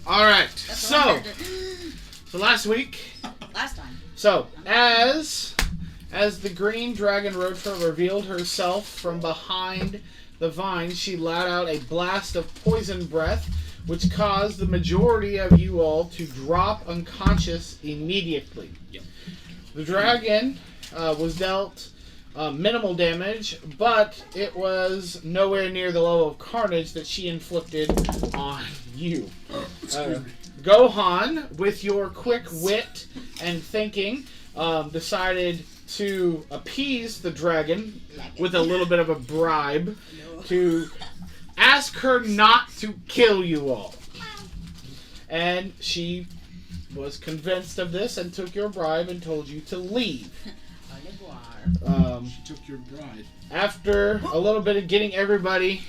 Alright, so last week. Last time. So, as the Green Dragon Rotra revealed herself from behind the vines, she let out a blast of poison breath, which caused the majority of you all to drop unconscious immediately. Yep. The dragon was dealt minimal damage, but it was nowhere near the level of carnage that she inflicted on you. Gohan, with your quick wit and thinking, decided to appease the dragon with a little bit of a bribe to ask her not to kill you all. And she was convinced of this and took your bribe and told you to leave. She took your bride. After a little bit of getting everybody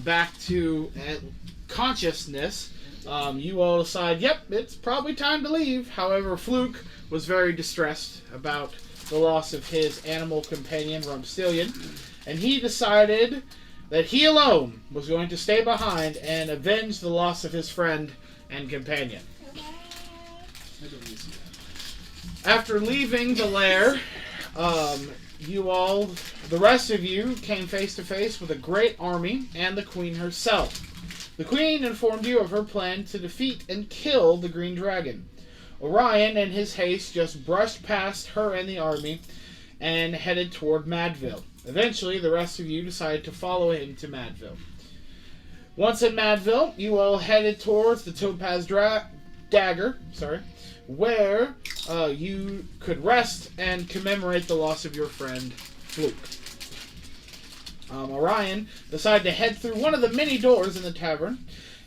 back to consciousness, you all decide, yep, it's probably time to leave. However, Fluakk was very distressed about the loss of his animal companion, Rumpsteilen, and he decided that he alone was going to stay behind and avenge the loss of his friend and companion. After leaving the lair, you all, the rest of you, came face to face with a great army and the queen herself. The queen informed you of her plan to defeat and kill the Green Dragon. Orion, in his haste, just brushed past her and the army and headed toward Madville. Eventually, the rest of you decided to follow him to Madville. Once in Madville, you all headed towards the Topaz Dagger, where you could rest and commemorate the loss of your friend, Fluakk. Orion decided to head through one of the many doors in the tavern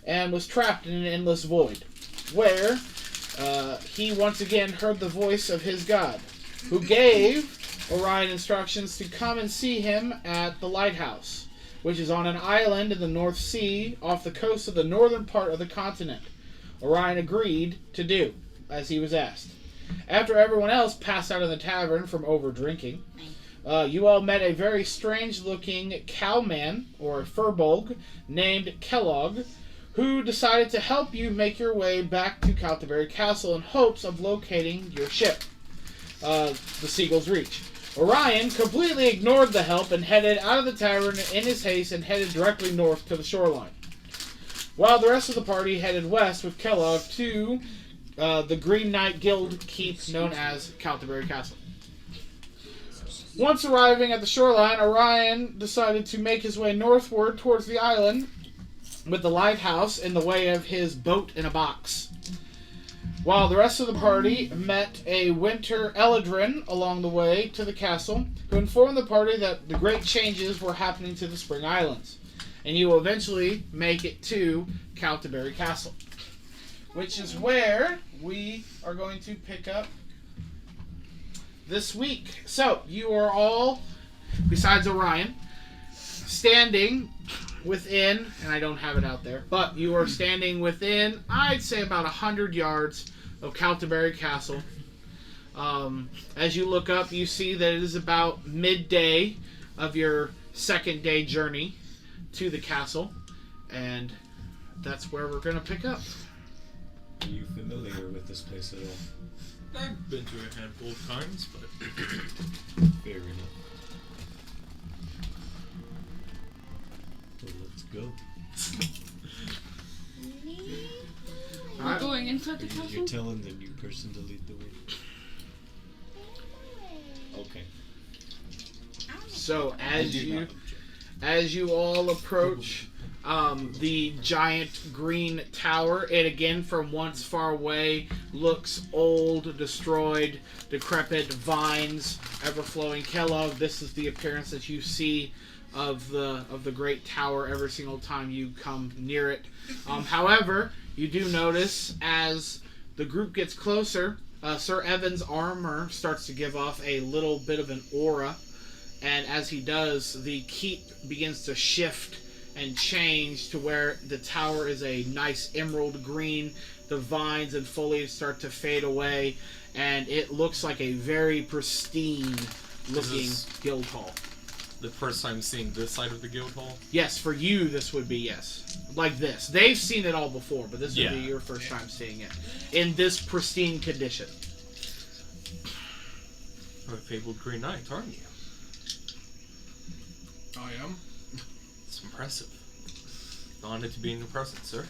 and was trapped in an endless void, where he once again heard the voice of his god, who gave Orion instructions to come and see him at the lighthouse, which is on an island in the North Sea off the coast of the northern part of the continent. Orion agreed to do as he was asked. After everyone else passed out in the tavern from over-drinking, you all met a very strange-looking cowman, or furbolg, named Kellogg, who decided to help you make your way back to Canterbury Castle in hopes of locating your ship, the Seagull's Reach. Orion completely ignored the help and headed out of the tavern in his haste and headed directly north to the shoreline, while the rest of the party headed west with Kellogg to the Green Knight Guild keep known as Canterbury Castle. Once arriving at the shoreline, Orion decided to make his way northward towards the island with the lighthouse in the way of his boat in a box, while the rest of the party met a winter Eladrin along the way to the castle, who informed the party that the great changes were happening to the Spring Islands, and you will eventually make it to Canterbury Castle, which is where we are going to pick up this week. So, you are all, besides Orion, standing within, and I don't have it out there, but you are standing within, I'd say about 100 yards of Canterbury Castle. As you look up, you see that it is about midday of your second day journey to the castle, and that's where we're going to pick up. Are you familiar with this place at all? I've been to a handful of times, but Fair enough. Well, let's go. We're going inside the You're castle? telling the new person to lead the way. Okay. So, as you all approach the giant green tower, it again from once far away looks old, destroyed, decrepit, vines ever-flowing. Kellogg, this is the appearance that you see of the great tower every single time you come near it. However, you do notice as the group gets closer, Sir Evan's armor starts to give off a little bit of an aura, and as he does, the keep begins to shift and change to where the tower is a nice emerald green. The vines and foliage start to fade away, and it looks like a very pristine looking guild hall. the first time seeing this side of the guild hall? Yes, for you, this would be yes. Like this. They've seen it all before, but this would be Yeah. your first time seeing it. In this pristine condition. You're a fabled Green Knight, aren't you? I am. It's impressive. Honored to be in your presence, sir.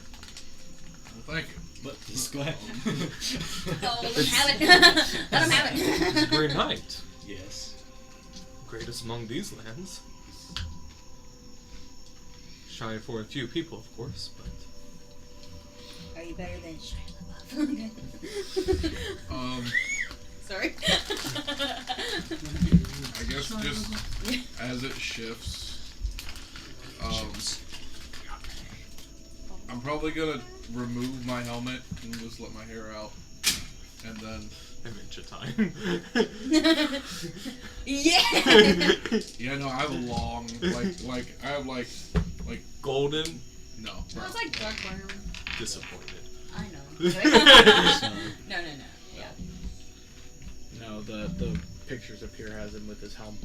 Well, thank you. But just go ahead. Oh, let him have it. Let him have He's a it. Green Knight. Yes. Greatest among these lands. Shy for a few people, of course, but... Are you better than Shia LaBeouf? Sorry. I guess just as it shifts, I'm probably gonna remove my helmet and just let my hair out, and then Adventure time. Yeah. yeah, no, I have a long I have like Golden, no. Sounds like dark brown. disappointed. I know. No. Yeah. No, the pictures up here has him with his helmet.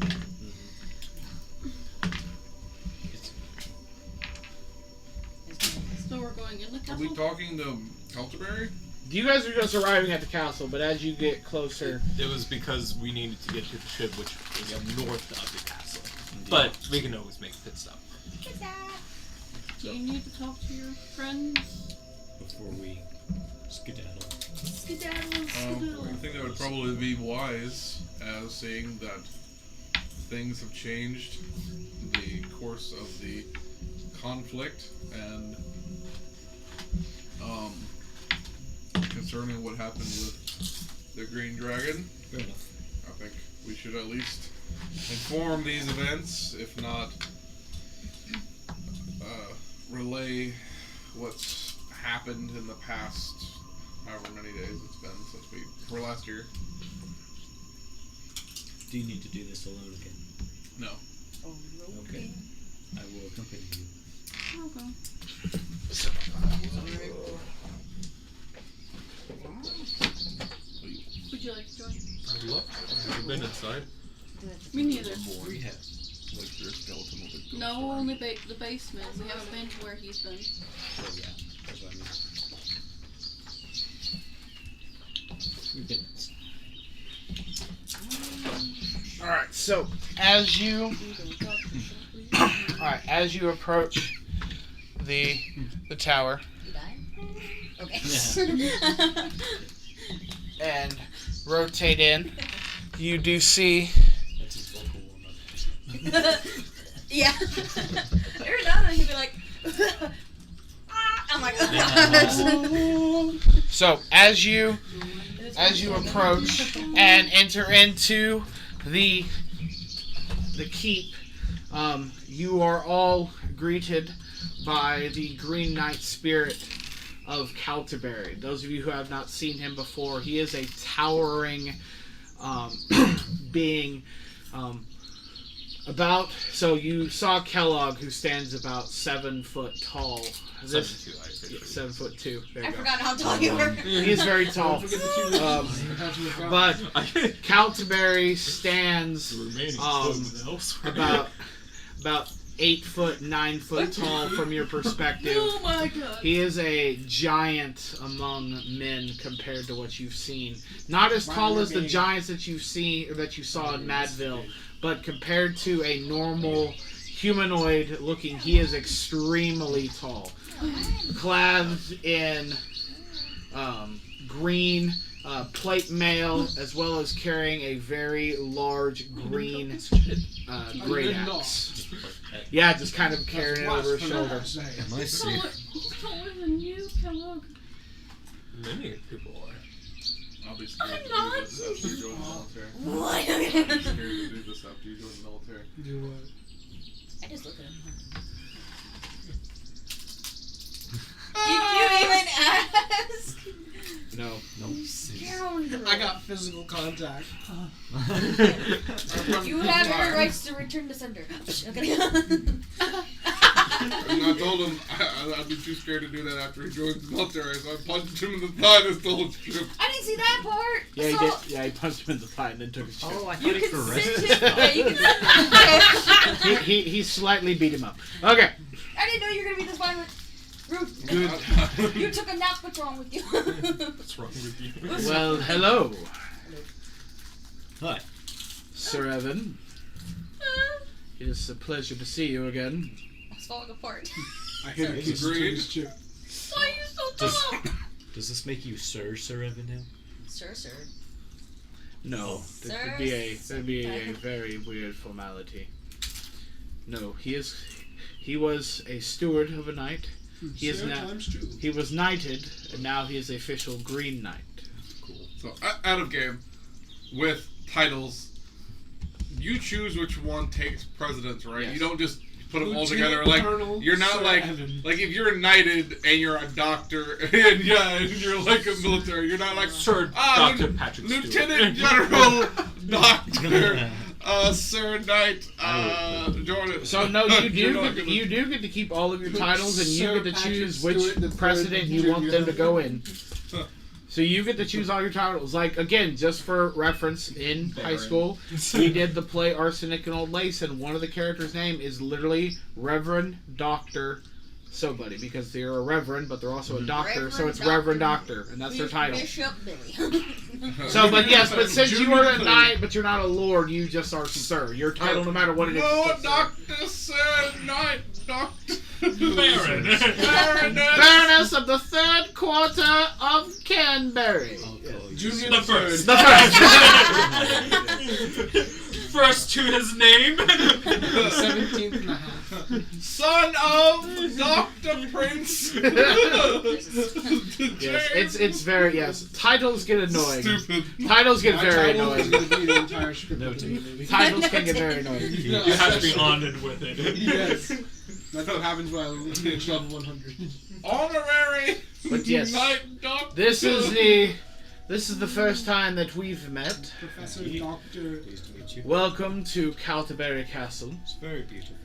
So we're going in the Are castle? we talking to Calterberry? You guys are just arriving at the castle, but as you get closer... It was because we needed to get to the ship, which is north of the castle. But we can always make a pit stop. Do you need to talk to your friends? Before we skedaddle. Skedaddle. I think that would probably be wise, as seeing that things have changed the course of the conflict, and concerning what happened with the Green Dragon. Fair enough. I think we should at least inform these events, if not relay what's happened in the past however many days it's been since we were last here. Do you need to do this alone again? No. Okay. I will accompany you. Okay. Would you like to join? I'd love to. Have you been inside? Me neither. We have. Like your skeleton will be No, only the basement. We haven't been to where he's been. Oh yeah. That's what I mean. We've been inside. Alright, so as you approach the tower You died? Okay. and rotate in, you do see That's his vocal warm-up. Yeah. Every now and then he'd be like, I'm like, so as you approach and enter into the keep, you are all greeted by the Green Knight spirit of Calterberry. Those of you who have not seen him before, he is a towering being. So you saw Kellogg, who stands about 7 foot tall. 7'2", I think. 7'2". There you I go. forgot how tall you were. He is very tall. But Calterberry stands The remaining about 8 foot, 9 foot tall from your perspective. Oh my god. He is a giant among men compared to what you've seen. Not as tall as the giants that you've seen or that you saw in Madville, but compared to a normal humanoid looking, he is extremely tall. Clad in green plate mail, as well as carrying a very large green great axe. Yeah, just kind of carrying it over his shoulder. Am I sick? He's taller than you, Kellogg. Many people are. I'll be scared to do not. this after you join the military. What? I'll be scared to do this after you join the military. Do what? I just look at him. Did you even ask? No. I got physical contact. You have your rights to return to sender. Okay. And I told him I'd be too scared to do that after he joins the military, so I punched him in the thigh and stole his ship. I didn't see that part. Yeah, he So- did. Yeah, he punched him in the thigh and then took his ship. Oh, I You thought he can caressed send him. Yeah, you can. He slightly beat him up. Okay. I didn't know you were gonna be this violent. Rude. Good. You took a nap. What's wrong with you? What's wrong with you? Well, hello, Hi. Sir Evan. It is a pleasure to see you again. I was falling apart. I hit a kiss to Agreed. his chip. Why are you so tall? Does this make you Sir Evan now? Sir. No, Sir, that'd be a very weird formality. No, he was a steward of a knight. He is Sir now times two. he was knighted, and now he is the official Green Knight. Cool. So, out of game, with titles, you choose which one takes precedence, right? Yes. You don't just put them all Lieutenant together. Like, Colonel you're not Sir like, Evan. like if you're knighted and you're a doctor, and you're like a military, you're not like, Sir Ah, Dr. Patrick Lieutenant Stewart. General Doctor, Sir Knight, Jordan. So no, you You're do not get, gonna- you do get to keep all of your titles, and you Sir get to Patrick choose Stewart which the third precedent you want them to junior. go in. So you get to choose all your titles. Like, again, just for reference, in high school, we did the play Arsenic and Old Lace, and one of the characters' name is literally Reverend Doctor Somebody, because they're a reverend, but they're also a doctor, so it's Reverend Doctor, and that's their title. Bishop Billy. So, but yes, but since you are a Junior knight, but you're not a lord, you just are Sir. Your title, no matter what it is. No, is Sir. Doctor, Sir Knight, Doctor. Baron. Baroness. Baroness of the third quarter of Canberry. I'll call you. Junior The first. The first. First to his name. The 17th and a half. Son of Dr. Prince. Yes, it's very, yes. Titles get annoying. Stupid. Titles get My very title is annoying. going to be the entire script of the movie. Titles can get very annoying. You have to be honored with it. Yes. That's what happens when I reach level 100. Honorary But yes, Knight Doctor. this is the first time that we've met. Professor Doctor. Pleased to meet you. Welcome to Calterbury Castle. It's very beautiful.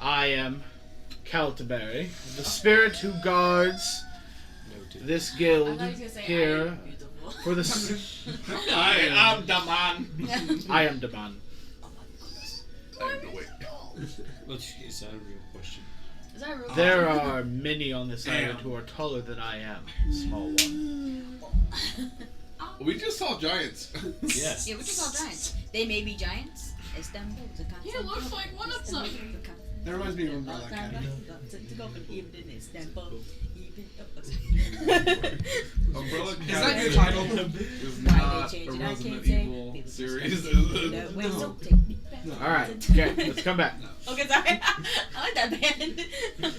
I am Calterbury, the spirit who guards Noted. this I guild thought he was gonna say, I here am beautiful. for the. I am the man. I am the man. I am the way. Is that a real question? Is that real? There are many on this island who are taller than I am. Small one. We just saw giants. Yes. Yeah, we just saw giants. They may be giants. He looks like one of them. That reminds me of Umbrella Academy. Umbrella Is that Academy your title? is Why not they a change it, I Resident can't say. Evil People series. All right. Okay. Let's come back. Okay, sorry. I like that band.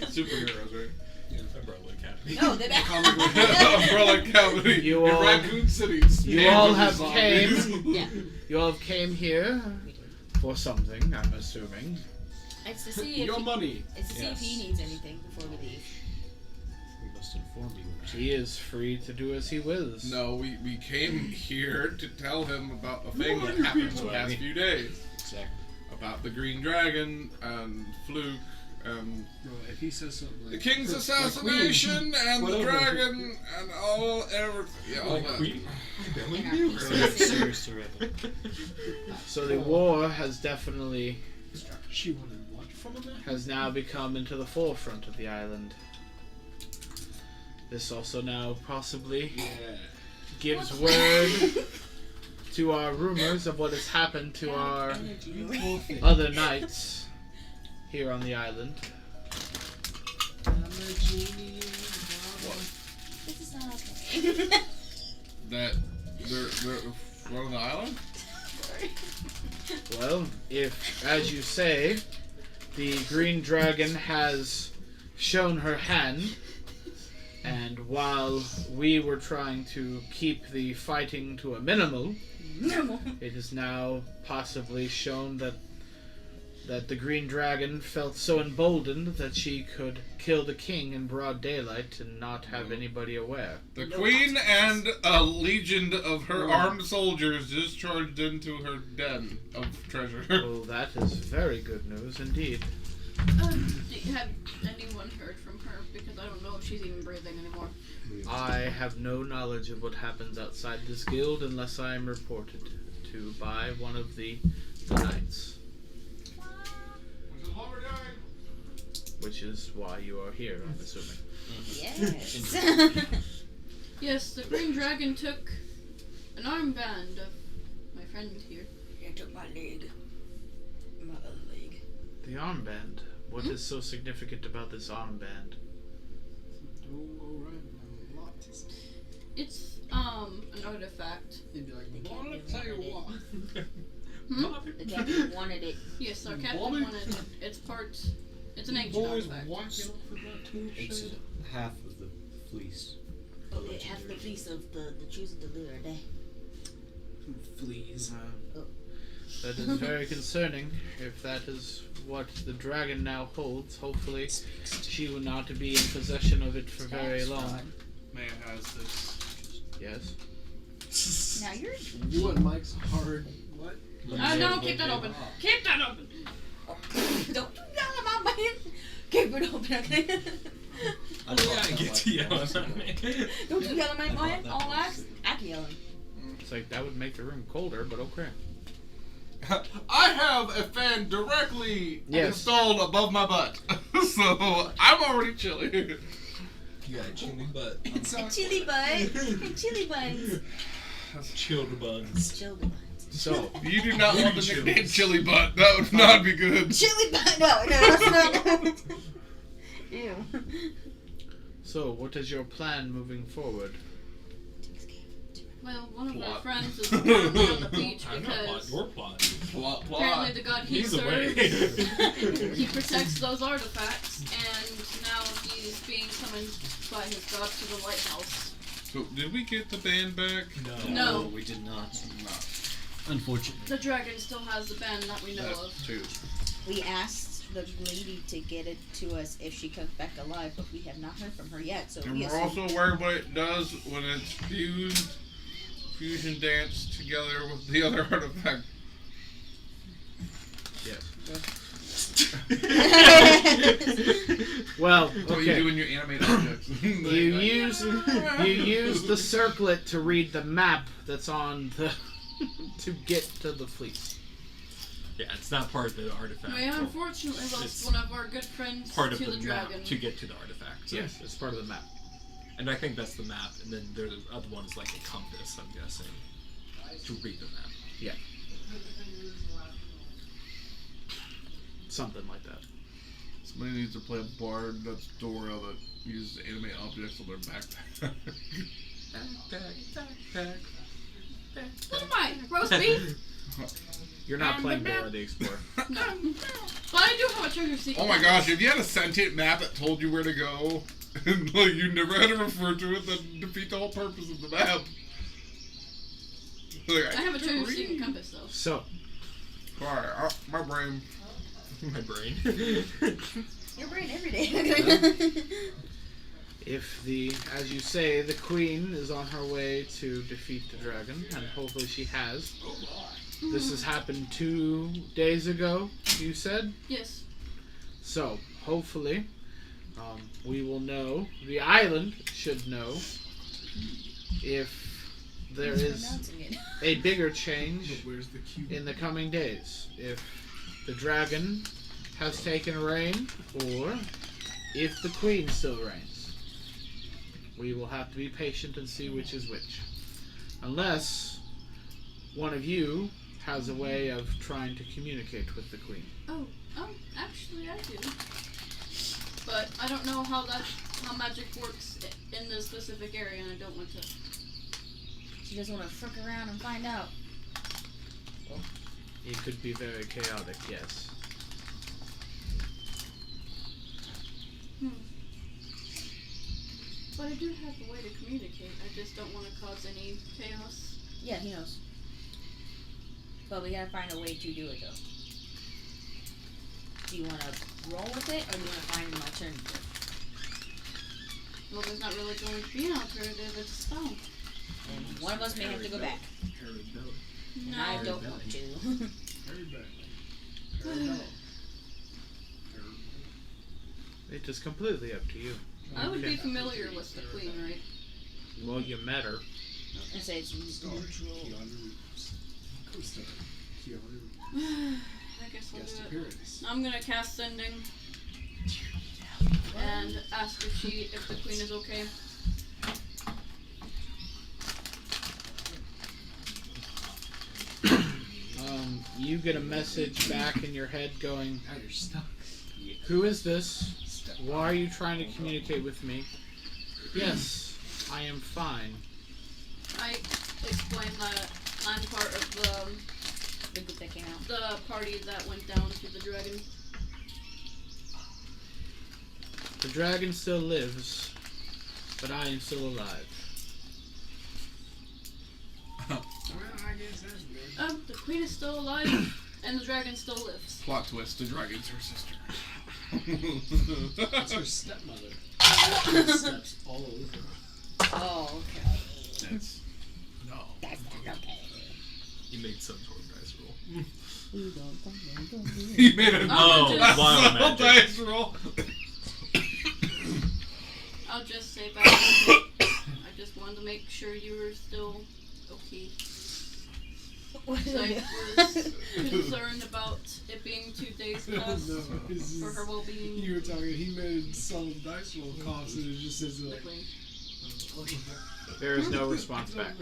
Superheroes, right? Umbrella Academy. No, they Umbrella Academy. You in all- Raccoon City. You all have Zombies. came. Yeah. You all have came here for something. I'm assuming. It's to see if Your he, money. it's to see if he Yes. needs anything before we leave. We must inform you. He is free to do as he wills. No, we came here to tell him about a thing that happened the past few days. Exactly. About the Green Dragon and Fluakk and Bro, if he says something like the King's the assassination and the Whatever. dragon and all everything. Yeah, all that. Queen. Sir Evan. So the war has definitely She wanted what from a man? has now become into the forefront of the island. This also now possibly gives word to our rumors of what has happened to our other knights here on the island. This is not okay. That they're on the island? Well, if, as you say, the Green Dragon has shown her hand, and while we were trying to keep the fighting to a minimal, it is now possibly shown that the Green Dragon felt so emboldened that she could kill the king in broad daylight and not have anybody aware. The queen and a legion of her armed soldiers just charged into her den of treasure. Well, that is very good news indeed. Do you have anyone if she's even breathing anymore. I have no knowledge of what happens outside this guild unless I am reported to by one of the knights. Which is why you are here, I'm assuming. Yes. Yes, the Green Dragon took an armband of my friend here. They took my leg. My other leg. The armband. What is so significant about this armband? It's an artifact. He'd be like, The well, captain let's tell you wanted what. The captain wanted it. Yes, our captain Bobby? wanted it. It's an ancient Boys artifact. whacking off with that too. It's shit. half of the fleece. It has the piece of the choosing to lure a day. Fleas. That is very concerning. If that is what the dragon now holds, hopefully she will not be in possession of it for very long. May I has this? Yes. Now you're. You and Mike's hard. What? No, keep that open. Keep that open. Don't you yell at my man. Keep it open, okay? I get to yell at me. Don't you yell at my man. All I can yell at him. It's like that would make the room colder, but okay. I have a fan directly Yes. installed above my butt, so I'm already chilly. You got a chili butt. A chili bun. A chili buns. Chilled buns. Chili buns. So, You do not want the nickname Chili Butt. That would not be good. Chili bun. No, that's not. Ew. so what is your plan moving forward? Well, one of our Plot. friends is currently on the beach I'm not plot. because Your plot. apparently the god he He's away. serves, he protects those artifacts, and now he's being summoned by his god to the lighthouse. So, did we get the band back? No. we did not. Unfortunately. The dragon still has the band that we know That's of. two. We asked the lady to get it to us if she comes back alive, but we have not heard from her yet. So And we we're assume- also aware what it does when it's fused, fusion dance together with the other artifact. Yes. Well, That's what you do okay. when you animate objects. You use the circlet to read the map that's on the to get to the fleece. Yeah, it's not part of the artifact. We unfortunately lost It's one of our good friends part of to the, the map dragon. to get to the artifact. So. Yes, it's part of the map. And I think that's the map, and then the other one is like a compass, I'm guessing, to read the map. Yeah. Something like that. Somebody needs to play a bard that's Dora that uses to animate objects on their backpack. What am I? Roast beef? You're not And playing the map. Dora the Explorer. No. But I do have a treasure seeking. Oh my gosh, if you had a sentient map that told you where to go, and like you never had to refer to it, then defeat the whole purpose of the map. Like, I have a treasure can't seeking read. compass though. So, Alright, my brain. My brain. Your brain every day. if as you say, the queen is on her way to defeat the dragon, and hopefully she has. This has happened 2 days ago, you said? Yes. So, hopefully, we will know, the island should know, if there is Pronouncing it. a bigger change Where's the cue? in the coming days. If the dragon has taken reign, or if the queen still reigns. We will have to be patient and see which is which. Unless one of you has a way of trying to communicate with the queen. Oh, actually I do. But I don't know how magic works in this specific area, and I don't want to. She just want to frick around and find out. It could be very chaotic, yes. But I do have a way to communicate. I just don't want to cause any chaos. Yeah, he knows. But we gotta find a way to do it though. Do you want to roll with it, or do you want to find an alternative? Well, there's not really going to be an alternative. It's a spell. And one of us may have to go back. And I No. don't want to. It is completely up to you. I would be Okay. familiar with the queen, right? Well, you met her. I say it's neutral. Co-star. Keanu. I guess I'll Guest do it. appearance. I'm gonna cast sending and ask if the queen is okay. You get a message back in your head going, Now you're stuck. "Who is this? Why are you trying to communicate with me?" "Yes, I am fine." I explain that I'm part of The group that came out. the party that went down to the dragon. The dragon still lives, but I am still alive. Well, I guess that's good. The queen is still alive, and the dragon still lives. Plot twist: the dragon's her sister. That's her stepmother. Steps all over her. Oh, okay. That's no. That's not okay. You made some sort of dice roll. He made a Oh, wild subtle magic. dice roll. I'll just say back. I just wanted to make sure you were still okay. What is I it? was concerned about it being 2 days past No, this is- for her well-being. You were talking, he made some dice roll coughs and it just says The like, queen. There is no response back.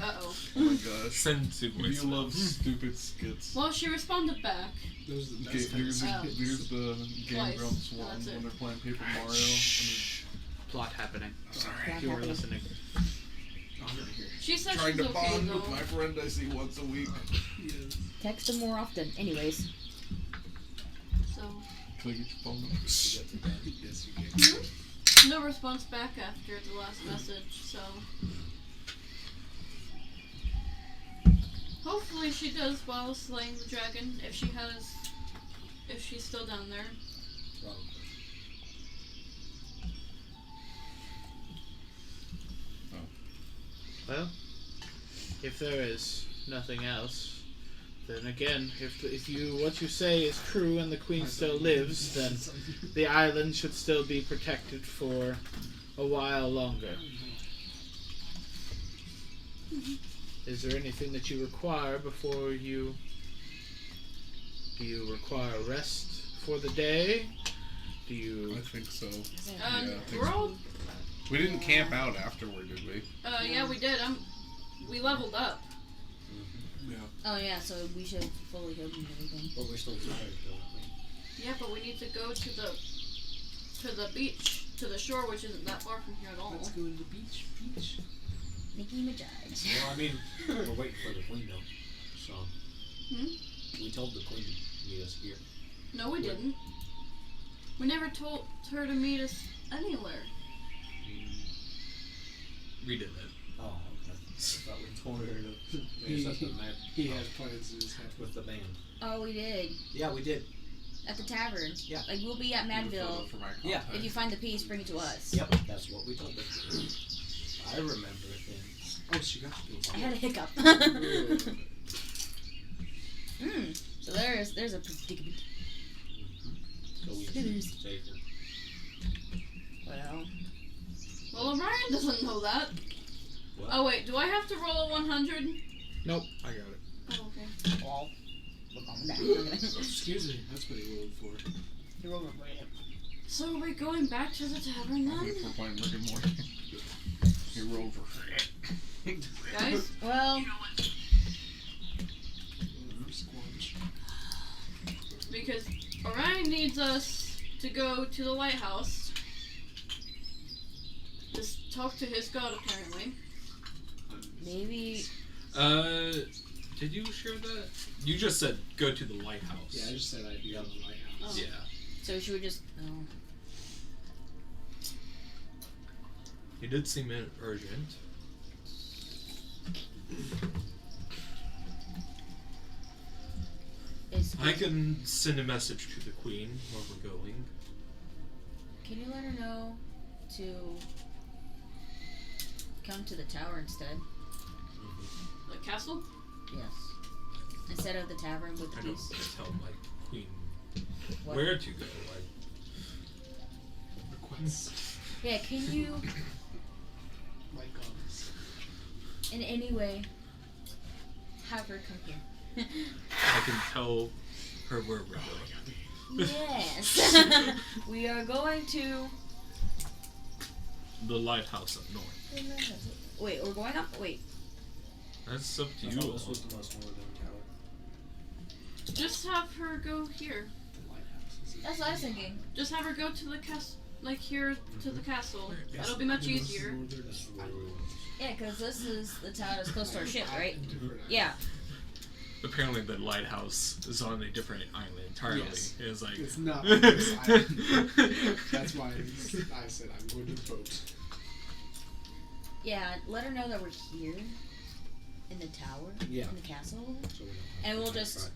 Uh-oh. Oh my gosh. Send to You voice. love stupid skits. Well, she responded back. those are the Okay, best kind of here's Oh. here's the Game Twice. Grumps one That's it. when they're playing Paper Mario. I Plot happening. sorry. You were listening. I'm not here. She said Trying she's to okay, bond though. with my friend I see once a week. Yeah. Text them more often. Anyways. So, Can I get your phone number? Yes, you can. no response back after the last message, so... Hopefully she does well slaying the dragon, if she's still down there. Well, if there is nothing else, then again, if what you say is true and the queen still lives, then the island should still be protected for a while longer. Is there anything that you require before you... Do you require rest for the day? Do you... I think so. Yeah, I think We're all... We didn't camp out afterward, did we? Yeah, we did. We leveled up. Yeah. Oh yeah, so we should fully heal and everything. But we're still tired, though. Yeah, but we need to go to the beach, to the shore, which isn't that far from here at all. Let's go to the beach. Beach. Nicki Minaj. Well, I mean, we're waiting for the queen, though. So, we told the queen to meet us here. No, we didn't. We never told her to meet us anywhere. We did it. Oh, okay. I thought we told her to meet us at the map He has plans in his head. with the band. Oh, we did. Yeah, we did. At the tavern. Yeah. Like, we'll be at Need a photo Madville. for my Yeah. contact. If you find the piece, bring it to us. Yep, that's what we told her. I remember things. Oh, she got the I had a hiccup. So there's a predicament. So we Smithers. saved her. Well, Orion doesn't know that. What? Oh wait, do I have to roll a 100? Nope, I got it. Oh, okay. Well, look on that. Excuse me, that's what he rolled for. You rolled a red. So are we going back to the tavern I think then? we're playing Rick and Morty. Hey, Rover. Guys? Well, Squanch. Because Orion needs us to go to the lighthouse. Just talk to his god, apparently. maybe. Did you share that? You just said go to the lighthouse. Yeah, I just said I'd be on the lighthouse. Oh. Yeah. So should we just? Oh. It did seem urgent. I can send a message to the queen where we're going. Can you let her know to come to the tower instead? The castle? Yes. Instead of the tavern with the I don't piece. tell my queen What? where to go. I Yeah, can you, My gods. in any way, have her come here? I can tell her where we're going. Yes. We are going to. The lighthouse up north. Wait, we're going up? Wait. That's up to I you. thought this was the most northern tower. Just have her go here. The lighthouse. That's what I was thinking. Just have her go to the castle, like here to the castle. That'll be much easier. That's ruins. Yeah, because this is the town that's close to our ship, right? Yeah. Apparently, the lighthouse is on a different island entirely. Yes. It's like It's not on this island. That's why I said I'm going to the boat. Yeah, let her know that we're here. In the tower. Yeah. In the castle. So we don't And have we'll to just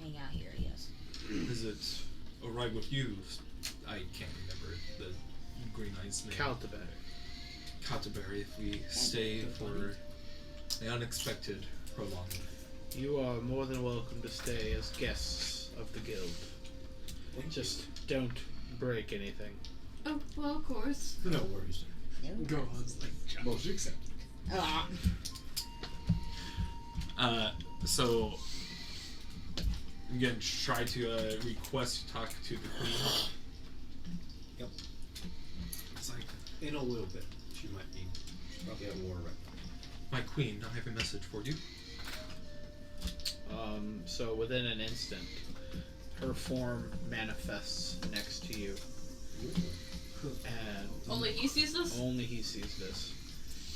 hang out here, I guess. Is it alright with you? I can't remember the Green Knight's name. Canterbury, if we stay for the unexpected prolonged. You are more than welcome to stay as guests of the guild. Just don't break anything. Oh, well, of course. No worries. Gohan's like, challenge accepted. Ah. So again, try to request to talk to the queen. Yep. It's like, In a little bit. She might be. She's probably at war right now. my queen, I have a message for you. So within an instant, her form manifests next to you, and Only he sees this? only he sees this.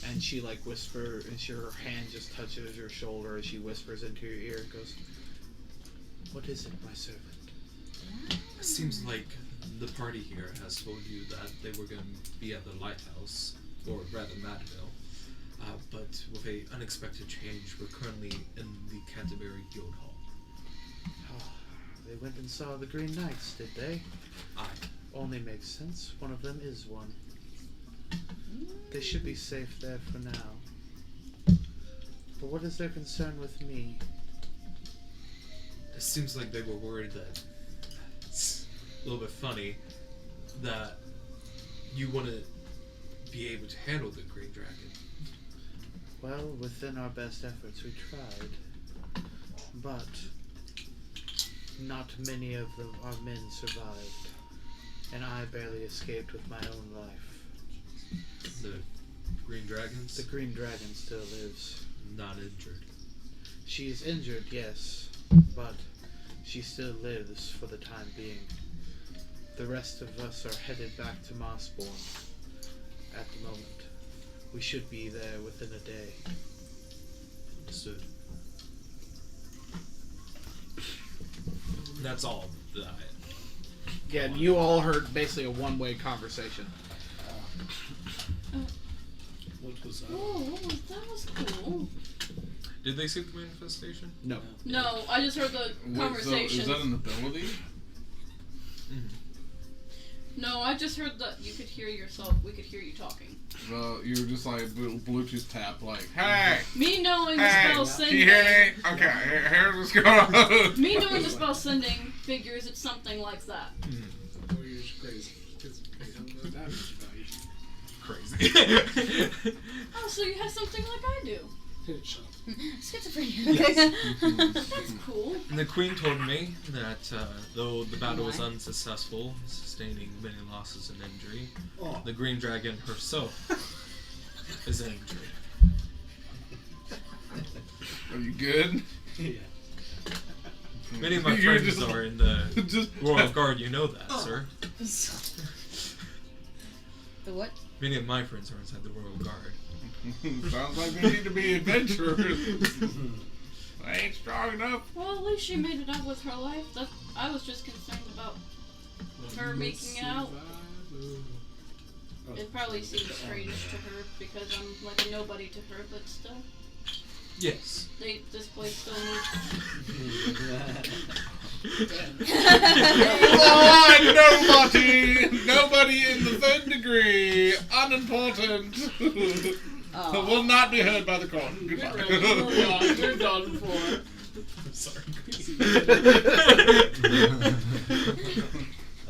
And she like whispers, and her hand just touches your shoulder as she whispers into your ear and goes, "What is it, my servant?" It seems like the party here has told you that they were going to be at the lighthouse, or rather Madville. But with a unexpected change, we're currently in the Canterbury Guild Hall. They went and saw the Green Knights, did they? Aye. Only makes sense. One of them is one. They should be safe there for now. But what is their concern with me? It seems like they were worried that it's a little bit funny that you want to be able to handle the Green Dragon. Well, within our best efforts, we tried. But not many of our men survived. And I barely escaped with my own life. The Green Dragons? The Green Dragon still lives. Not injured. She is injured, yes, but she still lives for the time being. The rest of us are headed back to Mossborn at the moment. We should be there within a day. Understood. That's all that I... Yeah, you all heard basically a one-way conversation. What was that? Oh, that was cool. Did they see the manifestation? No. No, I just heard the conversation. Is that an ability? No, I just heard that you could hear yourself. We could hear you talking. You were just like Bluetooth tap, like, hey! Me knowing the Hey! spell Can sending. you hear me? Okay, here's what's going on. Me knowing the spell sending figures it's something like that. Warrior's crazy. Because they don't know damage value. Crazy. Oh, so you have something like I do. Shut up. Schizophrenia. That's cool. And the queen told me that though the battle was unsuccessful, sustaining many losses and injury, Oh. the Green Dragon herself is injured. Are you good? Yeah. Many of my You're friends just- are in the just Royal Guard, you know that, sir. The what? Many of my friends are inside the Royal Guard. Sounds like we need to be adventurers. I ain't strong enough. Well, at least she made it out with her life. That I was just concerned about her making it out. It probably seems strange to her because I'm like a nobody to her, but still, Yes. this place still needs. Nobody in the third degree, unimportant, will not be heard by the court. Goodbye. You're done for. I'm sorry.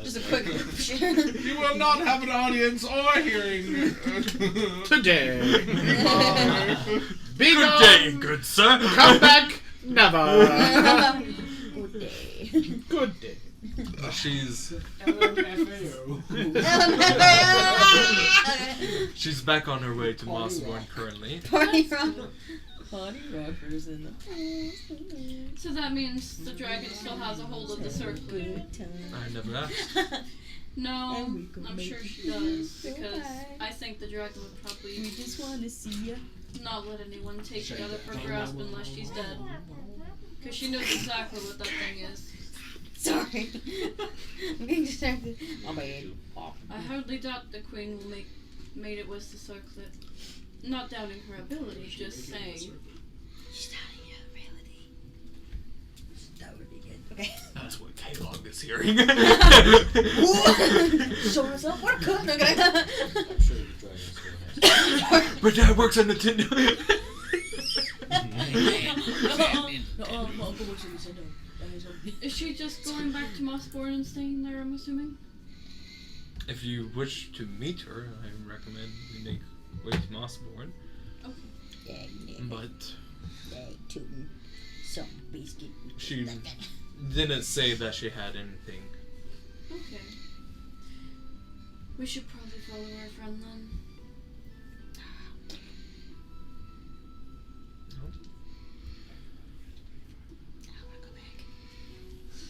Just a quick Shush. You will not have an audience or hearing. Today. Be Good gone. day, good sir. Come back. Never. Good day. Good day. She's LMFAO. she's back on her way to Mossborn currently. Party rockers in the So that means the dragon still has a hold of the circle. good time. I never asked. No, And we can I'm make sure it she feel does so because high. I think the dragon would We probably just want to see ya. not let anyone take it out of her grasp unless she's dead. Because she knows exactly what that thing is. Sorry. I'm getting distracted. Oh my god. I hardly doubt the queen will made it with the circlet. Not doubting her ability, just saying. She's doubting your ability. That would be good. Okay. That's what K-Log is hearing. Show us up. What a cook. Okay. I'm sure the dragon still has. But Dad works on Nintendo. Is she just going back to Mossborn and staying there, I'm assuming? If you wish to meet her, I recommend you make way to Mossborn. But some biscuit. she didn't say that she had anything. Okay. We should probably follow our friend then.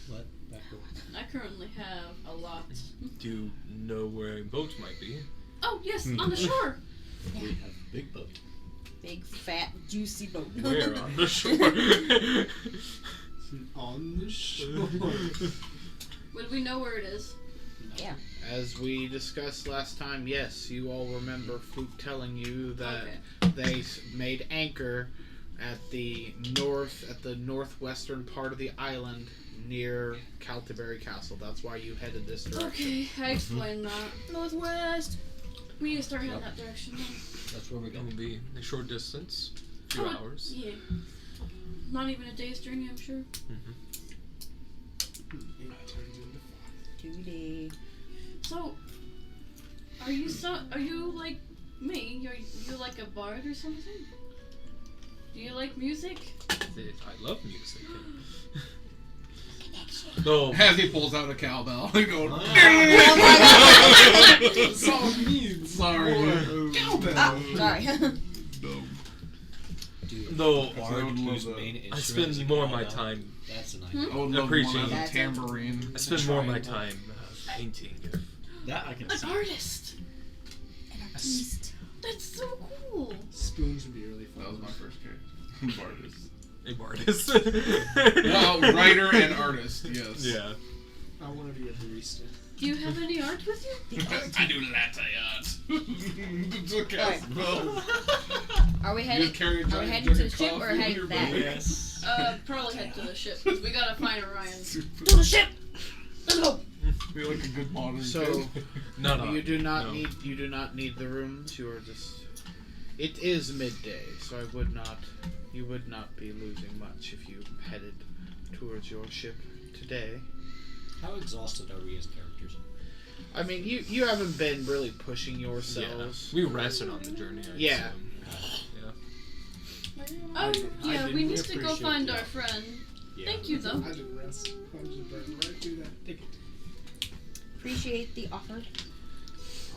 What? Back over. I currently have a lot. Do you know where a boat might be? Oh, yes, on the shore! We have a big boat. Big, fat, juicy boat. Where on the shore? On the shore. Would we know where it is? Yeah. As we discussed last time, yes, you all remember Fluakk telling you that Okay. they made anchor at the northwestern part of the island near Calterbury Castle. That's why you headed this direction. Okay, I explained that. Northwest. We need to start heading that direction then. That's where we It go. will be a short distance, 2 Oh, hours. Yeah. Not even a day's journey, I'm sure. It turns into 2D. So, are you like me? Are you like a bard or something? Do you like music? I love music. No, As he pulls out a cowbell and goes. That's all it means. Sorry. Cowbell. Oh, sorry. Dude, no. I bard would whose love main that. I instrument is spend a more of my cowbell. time. That's an Hmm? idea. I would love Appreciate one as a that. tambourine. I spend more of my time painting. That I can An see. artist! An artiste. That's so cool! Spoons would be really fun. That was my first character. Bardist. A bardist. Well, writer and artist, yes. Yeah. I want to be a barista. Do you have any art with you? I do latte art. It's a cowbell. Are we You heading? carry a Are we giant heading jug to the of ship or coffee in heading your back? belly. Yes. Probably head to the ship, because we gotta find Orion. To the ship. Let's go. Be like a good modern So kid. No. you do not no. need the rooms. You are just. It is midday, so you would not be losing much if you headed towards your ship today. How exhausted are we as characters? I mean, you haven't been really pushing Yeah. yourselves. We rested on the journey. I'd Yeah. assume. Oh, yeah, we need to go appreciate find that. our friend. Yeah. Thank you, though. I didn't rest. I just burned right through that ticket. Appreciate the offer.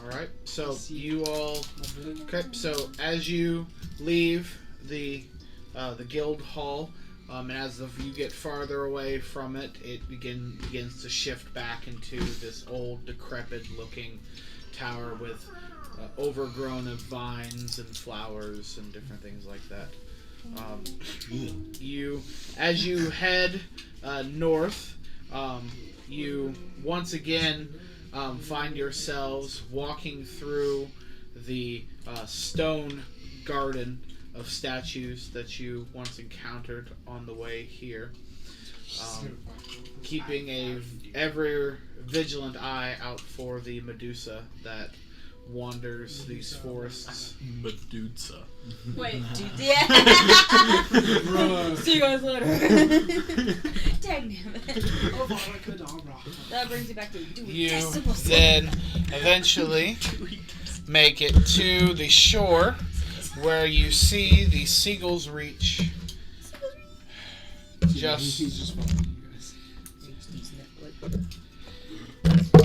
All right. So you all. My Okay. So as you leave the guild hall, and as you get farther away from it, it begins to shift back into this old, decrepit-looking tower with overgrown of vines and flowers and different things like that. As you head north, you once again find yourselves walking through the stone garden of statues that you once encountered on the way here, keeping a ever vigilant eye out for the Medusa that wanders these forests. Medusa. Wait. Yeah. Bruh. See you guys later. Dang it. Avada Kedavra. That brings you back to You detestable then eventually make it to the shore where you see the seagulls reach. He's Just, just following you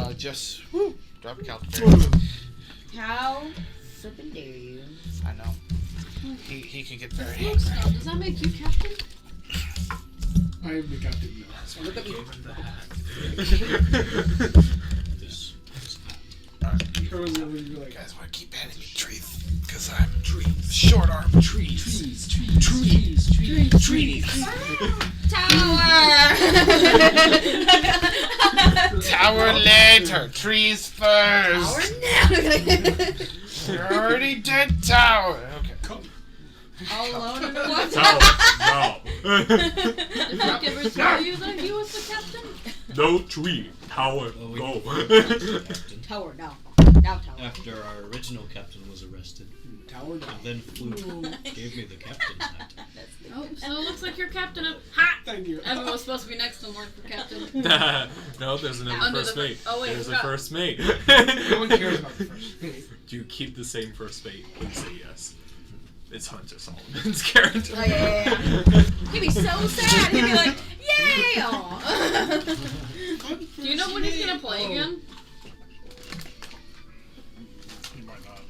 guys. just, whoo, drop a calculator. How flippin' dare you? I know. He can get very Fluakk angry. stuff. Does that make you captain? I am the captain now. Look at me. Or was it when you were like, Guys want to keep handing me trees because I'm short arm. trees. Tower! Tower later, trees first. Tower now! You're already dead, tower. Okay. All alone in the water? No. Did Fluakk ever tell you that he was the captain? No tree. Tower. Go. Tower, now. Now tower. After our original captain was arrested, Tower now. and then Fluakk gave me the captain's hat. Oh, so it looks like you're captain of. Ha! Thank you. Everyone was supposed to be next in line for captain. No, there's another Under first the- mate. oh, wait, There's a forgot. first mate. No one cares about the first. Do you keep the same first mate? Please say yes. It's Hunter Solomon's character. Oh, yeah. He'd be so sad. He'd be like, yay! Aw. Do you know when he's gonna play again? He might not.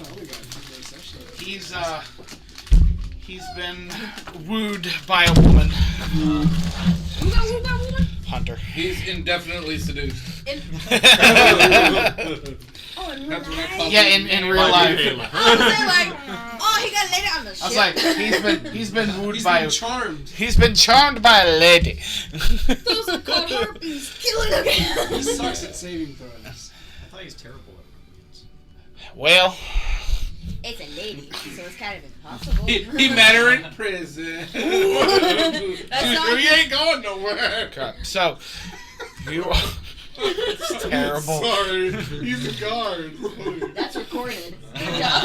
Oh my god, he's actually. He's been wooed by a woman. Wooga, wooga, wooga. Hunter. He's indefinitely seduced. Oh, in real That's what I life? call Yeah, in real life. I was like, oh, he got laid on the ship. I was like, he's been wooed He's by been charmed. he's been charmed by a lady. Those are called harpies. Killing them. He sucks at saving throws. I thought he was terrible at romance. Well, It's a lady, so it's kind of impossible. He met her in prison. That's not- He ain't going nowhere. God. So you it's terrible. Sorry, he's a guard. That's recorded. Good job.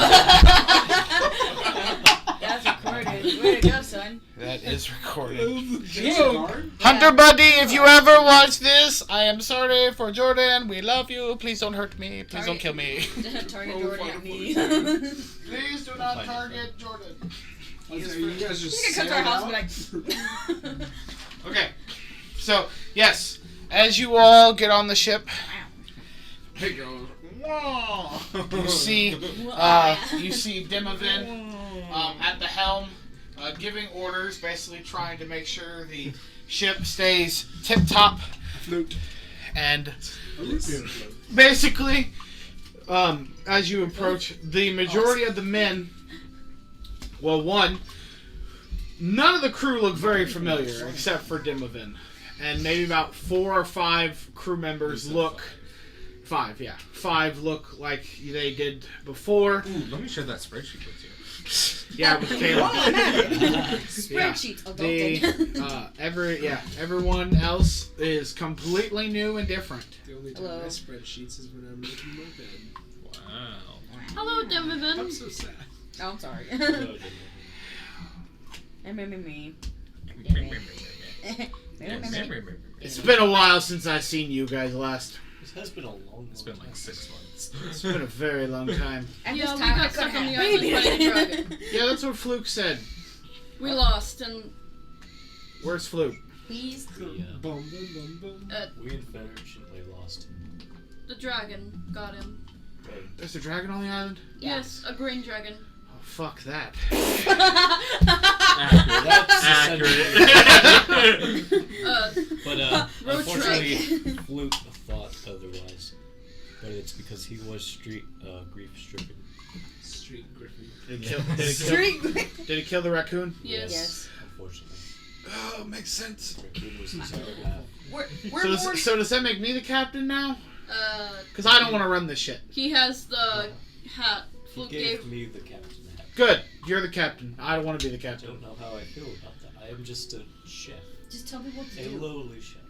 That's recorded. Way to go, son. That is recorded. He's a guard? Hunter buddy, if you ever watch this, I am sorry for Jordan. We love you. Please don't hurt me. Please don't kill me. Target Jordan at me. Please do not target Jordan. Okay, you guys just You can come to our sailed house and be out? like, Okay. So, yes, as you all get on the ship, He goes, whoa. you see Dimavin at the helm, giving orders, basically trying to make sure the ship stays tip-top. Flute. And Flute. basically, as you approach, the majority of the men, well, none of the crew look very familiar, except for Dimavin. And maybe about 4 or 5 crew members look... 5, yeah. 5 look like they did before. Ooh, let me share that spreadsheet with you. Yeah, with Caleb. spreadsheets. Everyone else is completely new and different. The only time Hello. I spreadsheets is when I'm making my bed. Wow. Hello, I'm Dimavin. so sad. Oh, I'm sorry. Me. It's been a while since I've seen you guys last. This has been a long. It's been like 6 months. It's been a very long time. At Yeah, this we time, I got could stuck on the have island baby. fighting a dragon. Yeah, that's what Fluke said. We lost, and Where's Fluke? Please. Yeah. Bum, bum, bum, bum. We in Federation lost. the dragon got him. There's a dragon on the island? Yeah. Yes, a green dragon. Oh, fuck that. But Road unfortunately, Fluke thought otherwise. But it's because he was grief stricken. Street Griffin. Did he kill, Street. did he kill the raccoon? Yes. Yes. Unfortunately, Oh, makes sense. Raccoon was his other half. We're So does that make me the captain now? Uh, Because I don't want to run this shit. he has the hat. He Fluakk gave gave. me the captain hat. Good. You're the captain. I don't want to be the I captain. don't know how I feel about that. I am just a chef. Just tell me what to A do. lowly chef.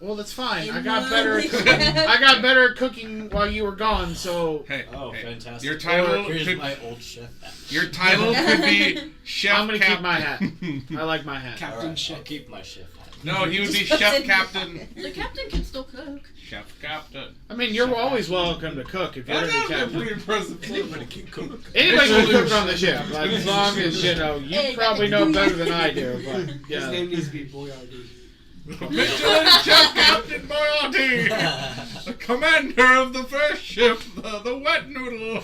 Well, that's fine. I In got the better. chef. I got better at cooking while you were gone. So Hey, Oh, hey, fantastic. Your title Here's could, my old chef hat. your title could be chef. I'm gonna keep my captain. hat. I like my hat. Captain Alright, Chef. I'll keep my chef hat. No, he would be Just puts chef it in captain. The captain can still cook. Chef captain. I mean, you're always welcome to cook if you're That's the not a captain. pretty impressive. Anybody can cook. Anybody can cook on the ship, as long as you know. You Hey, probably know better than I do, but His yeah. name needs to be Boyardee. Michelin chef captain Boyardee, the commander of the first ship, the wet noodle,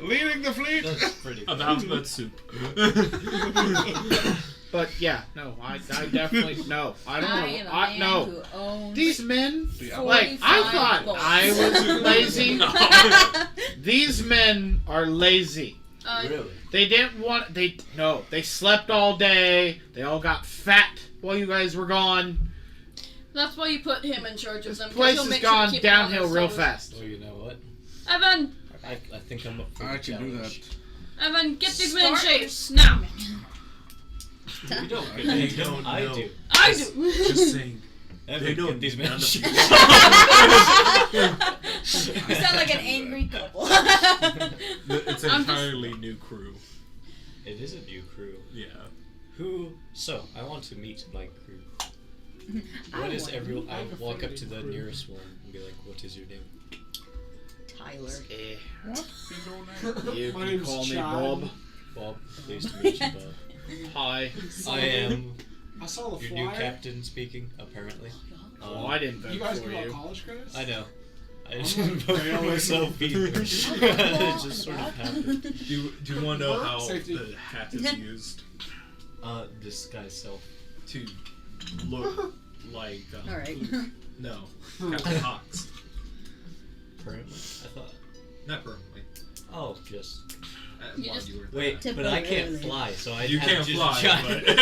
leading the fleet. That's pretty Of good. alphabet soup. But yeah, no, I definitely no. I don't I know. am a man No. who owns These men, Yeah. like I 45 thought goals. I was lazy. These men are lazy. Really? They didn't want. They slept all day. They all got fat while you guys were gone. That's why you put him in charge of This them. 'cause place he'll has make sure to gone keep them on downhill their real toes. fast. Oh, you know what? Evan, I think I'm up for I the can do that. challenge. Evan, get these men in Start shape with- now. You don't. They You don't don't. I know. do. I do. Just saying. Evan, They don't get these none men. of shape. You sound like an angry couple. It's an I'm just- entirely new crew. It is a new crew. Yeah. Who? So I want to meet my crew. I What is want everyone? I I have a walk up to favorite the crew. nearest one and be like, "What is your name?" Tyler. You My can name's call me Chad. Bob. Bob. Pleased to meet you, Bob. Hi. I am I saw the your flyer. new captain speaking. Apparently. Oh, I didn't vote You guys for give out you. college credits? I know. I I'm didn't like, vote they for always- myself either. It just sort of happened. Do you want to know how Safety. the hat is used Disguise self. to look like? All right. No, Captain Hawks. Currently, I thought. Not permanently. Oh, just You While just- you were wait. there. But I can't Temporarily. fly, so I You have can't just fly, giant. but- I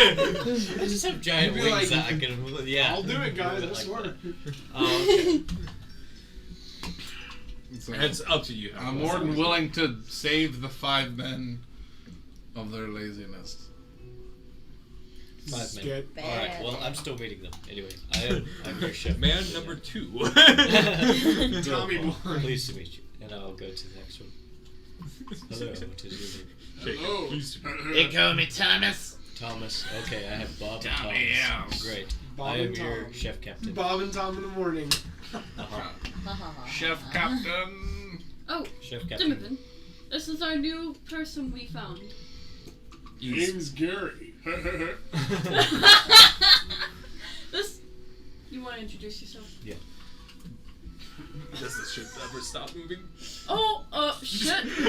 just have giant You'd be wings like, that I can. Yeah. I'll do it, guys. I Like swear. that. Oh, okay. So, It's up to you. I'm more than willing to save the 5 men of their laziness. 5 men. Good. All right. Well, I'm still meeting them. Anyway, I'm your chef. Man number 2. Tommy Well, Boy. pleased to meet you, and I'll go to the next one. Hello. What is your name? Hello. They call me Thomas. Thomas. Okay, I have Bob and Tommy, Thomas. yeah. Great. Bob I am and your Tom. chef captain. Bob and Tom in the morning. Uh-huh. Chef captain. Oh, Chef captain. Timothy, this is our new person we found. Name's Gary. This. You want to introduce yourself? Does the ship ever stop moving? Oh, shit. Oh,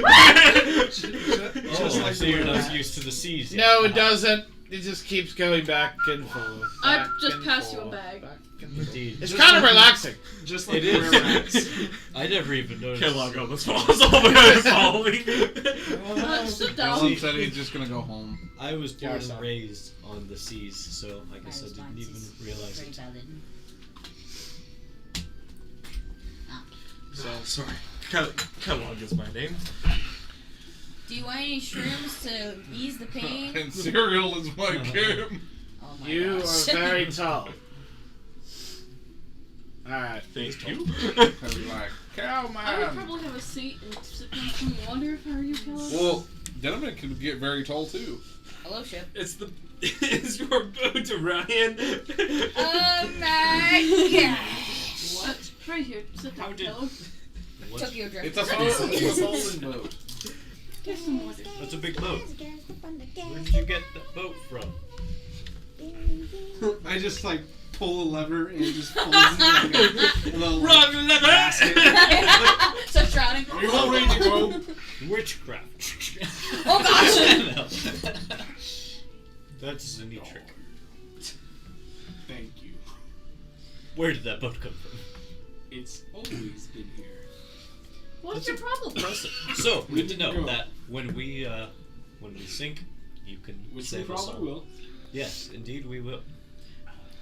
like so the you're way not that- used to the seas yet. No, it doesn't. It just keeps going back and forth. I back just and passed you a forth, bag. back and forth. Indeed. It's Just kind of like- relaxing. Just like It is. were rats. I never even noticed. Kellogg almost falls over and following. Sit Alan down. said he's just gonna go home. I was born Yeah, and sorry. raised on the seas, so I guess I didn't even realize it. So sorry. Kellogg is my name. Do you want any shrooms to ease the pain? And cereal is my game. Oh my You gosh. are very tall. Alright. Thank you. I'm like, cow I would man. probably have a seat and sip down some water if I were you, Kellogg. Well, gentlemen can get very tall too. Hello, ship. It's it's your boat, Orion. Oh my gosh. What? Right here. Sit How down, did- Kellogg. What? Tokyo Drift. It's a folding boat. Get some water. That's a big boat. Where did you get that boat from? I just like pull a lever and it just folds into like a little Wrong lever. basket. So drowning. Are you all ready to go? Witchcraft. Oh gosh. No. That's a neat trick. Thank you. Where did that boat come from? It's always been here. What's That's your problem? So, We good to know go. that when we sink, you can Which we save us probably all. will. Yes, indeed we will.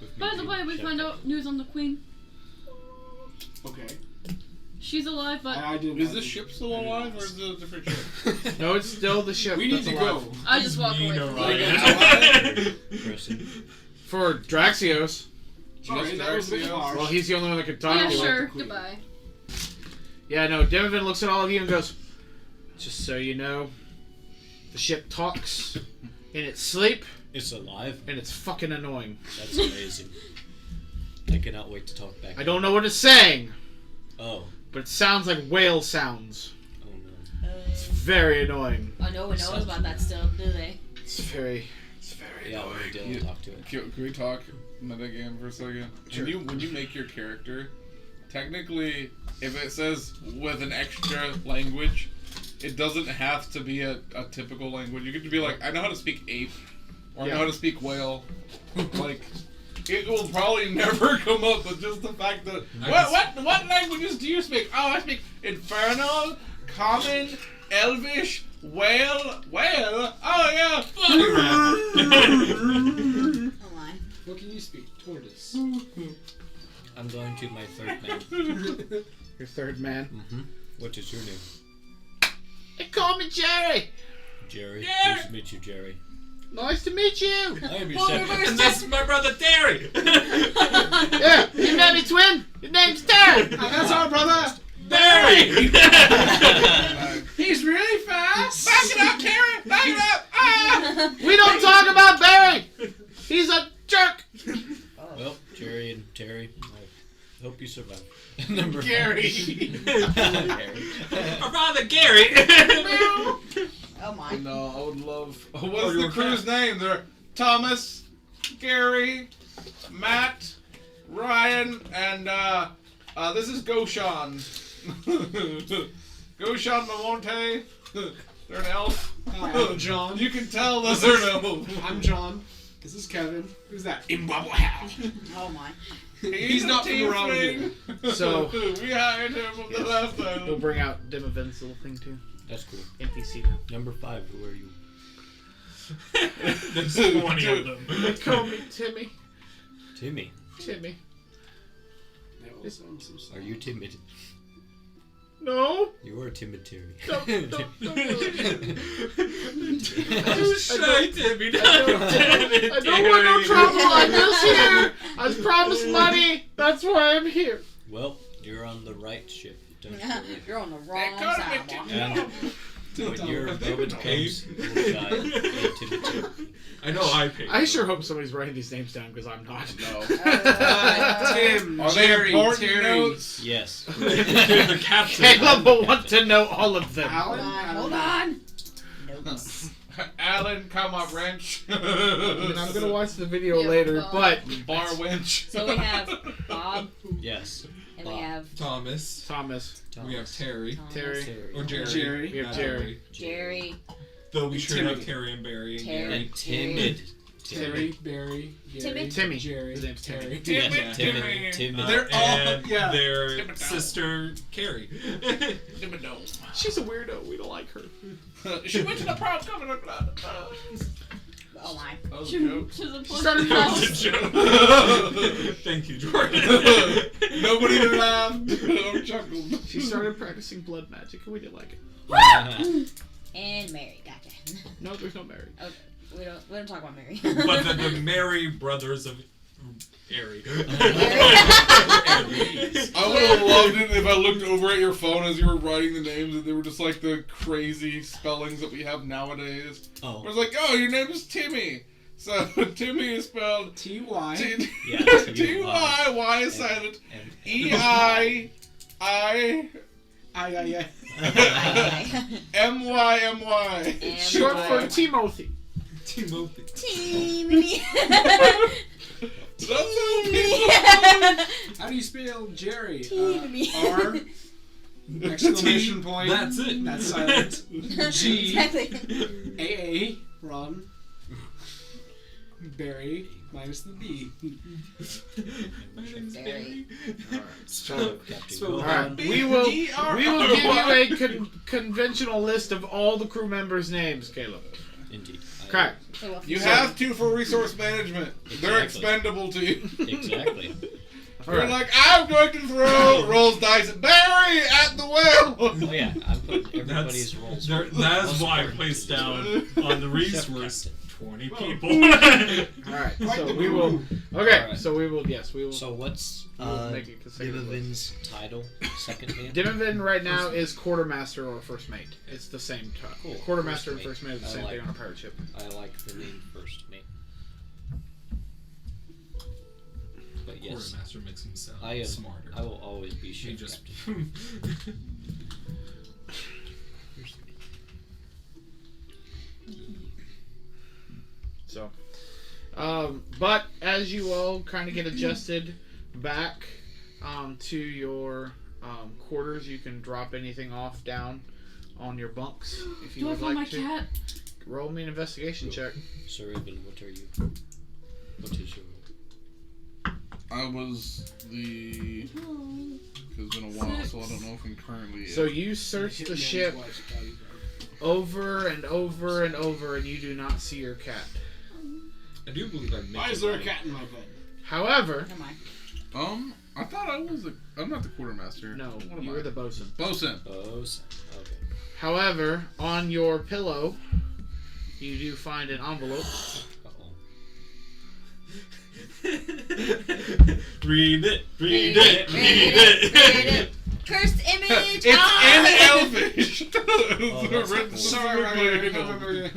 With me By the being way, we chef found captain. out news on the Queen. Okay. She's alive, but I didn't. Is this ship still alive or is it a different ship? No, it's still the ship. We need that's to alive. go. I just walk away from Orion. it. Person. For Draxios. Sorry, that was a bit harsh. Well, he's the only one that could talk Yeah, to sure. queen. Goodbye. Yeah, no, Demovan looks at all of you and goes, just so you know, the ship talks in its sleep, It's alive. and it's fucking annoying. That's amazing. I cannot wait to talk back. I don't know what it's saying, Oh. but it sounds like whale sounds. Oh no. It's very annoying. Oh, no one knows about that still, do they? It's very Yeah, annoying. we did talk to it. Can we talk metagame for a second? Sure. When you make your character, technically, if it says with an extra language, it doesn't have to be a typical language. You could be like, I know how to speak ape, or I know how to speak whale. Like, it will probably never come up, but just the fact that what languages do you speak? Oh, I speak Infernal, Common, Elvish, Whale. Oh yeah. Oh my. What can you speak? Tortoise. I'm going to my third man. Your third man. Mm-hmm. What is your name? They call me Jerry. Jerry. Jerry! Nice to meet you, Jerry. Nice to meet you. I'm your Well, second. reverse And that's my brother Terry. Yeah, you met me, twin. Your name's Terry. That's our brother. Barry. He's really fast. Back it up, Terry! Back it up! Ah! We don't talk about Barry. He's a jerk. Well, Jerry and Terry, I hope you survive. Number Gary. Gary. My brother Gary. Oh my. No, I would love. What's the crew's name? They're Thomas, Gary, Matt, Ryan, and this is Goshan. Goshan Mamonte. They're an elf. Hi, I'm John. You can tell those are an elf. I'm John. This is Kevin. Who's that? Oh my. He's not from around here. So- we hired him from the last time. We'll bring out Demovan's little thing too. That's cool. NPC now. Number 5, who are you? There's 20 of them. They call me Timmy. Timmy. Timmy. Are you timid? No. You are timid, Terry. Don't do it. Shy Timmy. I don't want no trouble. I'm just here. I was promised money. That's why I'm here. Well, you're on the right ship. Don't worry. You're on the wrong side. And when your moment comes, you will shine. Be timid, Terry. I know I paid. I sure hope somebody's writing these names down because I'm not. No. Tim, Are they Jerry, important Terry, notes? Yes. The captain. Caleb will want to know all of them. Hold Alan. on, hold on. Notes. Alan, comma, wrench. I mean, I'm gonna watch the video Yeah, later, well. but Bar winch. So we have Bob, Yes. and we have Thomas. Thomas, Thomas. We have Terry. Thomas, Terry, Or Jerry. Jerry. we have Not Jerry, Jerry, Though we should Timmy. have Terry and Barry. And Terry. Gary. And timid. Terry, Barry, Gary, Timmy. Timmy. Jerry, His name's Terry. Yes, Timid, timid. Timmy. Timid. They're all- and yeah. their Timmy. sister Carrie. She's a weirdo. We don't like her. She went to the prom coming up. Oh my. That was a She joke. she's a started house. Thank you, Jordan. Nobody laughed or chuckled. She started practicing blood magic, and we didn't like it. And Mary, gotcha. No, there's no Mary. Okay, we don't talk about Mary. But the Mary brothers of Airy. I would have loved it if I looked over at your phone as you were writing the names and they were just like the crazy spellings that we have nowadays. Oh. I was like, oh, your name is Timmy. So Timmy is spelled T-Y. Yeah, T-Y, Y is silent, And E-I-I I. M-Y-M-Y. Short for Timothy. Timothy. Timmy. That's how people... How do you spell Jerry? Timmy. R. Exclamation point. That's it. That's silent. G. Exactly. A. Ron. Barry. Minus the B. My name's Barry. Barry. so, Captain Spell Gohan. We will give you a conventional list of all the crew members' names, Caleb. Indeed. Okay. You have to for resource management. They're Exactly. expendable to you. Exactly. You're Alright. like, I'm going to throw rolls dice at Barry at the well. Oh yeah, I'm putting everybody's roles. That is why I placed down on the resource 20 people. Alright, so we will. Okay, Alright. so we will. Yes, we will. So what's we'll make it consecutive. Dimivin's title? Second mate? Dimivin right now is quartermaster or first mate. It's the same title. Cool. Quartermaster and First first mate are the I same like thing on a pirate ship. I like the name first mate. But yes, Quartermaster makes him sound I am. smarter. I will always be He ship just. captain. First mate. So, but as you all kind of get adjusted back to your quarters, you can drop anything off down on your bunks if you Do I would find like my to. cat? Roll me an investigation check. So Raven, what are you? What is your role? I was the. It's been a while, so I don't know if I'm currently. So you search the ship over and over and over, and you do not see your cat. I do believe I made Why is there a cat in my bed? However, Am I? I thought I was I'm not the quartermaster. no, What am you I? were the bosun. bosun. Oh, okay. However, on your pillow, you do find an envelope. Uh-oh. Read it. Read it. Cursed image. It's Ah! in Elvish. Oh, that's Written cool. specifically in Elvish.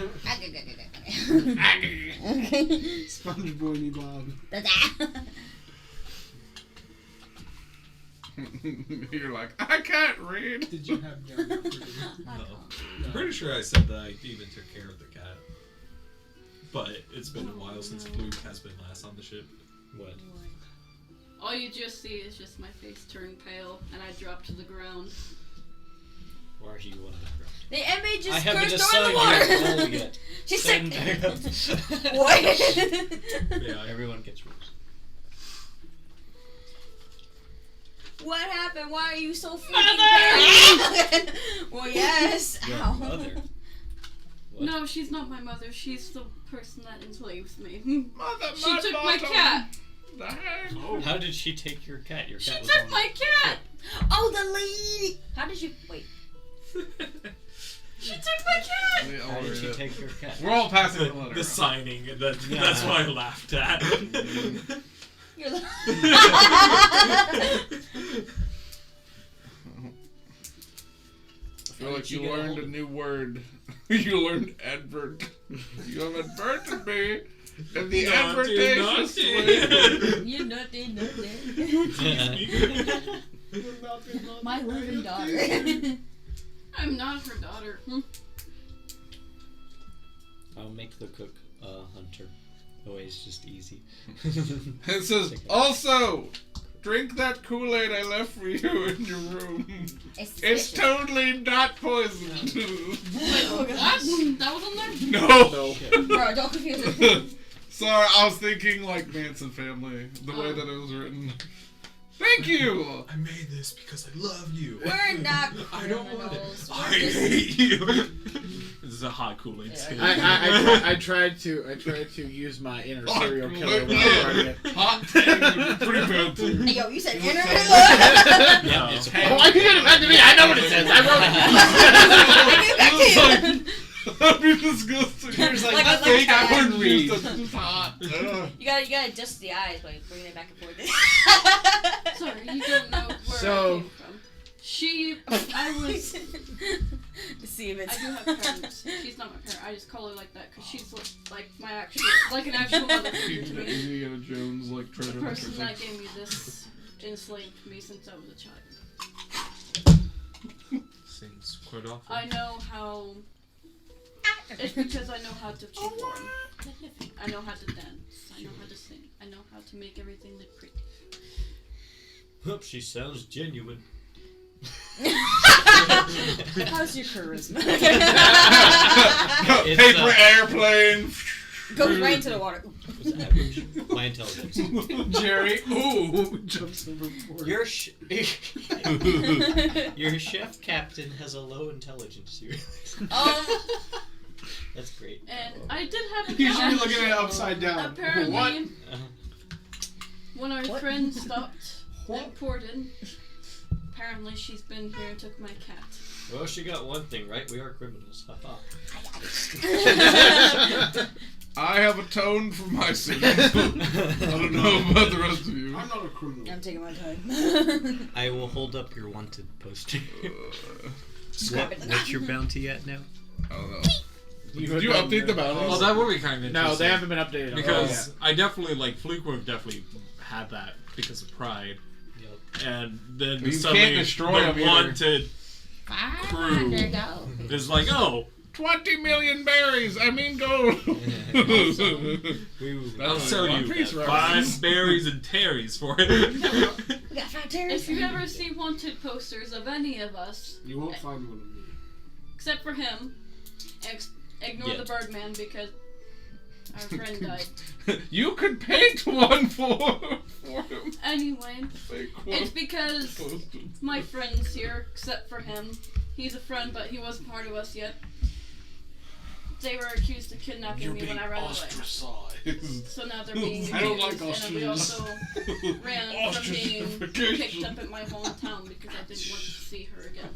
Sponge Boy Bob. You're like, I can't read. Did you have young? No. I'm pretty sure I said that I even took care of the cat. But it's been a while since Fluakk has been last on the ship. What? All you just see is just my face turn pale, and I drop to the ground. Why are you on the ground? The image is I haven't cursed over the decided yet. water. Roll yet. She's Send sick. back. What? Yeah, Everyone gets rules. What happened? Why are you so freaking paranoid? Well, yes. Your Ow. mother. What? No, she's not my mother. She's the person that enslaves me. Mother, She took my cat. How did she take your cat? Your She cat was took on my cat. Oh, the lady. How did you wait? She took my cat. How did she take your cat? We're all passing the letter. the signing. That's Yeah. why I laughed at. You're the I feel like you learned a new word. You learned advert. You have adverted me in the advertitious way. You naughty. My living daughter. I'm not her daughter. I'll make the cook hunter. Always just easy. It says, also, drink that Kool-Aid I left for you in your room. It's totally not poisoned. What? That was on there? No. Bro, don't confuse it. Sorry, I was thinking like Manson Family, the way that it was written. Thank you. I made this because I love you. We're not I don't want it. criminals. I We're just- hate you. This is a hot Kool-Aid. I tried to use my inner serial killer when I was writing it. Hot thing would be pretty bad too. Hey, yo, you said What's internet? that? Yeah, it's Oh, I can get it back to me. I know what it says. I wrote it. That'd be disgusting. Here's like, Like a Fake cat. I wouldn't read. That's just hot. Ugh. You gotta adjust the eyes by bringing it back and forth. Sorry, you don't know where So- I came from. I was. Deceive it. I do have parents. She's not my parent. I just call her like that because she's like my actual, like an actual mother figure to me. Indiana Jones like The treasure. person that gave me this enslaved me since I was a child. Sings quite often. I know how. It's because I know how to perform. I know how to dance. I know how to sing. I know how to make everything look pretty. Whoop, she sounds genuine. How's your charisma? It's, Paper airplane. Goes right into the water. What's average? My intelligence. Jerry. Ooh. Jumps overboard. Your your chef captain has a low intelligence. You realize? That's great. And I did have a He's cat. looking at it upside down. Apparently, What? when our What? friend stopped and ported, apparently she's been here and took my cat. Well, she got one thing right. We are criminals. Haha. I have atoned for my sins. I don't know about the rest of you. I'm not a criminal. I'm taking my time. I will hold up your wanted poster. Scrap it. What's your bounty at now? I don't know. Did you update the bounties? Well, that would be kind of interesting. No, they haven't been updated. Because I definitely, like, Fluakk would have definitely had that because of pride. Yep. And then You suddenly can't destroy them the either. wanted crew is like, oh, 20 million berries. I mean gold. I'll sell you Piece 5 berries and terries for it. We got 5 terrors. If you ever see wanted posters of any of us, You won't find one of me. except for him, ignore the Birdman because our friend died. You could paint one for him. Anyway, Fake one. it's because Posted. my friends here, except for him, he's a friend, but he wasn't part of us yet. They were accused of kidnapping You're me being when I ran away. ostracized. So now they're being accused, I don't like and we ostriches. also ran from being Ostracification. picked up at my hometown because I didn't want to see her again.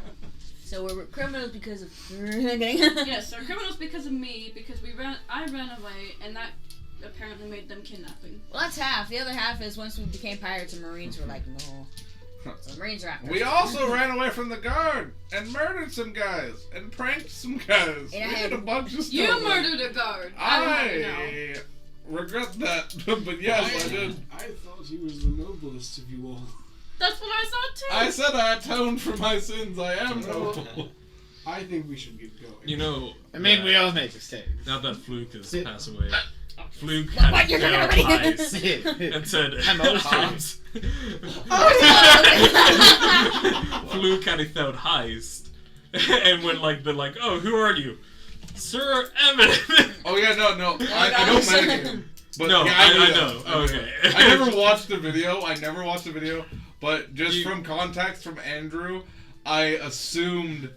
So we're criminals because of. Yes, they're criminals because of me, because I ran away, and that apparently made them kidnapping. Well, that's half. The other half is once we became pirates and Marines were like, no. So Marines are after We us. also ran away from the guard and murdered some guys and pranked some guys. And I We had- did a bunch of stuff. You murdered a guard! I regret that, but yes, I did. I thought he was the noblest of you all. That's what I thought too! I said I atoned for my sins. I am noble. I think we should get going. You know, I mean, we all make mistakes. now that Fluakk has passed away, Fluakk What? had You're not failed ready? heist and said, I'm old. Fluakk had a failed heist, and when they're like, oh, who are you? Sir Emmett. Oh yeah, no. I don't manage him. But No, yeah, I knew know. that. Okay. I never watched the video. But just You- from context from Andrew, I assumed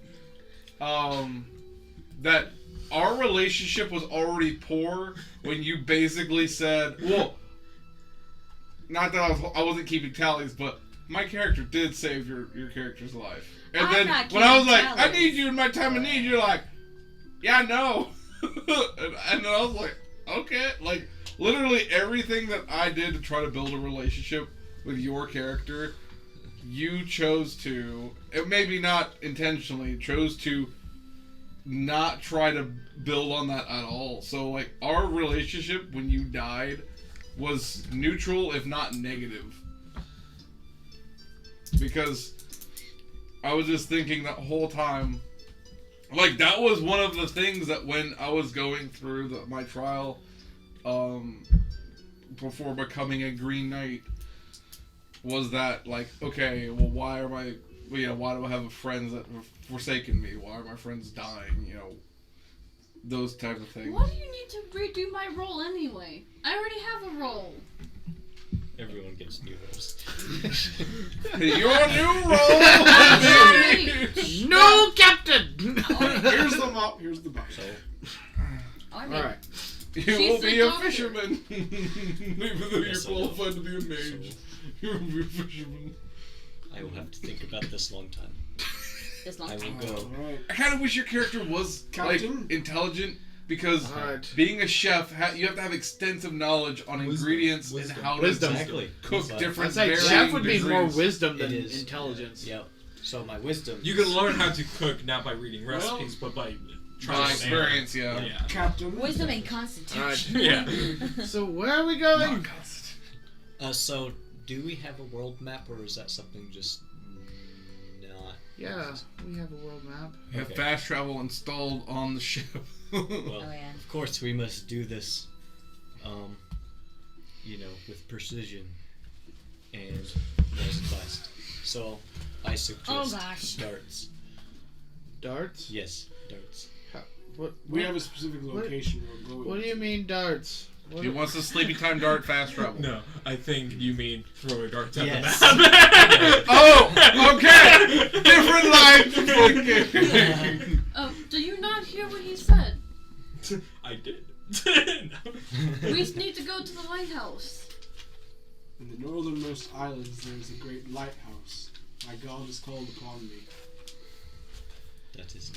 that our relationship was already poor when you basically said, well, not that I wasn't keeping tallies, but my character did save your character's life. And I'm then not when I was keeping like, I tallies. need you in my time of need, you're like, yeah, no. and then I was like, okay. Like, literally everything that I did to try to build a relationship with your character, you chose to, it maybe not intentionally, chose to not try to build on that at all. So, like, our relationship when you died was neutral, if not negative. Because I was just thinking that whole time, like, that was one of the things that when I was going through my trial, before becoming a Green Knight, was that, like, okay, well, why do I have friends that have forsaken me? Why are my friends dying? You know, those type of things. Why do you need to redo my role anyway? I already have a role. Everyone gets new roles. Your new role! No, Captain! Here's the mop, here's the box. So, Alright. You She's will the be a doctor. fisherman. Even though you're Yes, I qualified to will. be a mage. You will be a fisherman. I will have to think about this long time. This long I will time. go. Alright. I kind of wish your character was like Captain? intelligent, because Alright. being a chef, you have to have extensive knowledge on ingredients and how Wisdom. to Exactly. cook But- different. I'd say varying chef would be more degrees. wisdom than It is. intelligence. Yep. So my wisdom. You can learn how to cook not by reading recipes, but by By trying to experience, yeah. Yeah. Captain. Wisdom and constitution. Yeah. So where are we going? So do we have a world map, or is that something just not? Yeah, we have a world map. You have Okay. fast travel installed on the ship. Well, Oh, yeah. of course we must do this, with precision and most fast. So I suggest Oh, gosh. darts. Darts? Yes, darts. What? We have a specific location we're going. What do you mean darts? What He wants the sleepy time dart fast travel. No, I think you mean throw a dart at Yes. the map. Oh, okay. Different lines of thinking. Do you not hear what he said? I did. We need to go to the lighthouse. In the northernmost islands there is a great lighthouse. My god has called upon me. That is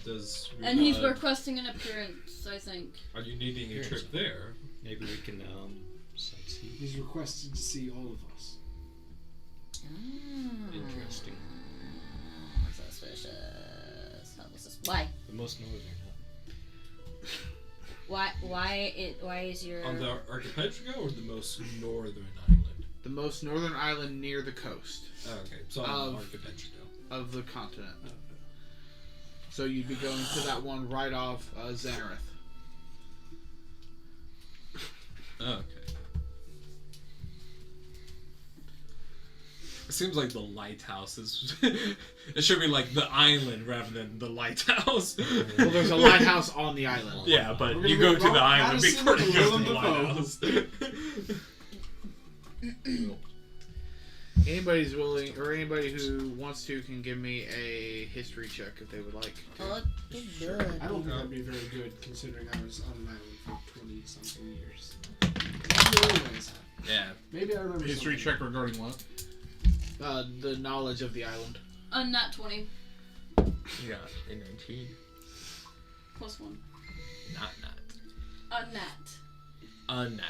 Does And he's requesting an appearance, I think. Are you needing a trip there? Maybe we can sightsee. He's requested to see all of us. Interesting. Suspicious. Why? The most northern, huh? Why is your... On the archipelago or the most northern island? The most northern island near the coast Oh, okay, so on the archipelago. of the continent. So you'd be going to that one right off Xanareth. Okay. It seems like the lighthouse is. It should be like the island rather than the lighthouse. Well, there's a lighthouse on the island. Yeah, but We're you gonna go be to the Ron island Madison before you and go to Willem the Dafoe. lighthouse. Anybody's willing, or anybody who wants to, can give me a history check if they would like. Oh, it's good. I don't think that'd be very good considering I was on an island for 20-something years. Anyways, Yeah. maybe I remember History something. check regarding what? The knowledge of the island. Nat 20. You got a 19. Plus 1. Not nat. A nat. Nat.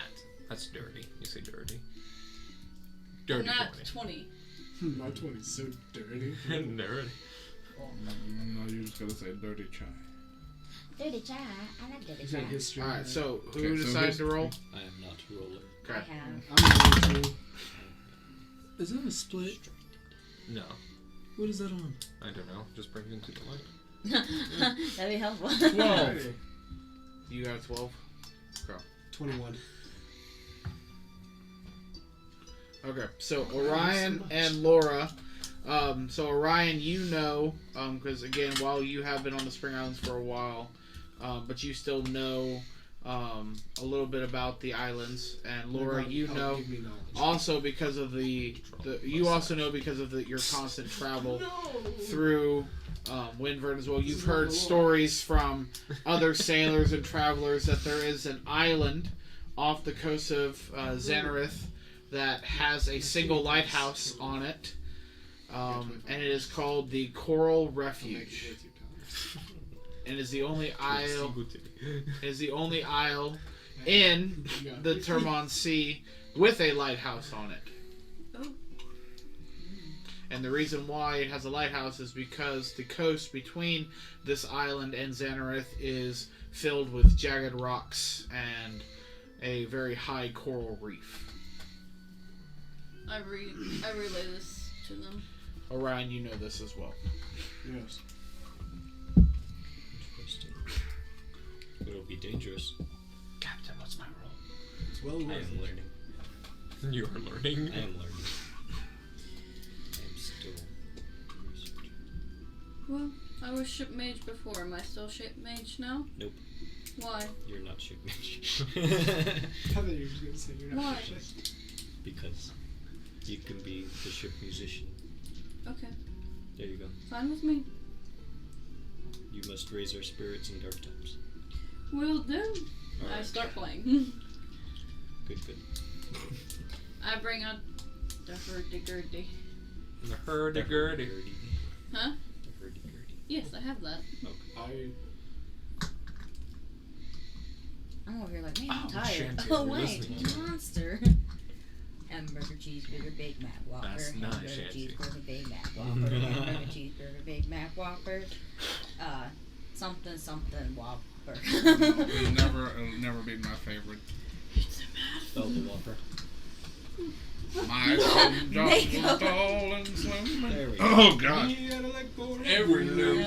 That's dirty. You say dirty. Dirty Nat 20. 20. My 20's so dirty. Dirty. No, you just gotta say dirty chai. Dirty chai. I like dirty Is that chai. history? Alright, so who Okay, so decided to history. roll? I am not a roller. I Okay. have. I'm going to. Is that a split? No. What is that on? I don't know. Just bring it into the light. That'd be helpful. 12. You got a 12? 21. Okay, so Orion and Laura. So Orion, you know, because again, while you have been on the Spring Islands for a while, but you still know a little bit about the islands. And Laura, you know, Give me knowledge. also because of the you also know because of your constant travel through Windvern as well. You've heard stories from other sailors and travelers that there is an island off the coast of Xanareth that has a single lighthouse on it, and it is called the Coral Refuge. And is the only isle. Is the only isle in the Termon Sea with a lighthouse on it. Oh. And the reason why it has a lighthouse is because the coast between this island and Xanareth is filled with jagged rocks and a very high coral reef. I relay this to them. Orion, you know this as well. Yes. Interesting. It'll be dangerous. Captain, what's my role? It's well I worth am it. learning. You are learning. I am learning. I am still researching. Well, I was ship mage before. Am I still ship mage now? Nope. Why? You're not ship mage. I thought you were just gonna say you're not. Why? Because you can be the ship musician. Okay. There you go. Fine with me. You must raise our spirits in dark times. Will do. I Alright. start playing. Good. I bring out the hurdy-gurdy. The hurdy-gurdy. Huh? The hurdy-gurdy. Yes, I have that. I'm over here like, man, I'm Oh, tired. Shanty, Oh, we're wait, listening to you. monster. Hamburger, cheeseburger, Big Mac, Whopper. That's nice, Hamburger, Shanty. cheeseburger, Big Mac, Whopper. Hamburger, cheeseburger, Big Mac, Whopper. Something, Whopper. It'll never be my favorite. Oh, the Whopper. My son John was Makeup. tall and slim. There we go. Oh God! He had a leg for Every new.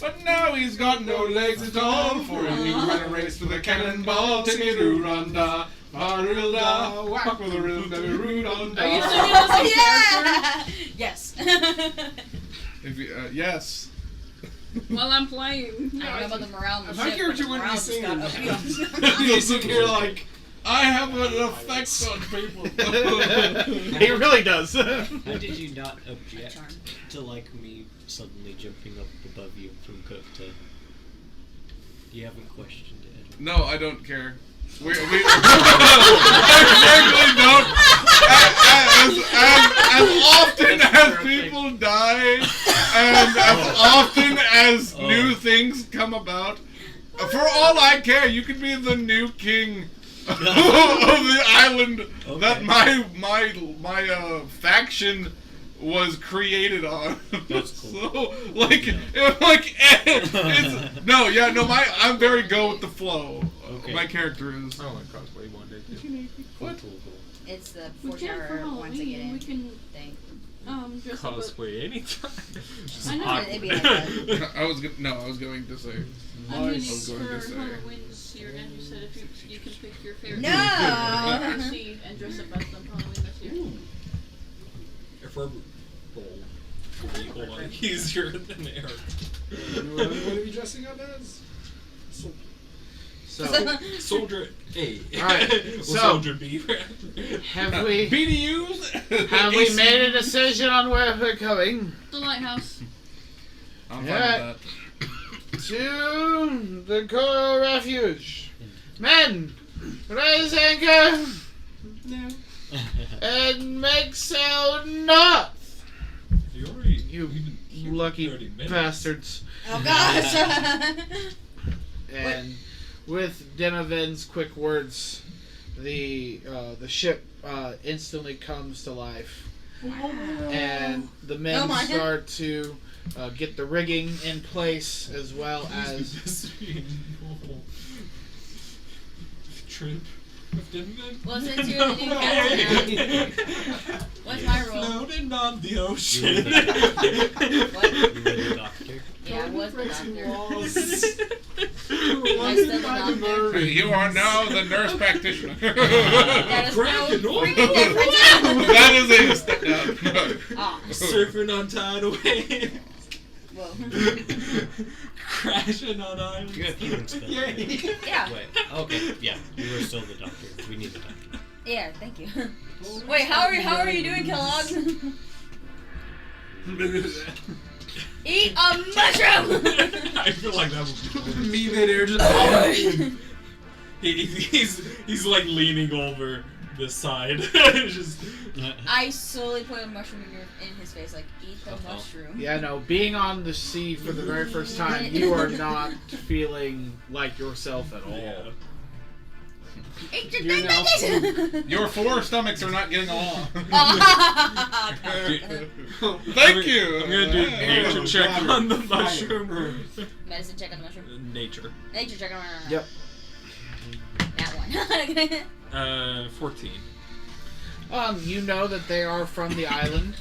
But now he's got no legs at all. For him, he ran a race for the cannonball. Take me to Rhonda. Marilda. Whack with a riddle, baby, Rudonda. Are you singing the same Yeah! Yes. If you, yes. while I'm playing? I don't know about the morale on the If my ship, character but the wouldn't be morale just singing, got up. he'll sit here like, I have an effect on people. He really does. How did you not object Charm. to like me suddenly jumping up above you from Cook to? You haven't questioned it. No, I don't care. We I frankly don't. As often as people die, and as often as new things come about, for all I care, you could be the new king of the island that my faction was created on. That's cool. So, I'm very go with the flow. Okay. My character is. I don't like cosplay one day. What? It's the We four can for tower once I get Halloween. in We can thing. dress up. Cosplay anytime. I know. It'd be like a, I was going to say. I'm meaning was going for to say. Halloween this year, and you said if you can pick your favorite No! NPC and dress up as them for Halloween this year. If we're hold on, easier than air. What are you dressing up as? So, Soldier A. Alright, Or so- Soldier B. have we BDUs? have we made a decision on where we're going? The lighthouse. I'm Yeah. fine To the coral refuge. Men, raise anchor No. and make sail north. You already. You been here for lucky 30 minutes. bastards. oh gosh! And with Denoven's quick words, the ship instantly comes to life, and the men Oh my. start to get the rigging in place as well as. Trip. Well, since you're the new captain, what's my role? Floating on the You were ocean. the, What? you were the doctor. Yeah, I was the doctor. Walls. I still the doctor. then. You are now the nurse practitioner. That is no Cracking freaking on. difference. That is a step down. Aw, Surfing on tidal waves. whoa. Crashing on islands. You have healing spells. Yay. Yeah, Wait. Okay. Yeah. You were still the doctor. We need the doctor. yeah, thank you. Wait, how are you doing, Kellogg's? Eat a mushroom! I feel like that would be me midair just. He's like leaning over the side. Just I slowly put a mushroom in his face, like, eat the mushroom. Yeah, no, being on the sea for the very first time, you are not feeling like yourself at all. yeah. Eat your You're thing, now- Your four stomachs are not getting along. Thank you. I'm gonna do nature check on the mushroom. Medicine check on the mushroom. Nature. Nature check on the Yep. That one. 14. You know that they are from the island.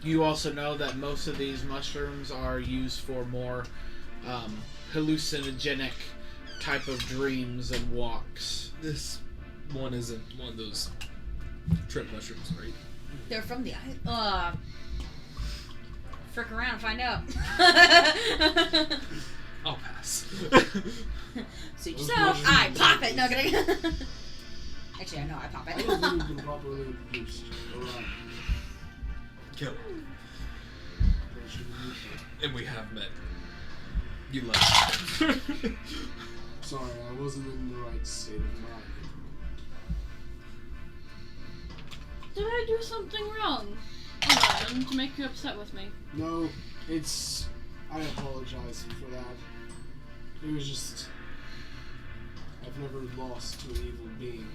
You also know that most of these mushrooms are used for more hallucinogenic type of dreams and walks. This one isn't one of those trip mushrooms, right? They're from the island. Frick around, find out. I'll pass. Suit yourself. I pop it. No, gonna. Actually, I know I pop I it. don't think you've been properly introduced. Orion. Kill. Pleasure to meet you. And we have met. You left. Sorry, I wasn't in the right state of mind. Did I do something wrong, Orion, to make you upset with me? No, it's... I apologize for that. It was just... I've never lost to an evil being.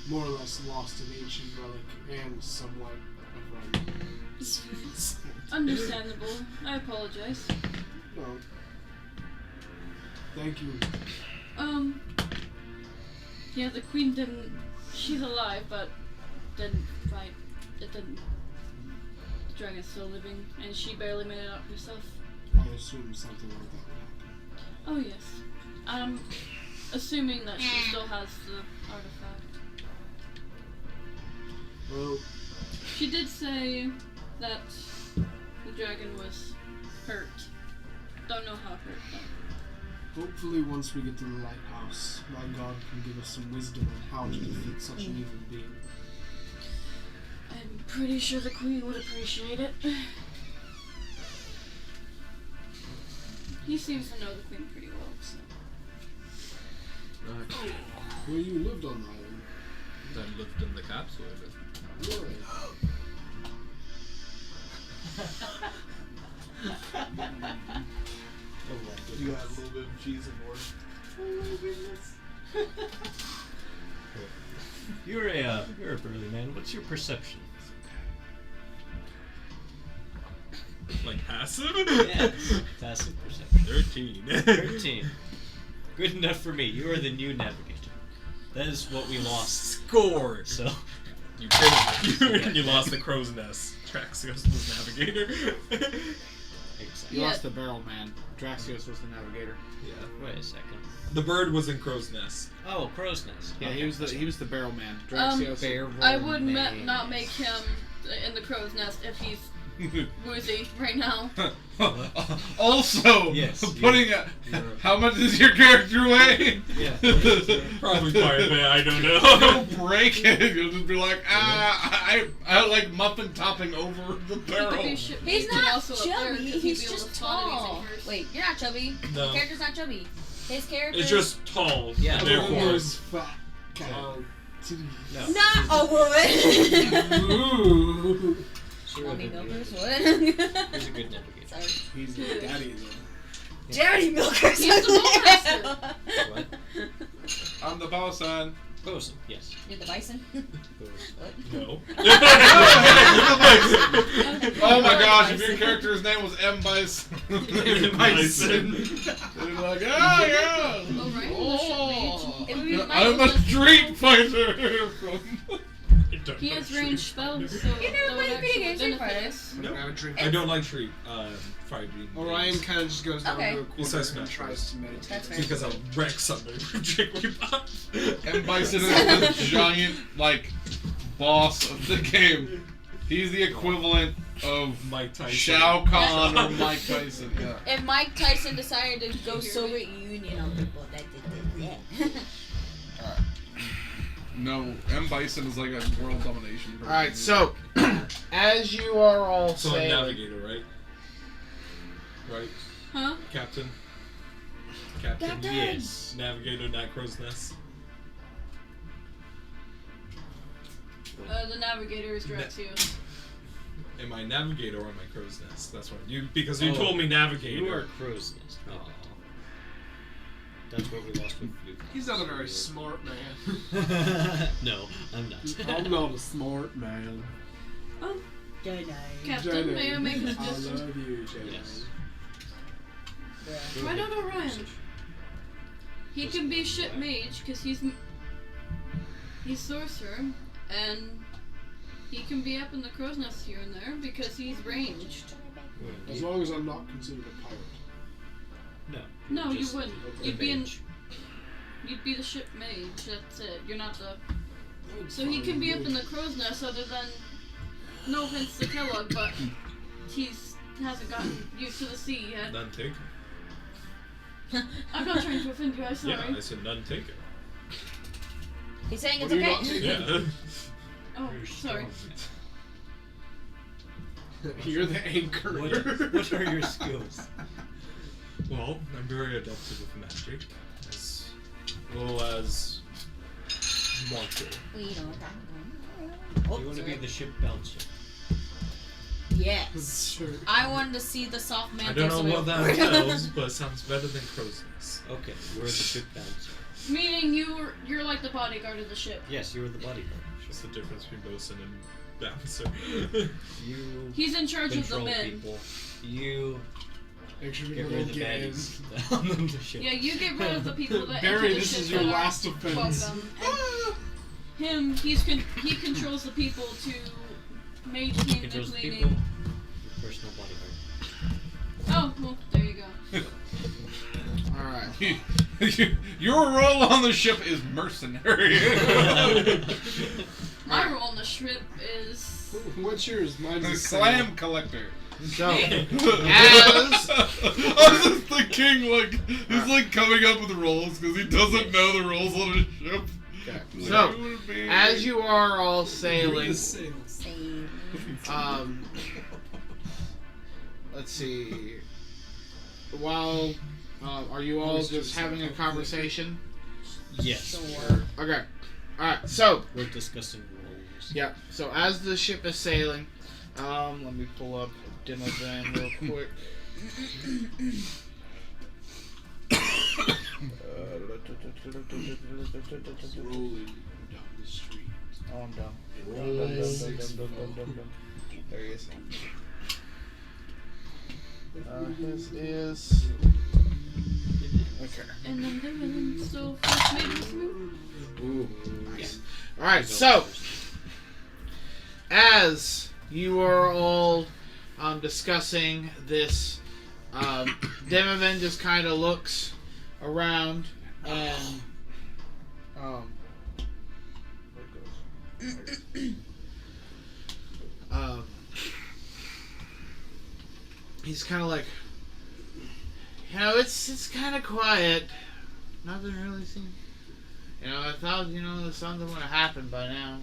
More or less lost an ancient relic and somewhat a friend. Understandable. I apologize. No. Thank you. Yeah, the queen didn't. She's alive, but didn't fight. It didn't. The dragon's still living, and she barely made it out herself. I assumed something like that would happen. Oh yes. I'm assuming that she still has the artifact. Well, She did say that the dragon was hurt. Don't know how hurt though. hopefully once we get to the lighthouse, my god can give us some wisdom on how to defeat such an evil being. I'm pretty sure the queen would appreciate it. He seems to know the queen pretty well, so. Well, you lived on the island. I lived in the capsule of it. Really? You got a little bit of cheese in order. Oh my goodness. You're a burly man. What's your perception? Like passive? Yes. Passive perception. 13. 13. Good enough for me. You are the new navigator. That is what we lost. Score! So. You did. You lost the crow's nest. Traxios was navigator. Exactly. You lost the barrel man. Draxios was the navigator. Yeah. Wait a second. The bird was in crow's nest. Oh, crow's nest. Yeah, Okay. he was the barrel man. Draxios. Barrel I would man. not make him in the crow's nest if he's woozy right now. Also, Yes, putting how much does your character weigh? Yeah. Probably quite a bit, I don't know. You'll break it. You'll just be like, I like muffin topping over the He could barrel. be shit He's meat and not also up there, chubby. 'cause he'd He's be able just to spot it tall. easy first. Wait, you're not chubby. No. Your character's not chubby. His character. It's just tall. Yeah. and One of therefore. those fat cow titties. No. Not a wood. Ooh. Sure, Mommy good milkers. navigator. What? He's a good navigator. Sorry. He's the daddy though. Daddy milkers. He's the bowmaster. What? I'm the boss son. Bosun. Yes. You're the bison. Bosun. What? No. Oh my gosh! If your character's name was M. Bison, Bison. they're like, ah, yeah. Oh, right. Oh, It would be I'm a street fighter. He has ranged spells, so You never that would played video actually games, Street benefit Fighter. us. No. Have a drink. I don't like treat fighting. Orion kind of just goes down Okay. to a corner Besides and Smash tries to meditate. That's fair. Because I'll wreck somebody from Jigglypuff. M. Bison is the giant, like, boss of the game. He's the equivalent of Mike Tyson. Shao Kahn or Mike Tyson. Yeah. If Mike Tyson decided to go Soviet Union on people, that did that. No, M. Bison is like a world domination. person. Alright, so, as you are all So I'm sailing... navigator, right? Right? Huh? Captain? Captain? Captain! Yes. Navigator, not crow's nest. The navigator is Draxios. Am I navigator or am I crow's nest? That's what you because you Oh, told me navigator. You are crow's nest. Oh. That's what we lost with Fluakk. He's not a very smart man. No, I'm not. I'm not a smart man. Oh, Jedi. Captain, Jedi, may I make a I suggestion? love you, Jedi. Yes. Why not Orion? He can be ship mage because he's sorcerer, and he can be up in the crow's nest here and there because he's ranged. As long as I'm not considered a pirate. No, you Just wouldn't. a You'd be in. mage. You'd be the ship mage. That's it. You're not the. It's So he fine can be with up me. in the crow's nest. Other than, no offense to Kellogg, but hasn't gotten used to the sea yet. None taken. I'm not trying to offend you. I'm sorry. Yeah, I said none taken. He's saying What it's are you okay. not taking? Yeah. Oh, sorry. You're the anchor. What are your skills? Well, I'm very adept with magic, as well as martial. We don't You want to be the ship bouncer. Yes. Sure. I wanted to see the soft man. I don't know what that entails, but it sounds better than crow's nest. Okay, you're the ship bouncer. Meaning you're like the bodyguard of the ship. Yes, you were the bodyguard. What's the difference between bosun and bouncer? You He's in charge of the control men. people. You Make sure get people rid of don't the get in. baddies on the ship. Yeah, you get rid of the people that Barry, enter the this ship is your that are last offense. welcome. And he controls the people to mage clean and Controls the people. cleaning. Your personal bodyguard. Oh, well, there you go. Alright. Your role on the ship is mercenary. My role on the ship is What's yours? Mine's a Slam collector. So, as... I was just thinking, like, he's like coming up with roles because he doesn't know the roles on his ship. Okay. Like, So, who would it be? as you are all sailing, Same. let's see. While are you all just having a conversation? Yes. Okay. Alright, so We're discussing roles. yeah, so as the ship is sailing, let me pull up a demo van real quick. Rolling down the street. Oh, I'm done. Rolling. There he is. His is. Okay. And then the villain still first made his move. Ooh, nice. Alright, so. As you are all discussing this, Demoven just kind of looks around and. Where it goes? He's kind of like, it's kind of quiet. Nothing really seems. I thought, something would have happened by now.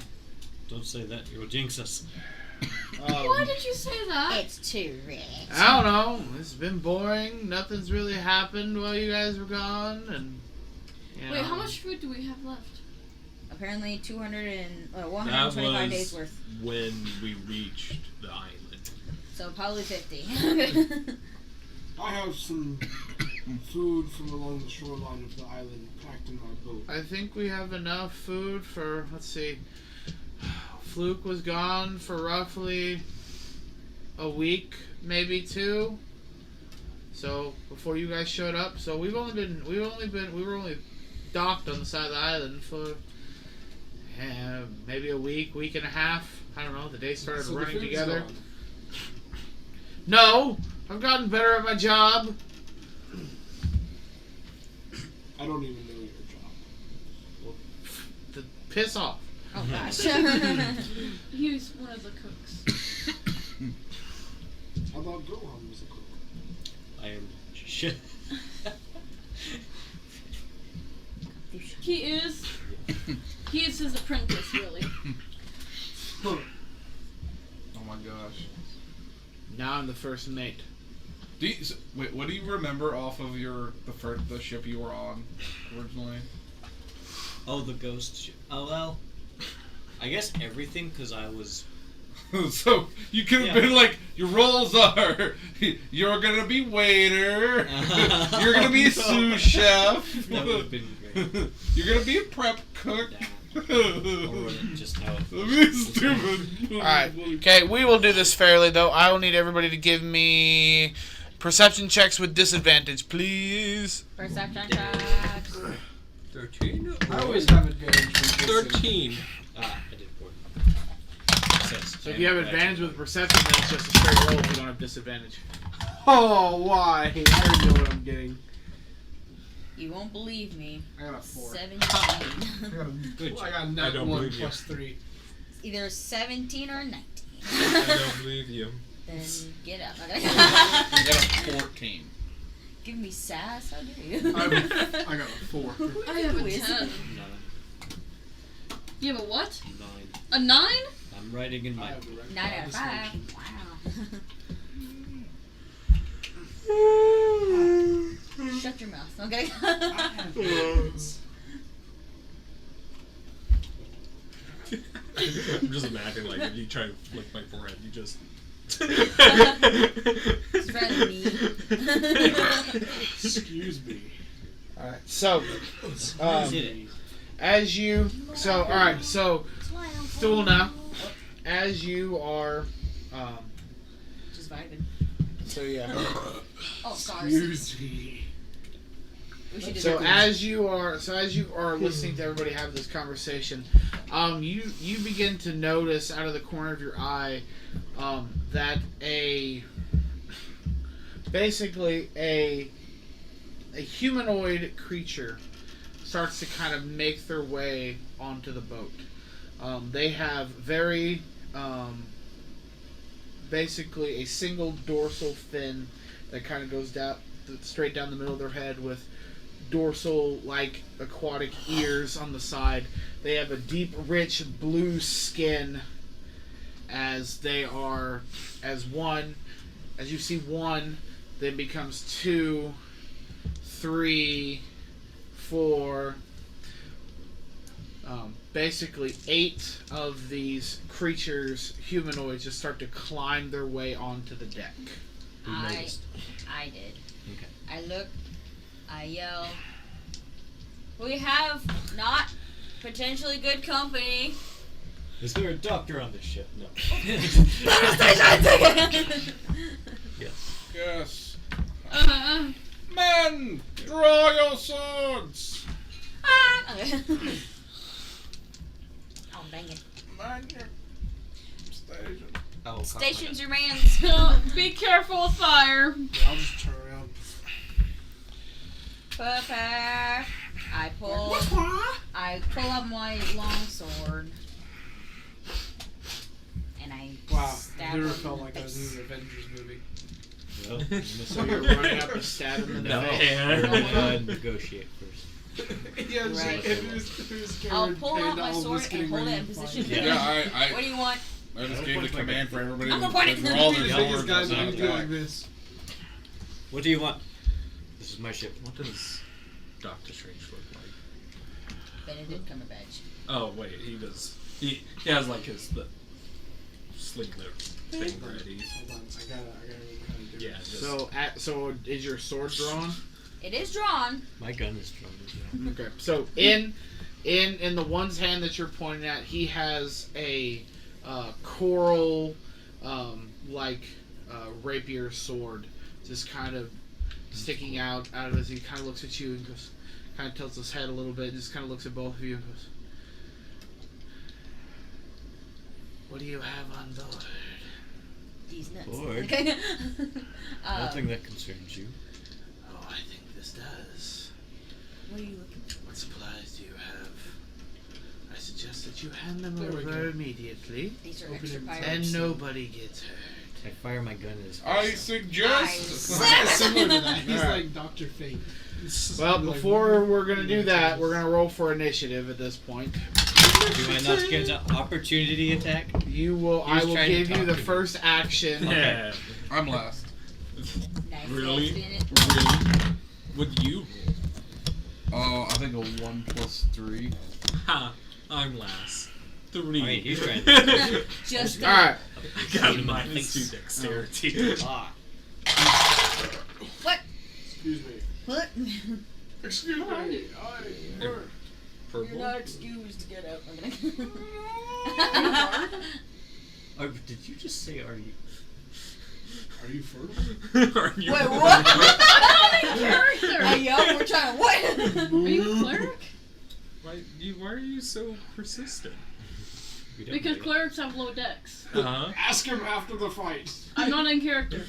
Don't say that, you'll jinx us. Why did you say that? It's too rich. I don't know. It's been boring. Nothing's really happened while you guys were gone, and. Wait, how much food do we have left? Apparently 125 That days was worth. when we reached the island. So probably 50. I have some food from along the shoreline of the island packed in my boat. I think we have enough food for, let's see, Fluakk was gone for roughly a week, maybe 2. So before you guys showed up, so we were only docked on the side of the island for maybe a week and a half. I don't know. The days started So the running food's together. gone. No, I've gotten better at my job. I don't even know your job. Piss off. Oh gosh. He's one of the cooks. I thought Gohan was a cook. I am shit. He is his apprentice, really. Huh. Oh my gosh. Now I'm the first mate. Wait, what do you remember off of the ship you were on originally? Oh, the ghost ship. Oh, well. I guess everything, because I was... So, you could have been like, your roles are, you're gonna be waiter, you're gonna be sous chef, That would have been great. you're gonna be a prep cook. Or just how it That'd be stupid. Alright, okay, we will do this fairly, though. I will need everybody to give me perception checks with disadvantage, please. Perception checks. 13? I always have advantage when guessing. 13. I did 4. So if you have advantage with perception, then it's just a straight roll if you don't have disadvantage. Oh, why? I already know what I'm getting. You won't believe me. I got a 4. 17. Good I got I nat don't 1 believe you. plus 3. It's either 17 or 19. I don't believe you. Then get up. I got a 14. Give me sass. How dare you? I got a 4. I have a Who is 10. 9. You have a what? 9. A 9? I'm writing in my... 9 out of 5. Wow. Shut your mouth. Okay. I'm just imagining, like, if you try to flick my forehead, you just... It's rather mean. Excuse me. Alright, so, Did it. as you, so, alright, so, Stool now, as you are, Just vibing. so yeah. Oh, sorry. Excuse me. We should do So that. as you are listening to everybody have this conversation, you begin to notice out of the corner of your eye that basically a humanoid creature starts to kind of make their way onto the boat. They have very basically a single dorsal fin that kind of goes down straight down the middle of their head with dorsal like aquatic ears on the side. They have a deep rich blue skin as they are as you see one, then becomes 2, 3, 4, basically 8 of these creatures, humanoids, just start to climb their way onto the deck. Who noticed? I did. Okay. I look, I yell, We have not potentially good company. Is there a doctor on this ship? No. Yes. Yes. Uh, Men, draw your swords. Okay. Oh, dang it. Man, your station. Oh, Stations your mans. be careful with fire. I'll just turn around. Papa. I pull up my long sword. And I Wow, stab I never him felt in like the I was face. in an Avengers movie. Well, So you're running up and stab him in the No. face. we're gonna go ahead and negotiate first. Yeah, just Right. if it was I'll Karen pull out and my all of sword us and getting hold it ready in to fight. position. Yeah, What do you want? I just gave the command for everybody. I'm gonna point to it. draw Be their the swords. biggest guy and that you do attack. like this. What do you want? This is my ship. What does Doctor Strange look like? Benedict Cumberbatch. Oh wait, he does. He has like his sling lips thing ready. Hold on, I gotta remember how to do Yeah. it. Just, So is your sword drawn? It is drawn. My gun is drawn as well. Okay. So in the one's hand that you're pointing at, he has a coral rapier sword, just kind of sticking out of his. He kind of looks at you and goes, kind of tilts his head a little bit, and just kind of looks at both of you and goes, "What do you have on board?" These nuts. Bored. Okay. Nothing that concerns you. Oh, I think this does. What are you looking for? What supplies do you have? I suggest that you hand them There we over go. immediately, These are Open extra it. pirates. and nobody gets hurt. I fire my gun at his I face. suggest. Nice. Similar to that. He's Alright. like Dr. Fate. It's Well, like- before we're gonna do that, we're gonna roll for initiative at this point. Do I not get an opportunity attack? You will. He was I will trying to give you talk the to me. first action. yeah. I'm last. Nice Really? little spin it. Really? Would you roll? Oh, I think a 1 + 3. Ha! I'm last. 3. I mean, he's trying to- Just All right. I got -2 dexterity. Ah. What? Excuse me. What? Excuse me. You're not excused to get out. Oh, did you just say are you? Are you fertile? Are you? Wait, what? Character. Hey, yo, we're trying to what? Are you a cleric? Why are you so persistent? We don't Because know. clerics have low decks. Uh-huh. Ask him after the fight. I'm not in character.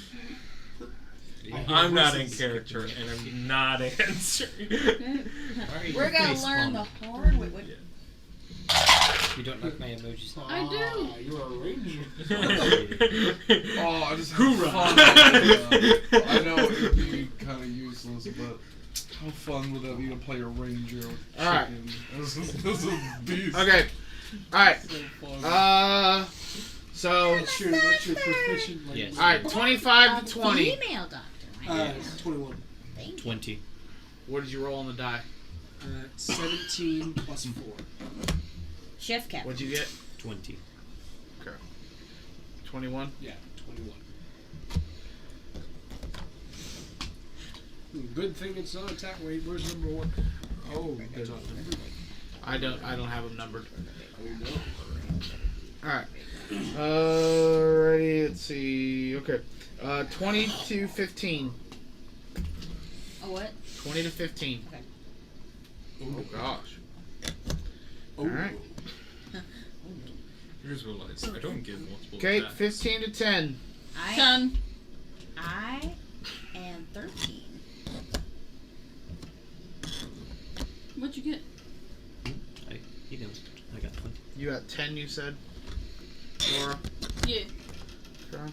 I'm not in character, and I'm not answering. Why are you We're gonna face learn the palming? hard way. What? You don't like my emojis. I do. You're a ranger. Oh, I just Hoorah. fun. I know it would be kind of useless, but how fun would that be to play a ranger? With Alright. chicken? This is a beast. Okay. All right. So fun. So. That's your proficient language. Yes. All right. 25 to 20. Female doctor. Yeah. 21. Thank you. 20. What did you roll on the die? 17 + 4. Chef cap. What'd you get? 20. 21. Yeah, 21. Good thing it's not attack weight. Where's number 1? Oh, There's not numbered. I don't have them numbered. Oh, no. All right. Alrighty. Let's see. Okay. 20 to 15. Oh, what? 20 to 15. Okay. Oh gosh. Oh. Alright. You just realize I don't give multiple Okay. attacks. 15 to 10. Done. I am 13. What'd you get? He knows. I got 20. You got 10. You said. Laura. Yeah. Okay.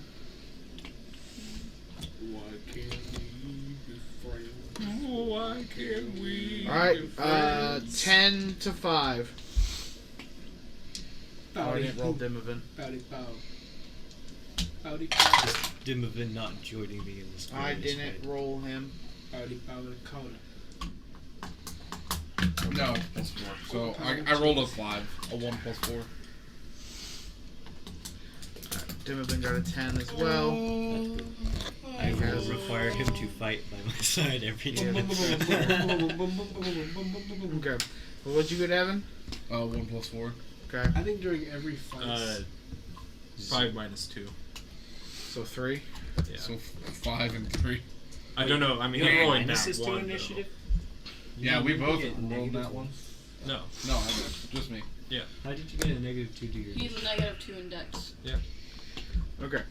Why can't we be friends? Why can't we? All right. be friends? 10 to 5. Oh, I Bowdy didn't roll poop. Dimavin. Bowdy pow. Bowdy pow. Dimavin not joining me in this. I glorious didn't fight. roll him. Bowdy pow Dakota. No, +4. So I rolled a 5. A 1 + 4. Dimavin got a 10 as well. I will require require him to fight by my side every time. Okay. Well, what'd you get, Evan? 1 + 4. Okay. I think during every fight. 5 minus 2. So 3. Yeah. So 5 and 3. I don't know. I mean, You I'm get rolling minuses that to one. initiative? Yeah, we both get rolled negative that one. No. No, I did. Just me. How did you get a -2 to your He's a -2 in dex. Okay.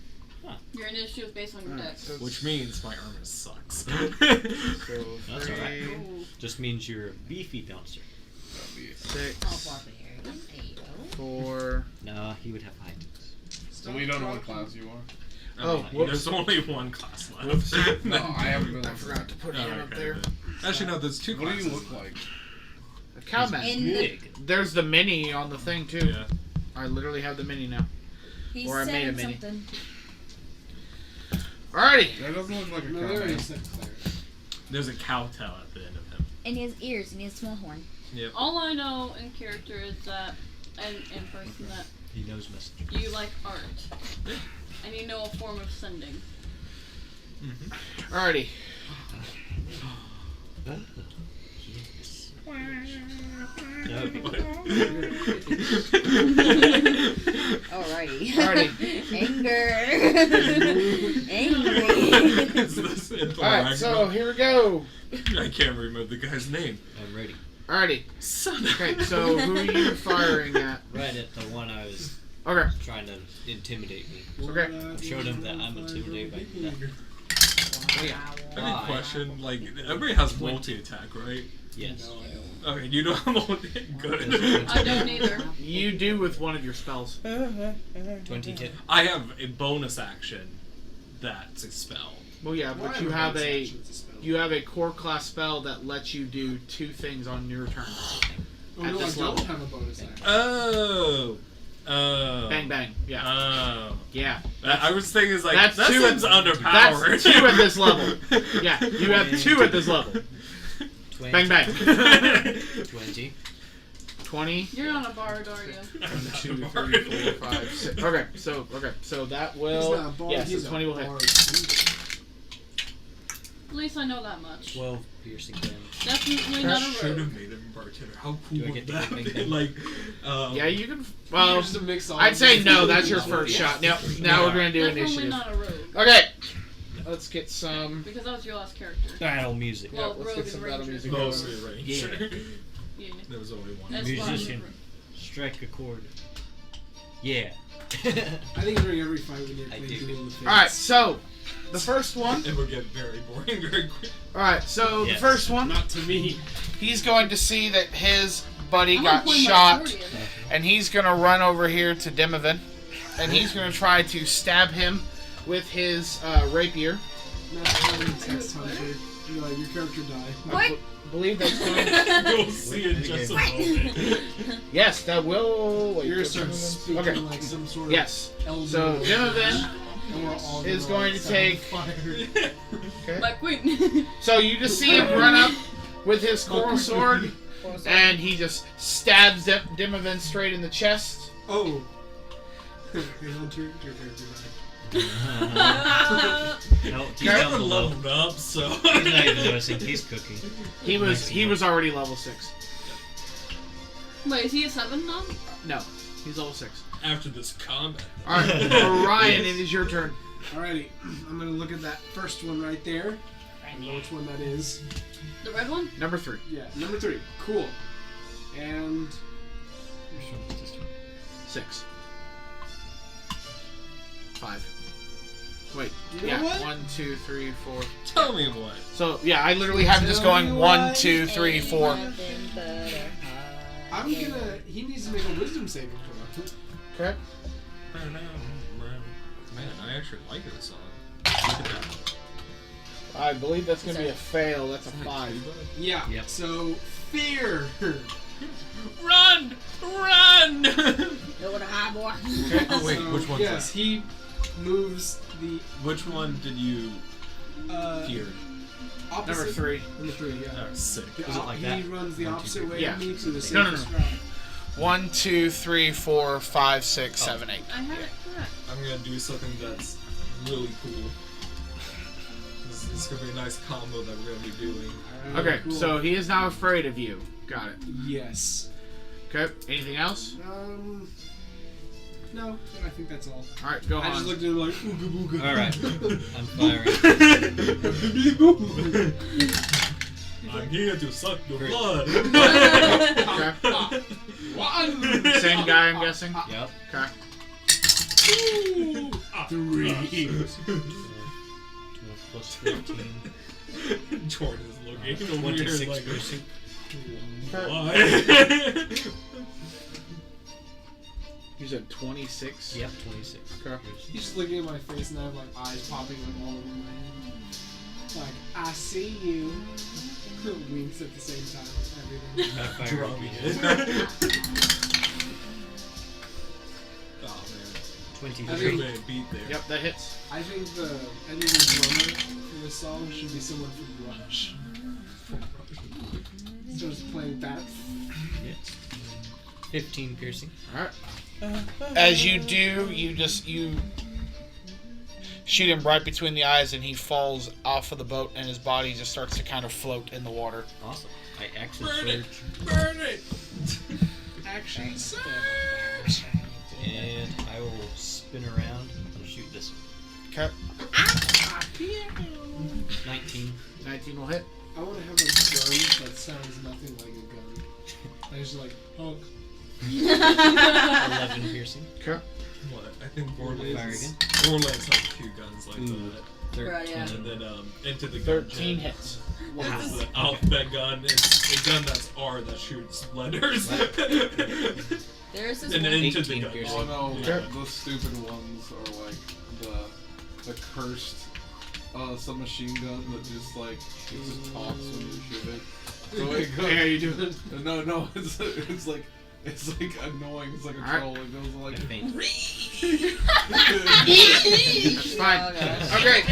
Your initiative is based on your Alright, dex. so Which means my armor sucks. So That's 3, alright. Ooh. Just means you're a beefy bouncer. That'll be it. 6, Oh, barbarian. There you go. 4. Nah, he would have height. So we don't know what class you are. Oh, whoops. There's only one class left. Whoops. No, I haven't been. I forgot to put Oh, him up okay, there. then. Actually, no. There's 2 What do classes. you look like? A cowman. In the, Big. There's the mini on the thing too. Yeah. I literally have the mini now. he's Or I made a saying mini. something. Alrighty. That doesn't look like a No, there cowman. is that player. There's a cow tail at the end of him. And he has ears and he has a small horn. Yep. All I know in character is that, and in person, that He knows messages. you like art. And you know a form of sending. Alrighty. Yes. That would be Alrighty. Alrighty. Anger. Angry. It's this info Alright, so Ragnarok. here we go. I can't remember the guy's name. I'm ready. Alrighty. Son of Okay, so who are you firing at? Right at the one I was Okay. trying to intimidate me. Okay. I showed him that I'm intimidated by that. I have a Why? question. Like, everybody has multi-attack, right? Yes. Okay, you know I'm multi. Good. I don't either. You do with one of your spells. 20 hit. I have a bonus action that's a spell. Well, yeah, Why but you am I have bonus a action as a spell? you have a core class spell that lets you do 2 things on your turn. Oh at no, I this don't level. have a bonus action. Oh. Oh. Bang bang. Yeah. Oh. Yeah. I was thinking, like, that's that 2 seems at, underpowered. That's 2 at this level. Yeah, you have 2 at this level. 20. Bang bang. 20. 20. You're not a bard, are you? 1, 2, 3, 4, 5, 6. Okay, so that He's will. not a bard, Yes, he's the a 20 will hit. bard. At least I know that much. 12 piercing damage. Definitely I not a should rogue. have made him bartender. How cool Do I would get to that get be? bang? Like, Yeah, you can. Well, Here's the mix all I'd say of no. these. That's your first shot. Now we're gonna do Definitely initiative. not a rogue. Okay. Let's get some. Because that was your last character. Battle music. Yeah, Well, let's rogue get and some battle ranger. music. mostly range. Yeah. Yeah. There was only one. That's Musician. fine. Strike a chord. Yeah. I think during every fight we need I to do. do the face. All right. So the first one. It would get very boring very quick. All right. So Yes. the first one. Not to me. He's going to see that his buddy I'm got gonna play my shot, accordion. and he's gonna run over here to Dimavin, and he's gonna try to stab him with his rapier. Not having text hunter. You're like, your character died. What? Believe that's going. You'll see in just a moment. Yes, that will. Wait, You're what's starting the- speaking Okay. like some sort of Yes. elder. So Dimavin and we're all is gonna, going like, to set take- on fire. Okay. My queen. So you just see him run up with his coral sword, and he just stabs Dimavin straight in the chest. Oh. Hey, Hunter, your character died. No, he's I down haven't below. leveled up, so. He's not even noticing. He's cooking. He was already level 6. Wait, is he a 7 now? No, he's level 6. After this combat. All right, Orion, it is your turn. Alrighty, I'm gonna look at that first one right there. I know which one that is. The red one? Number 3. Yeah, number 3. Cool. And 6. 5. Wait, You know yeah, what? 1, 2, 3, 4. Tell me what. So yeah, I literally have him just going 1, 2, 3, 4. I'm gonna. He needs to make a wisdom saving throw. Okay. I don't know. Man, I actually like this song. Look at that. I believe that's gonna be a fail. That's a 5. Yeah. Yep. So fear. Run! Run! Go to high boy. Oh, wait, So, which one's yes, that? he moves the Which one did you fear? opposite. Number 3. Number 3. Yeah. Oh, sick. Was it like he that? runs the 1, 2, opposite 3. way Yeah. of me to the No, no, safest no. route. 1, 2, 3, 4, 5, 6, 7, 8. I had it correct. I'm gonna do something that's really cool. This It's gonna be a nice combo that we're gonna be doing. Okay, Cool. so he is now afraid of you. Got it. Yes. Okay, anything else? No, I think that's all. Alright, go I on. just looked at him like, ooga booga. Alright, I'm firing. I'm here to suck your blood. Okay. Same guy, I'm guessing? Yep. Okay. 3. 12 plus 14. Jordan is looking over 26 here like, piercing. why? You said 26? Yep, 26. Okay. He's just looking at my face and I have like eyes popping like all over my head. Like, I see you. Winks at the same time. Everything. I fire Drop me again. in. Oh man. I think 23. we beat there. Yep, that hits. I think the drummer for this song should be someone from Rush. Starts playing that. Yes. 15 piercing. Alright. As you do, you shoot him right between the eyes and he falls off of the boat and his body just starts to kind of float in the water. Awesome. I action surge. Burn it! Action surge. And I will spin around and shoot this one. Okay. 19. 19 will hit. I want to have a gun that sounds nothing like a gun. I just like, honk. 11 piercing. Okay. What? I think Fire Borderlands again. has a few guns like Ooh. that. 13. Right, yeah. And then into the gun 13 gen. hits. It's the alphabet gun. It's a gun that's R that shoots letters. There's this And one. into the 18 gun. piercing. Oh no, Okay. those stupid ones are like the cursed submachine gun that just like it just talks when you shoot it. So it goes, Hey, how you doing? No, it's like annoying. It's like a Alright. troll. It goes I like. faint. That's fine. Oh, Okay.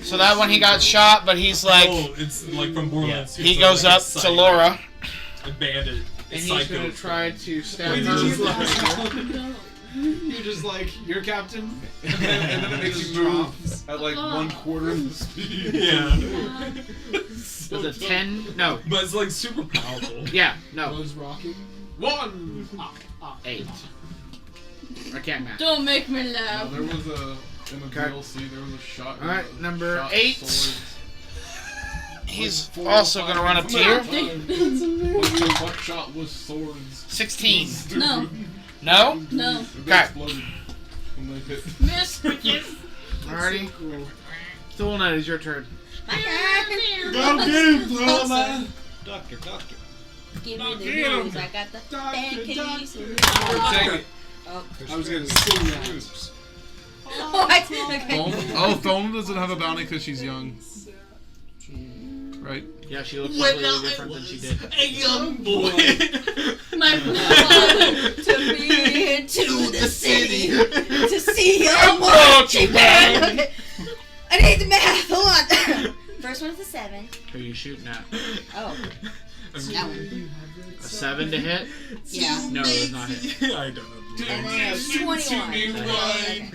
So that one he got shot, but he's like, Oh, it's like from Borderlands. he goes up to Laura, A bandit. and he's Psycho. gonna try to stab Wait, her. did you You're just like, you're captain? and then it makes you move at like 1/4 of the speed. Yeah. Was it 10? No. But it's like super powerful. Yeah, no. Was rocking. 1. 8. I can't match. Don't make me laugh. There was a in the Okay. DLC. There was a shot. Alright, number shot 8. swords. He's also gonna run up to you. What shot was swords? 16. No. No? No. They Okay. exploded when they hit. Miss bitches. Alrighty. Cool. Thulna, it's your turn. Go get Doctor. Give me the Get him. news. I got the Doctor, bad case. Take it. Oh. I was gonna sing that. What? Okay. Oh, Thulna doesn't have a bounty because she's young. Right? Yeah, she looks completely different than she did. A young boy. My To be into the city to see a want marching you band. back. Okay. I need the math. Hold on. First one is a 7. Who are you shooting at? Oh. That one. A 7 to hit? Yeah. No, it's not hit. I don't know. And then a 21. Okay.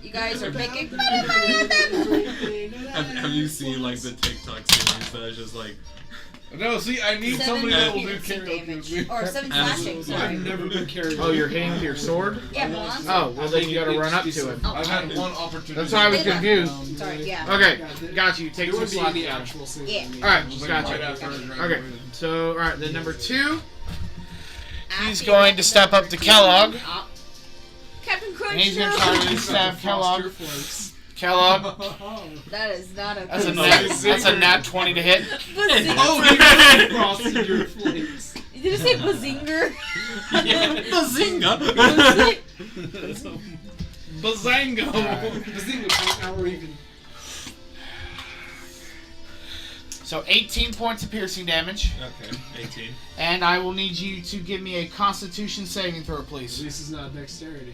You guys are making fun of Have you seen like the TikTok series that is just like No, see, I need 7 somebody that will do piercing karaoke damage. with me. Or 7 slashing, sorry. I've never been carried. Oh, you're hitting with your sword? Yeah, well, I'm Oh, well then you gotta run up to him. Oh, I've had one opportunity. That's why I was confused. Sorry, yeah. Okay, got you. Take There some would be slack. any actual singing. Yeah. Alright, It was like got right you. after I Okay, graduated. so, alright, then number 2, I he's feel going to step up to Kellogg. Oh. Captain Crunch. And he's gonna no. try to stab Kellogg. Frosted Flakes. Kellogg, That is not a that's a good nat 20 to hit. Bazinger. Oh, you frosted your flakes. Did you say Bazinger? Bazinga! Bazango! Bazinga, now we're even. So 18 points of piercing damage. Okay, 18. And I will need you to give me a Constitution saving throw, At please. least it's not dexterity.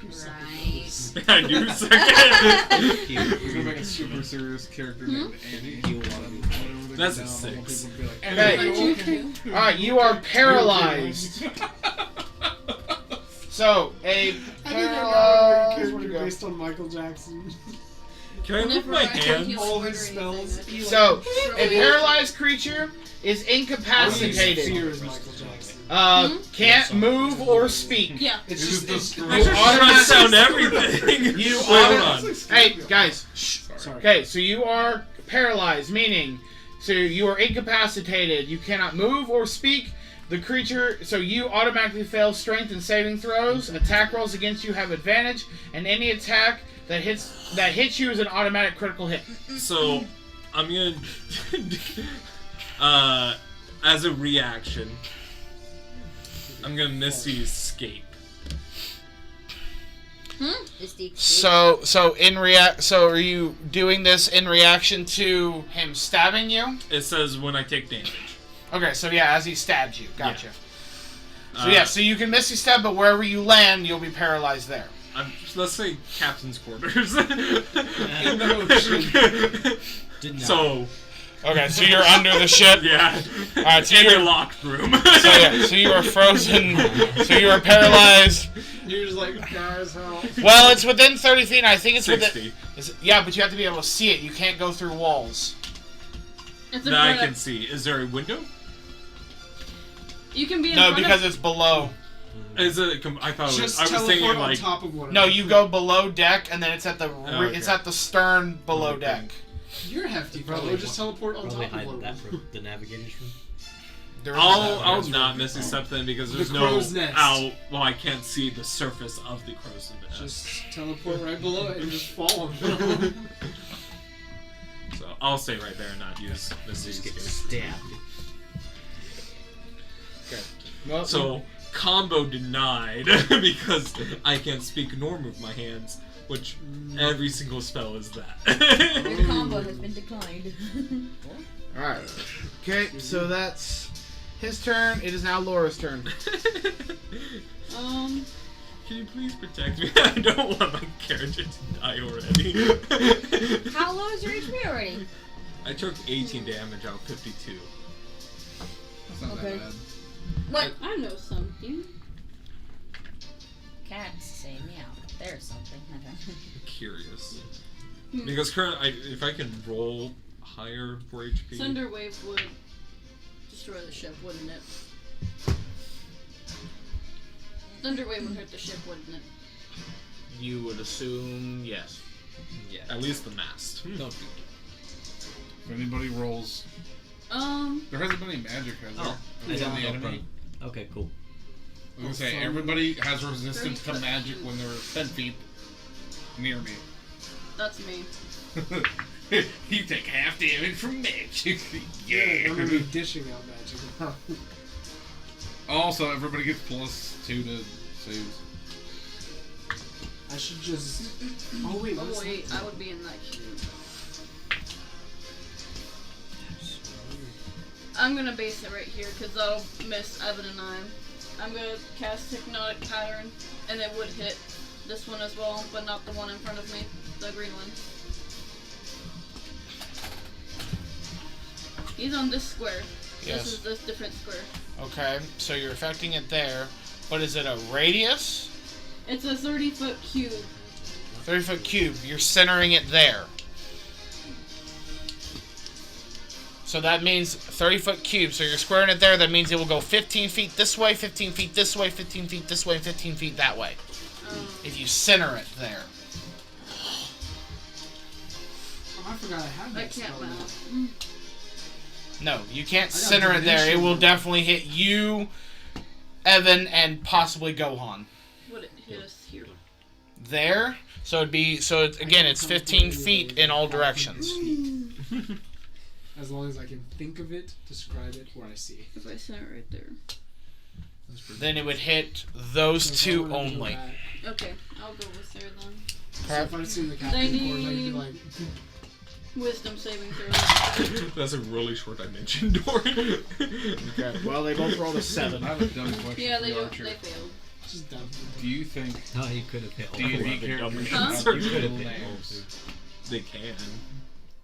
Right. I do suck. We're gonna make a super serious character named Andy. That's a 6. Hey. Alright, you are paralyzed. So, a I think I got a paralyzed. character based on Michael Jackson. Can I move Whenever my I don't hands? heal All word his or spells, anything, I he just So, throw a it. paralyzed creature is incapacitated. Fear is Michael Jackson. Can't move or speak. Yeah. It's It just is it's the I just trying to automatic- sound everything. You Wait, hold auto- on. Hey, guys. Shh. Sorry. Okay, so you are paralyzed, meaning, so you are incapacitated. You cannot move or speak. The creature, so you automatically fail strength and saving throws. Attack rolls against you have advantage, and any attack that hits you is an automatic critical hit. So, I'm gonna, as a reaction, I'm gonna Misty escape. So are you doing this in reaction to him stabbing you? It says when I take damage. Okay, so yeah, as he stabs you, gotcha. Yeah. So you can miss your stab, but wherever you land, you'll be paralyzed there. Let's say captain's quarters. Did not. So, Okay, so you're under the ship. yeah. All right, so In the you're locked room. so you are frozen. So you are paralyzed. You're just like, guys, help. Well, it's within 30 feet. I think it's 60. within. Yeah, but you have to be able to see it. You can't go through walls. It's in That I front can of, see. Is there a window? you can be in No, front because of, it's below. Is it? I thought it was. Just I was teleport thinking on like. top of one. No, you go below deck, and then it's at the Okay. it's at the stern below Okay. deck. You're hefty, Probably probably. Just teleport on Probably top of hide one. that from the navigator's room. There is I'll that. not miss accept then because there's The no crow's nest. out. Well, I can't see the surface of the crow's nest. Just teleport right below it and just fall on them. So I'll stay right there and not use Just get Misty's. stabbed. Well, So combo denied because I can't speak nor move my hands, which every single spell is that. Your combo has been declined. all right. Okay, so that's his turn. It is now Laura's turn. Can you please protect me? I don't want my character to die already. How low is your HP already? I took 18 damage out of 52. That's not Okay. that bad. What? I know something. Cats say meow. There's something. I'm curious. Hmm. Because currently, if I can roll higher for HP. Thunder Wave would destroy the ship, wouldn't it? Thunder Wave would hurt the ship, wouldn't it? You would assume yes. Yeah, at least the mast. If anybody rolls, there hasn't been any magic, has there? Oh, I On don't the know. enemy. Okay, cool. I was gonna say everybody has resistance to magic when they're 10 feet near me. That's me. You take half damage from magic. I'm gonna be Yeah. dishing out magic. Also, everybody gets +2 to saves. I should just. Oh wait, Oh what's wait, that? I would be in that queue. I'm gonna base it right here because that'll miss Evan and I. I'm gonna cast Hypnotic Pattern, and it would hit this one as well, but not the one in front of me, the green one. He's on this square. Yes. This is this different square. Okay, so you're affecting it there, but is it a radius? It's a 30-foot cube. 30-foot cube. You're centering it there. So that means 30-foot cube. So you're squaring it there. That means it will go 15 feet this way, 15 feet this way, 15 feet this way, and 15 feet that way. If you center it there. Oh, I forgot I had that I can't spell. math. No, you can't I got center it there. It divination. will definitely hit you, Evan, and possibly Gohan. Would it hit us here? There. So it'd be again it's 15 feet in all directions. As long as I can think of it, describe it, or I see it. If I center it right there. Then it would hit those So if I two wanna do only. that- Okay, I'll go with there then. So if I see the captain course, I can be like, Wisdom saving throw. That's a really short dimension door. Okay. Well, they both rolled a 7. I have a dumb question Yeah, for they the don't. archer. They failed. just dumb. Do you think Oh, you could have hit all D&D of the characters dumb should Huh? have You could have middle hit all names? three. They can.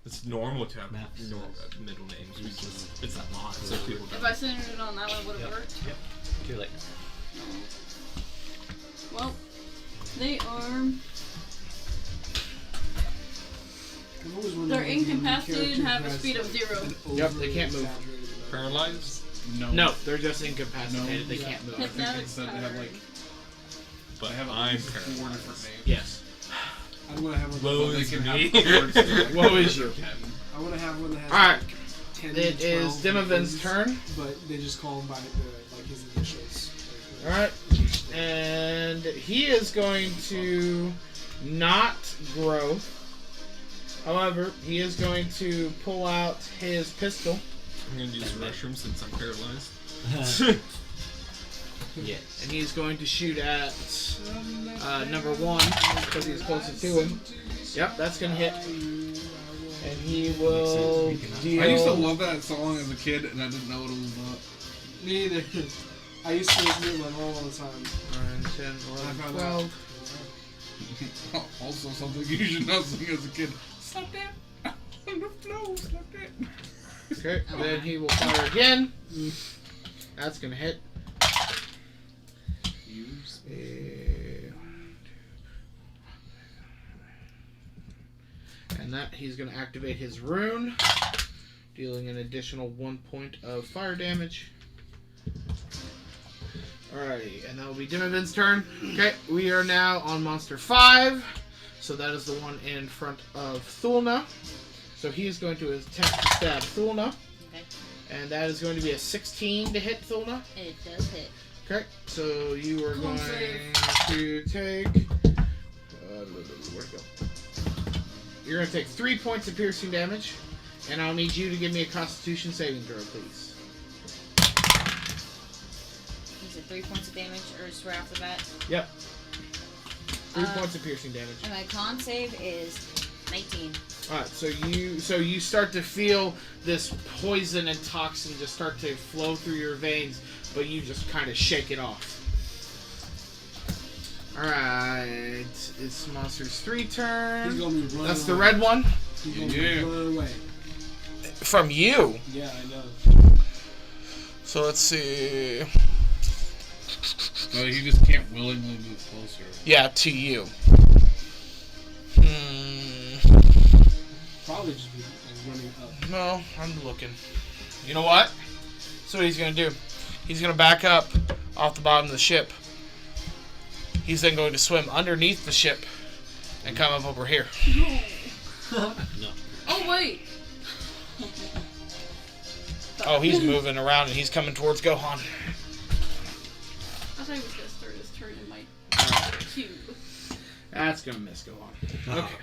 It's normal to have Maps. middle names. We just it's a lot, so people If don't. I centered it on that one, would it Yep. worked? Yep. Too late. Well, they are always wonder They're why the incapacitated and have a character speed of has 0. an Yep, they overly can't move. exaggerated amount. Paralyzed? No, they're just incapacitated. No. They Yeah. can't move. Hypnotic instead they have, power. like, But I have at I'm least 4 paralyzed. different names. Yes. I want to have one. Woe They is can me. have words like Woe is you. I want to have one that has Alright. like 10 It to is 12 Dimovin's names, turn. but they just call him by the like his initials. Alright. And he is going to not grow. However, he is going to pull out his pistol. I'm gonna use the restroom since I'm paralyzed. Yeah. And he's going to shoot at number 1 because he's closest to him. Yep, that's going to hit. And he will deal... I used to love that song as a kid, and I didn't know what it was about. Me either. I used to listen to it with my mom all the time. 9, 10, 11, I found 12. Also, something you should not sing as a kid. Slap that on the floor, slap that. Okay, then he will fire again. That's going to hit. And that he's going to activate his rune, dealing an additional 1 point of fire damage. Alrighty, and that will be Dimovin's turn. Okay, we are now on monster 5. So that is the one in front of Thulna. So he is going to attempt to stab Thulna. Okay. And that is going to be a 16 to hit Thulna. It does hit. Okay, so you are Come going on, save. to take... where'd it go? You're going to take 3 points of piercing damage. And I'll need you to give me a Constitution saving throw, please. Is it 3 points of damage or just right off the bat? Yep. 3 Uh, points of piercing damage. And my con save is 19. Alright, so you start to feel this poison and toxin just start to flow through your veins, but you just kind of shake it off. Alright, it's Monster's 3 He's turn. gonna be running. That's the away. red one. He's gonna Yeah. be running away. From you. Yeah, I know. So let's see. So you just can't willingly move closer. Yeah, to you. Probably just be like, running up. No, I'm looking. You know what? So what he's gonna do. He's gonna back up off the bottom of the ship. He's then going to swim underneath the ship and come up over here. No. Oh, wait. Oh, he's moving around and he's coming towards Gohan. I thought he was going to start his turn in my cube. That's gonna miss Gohan. Oh. Okay.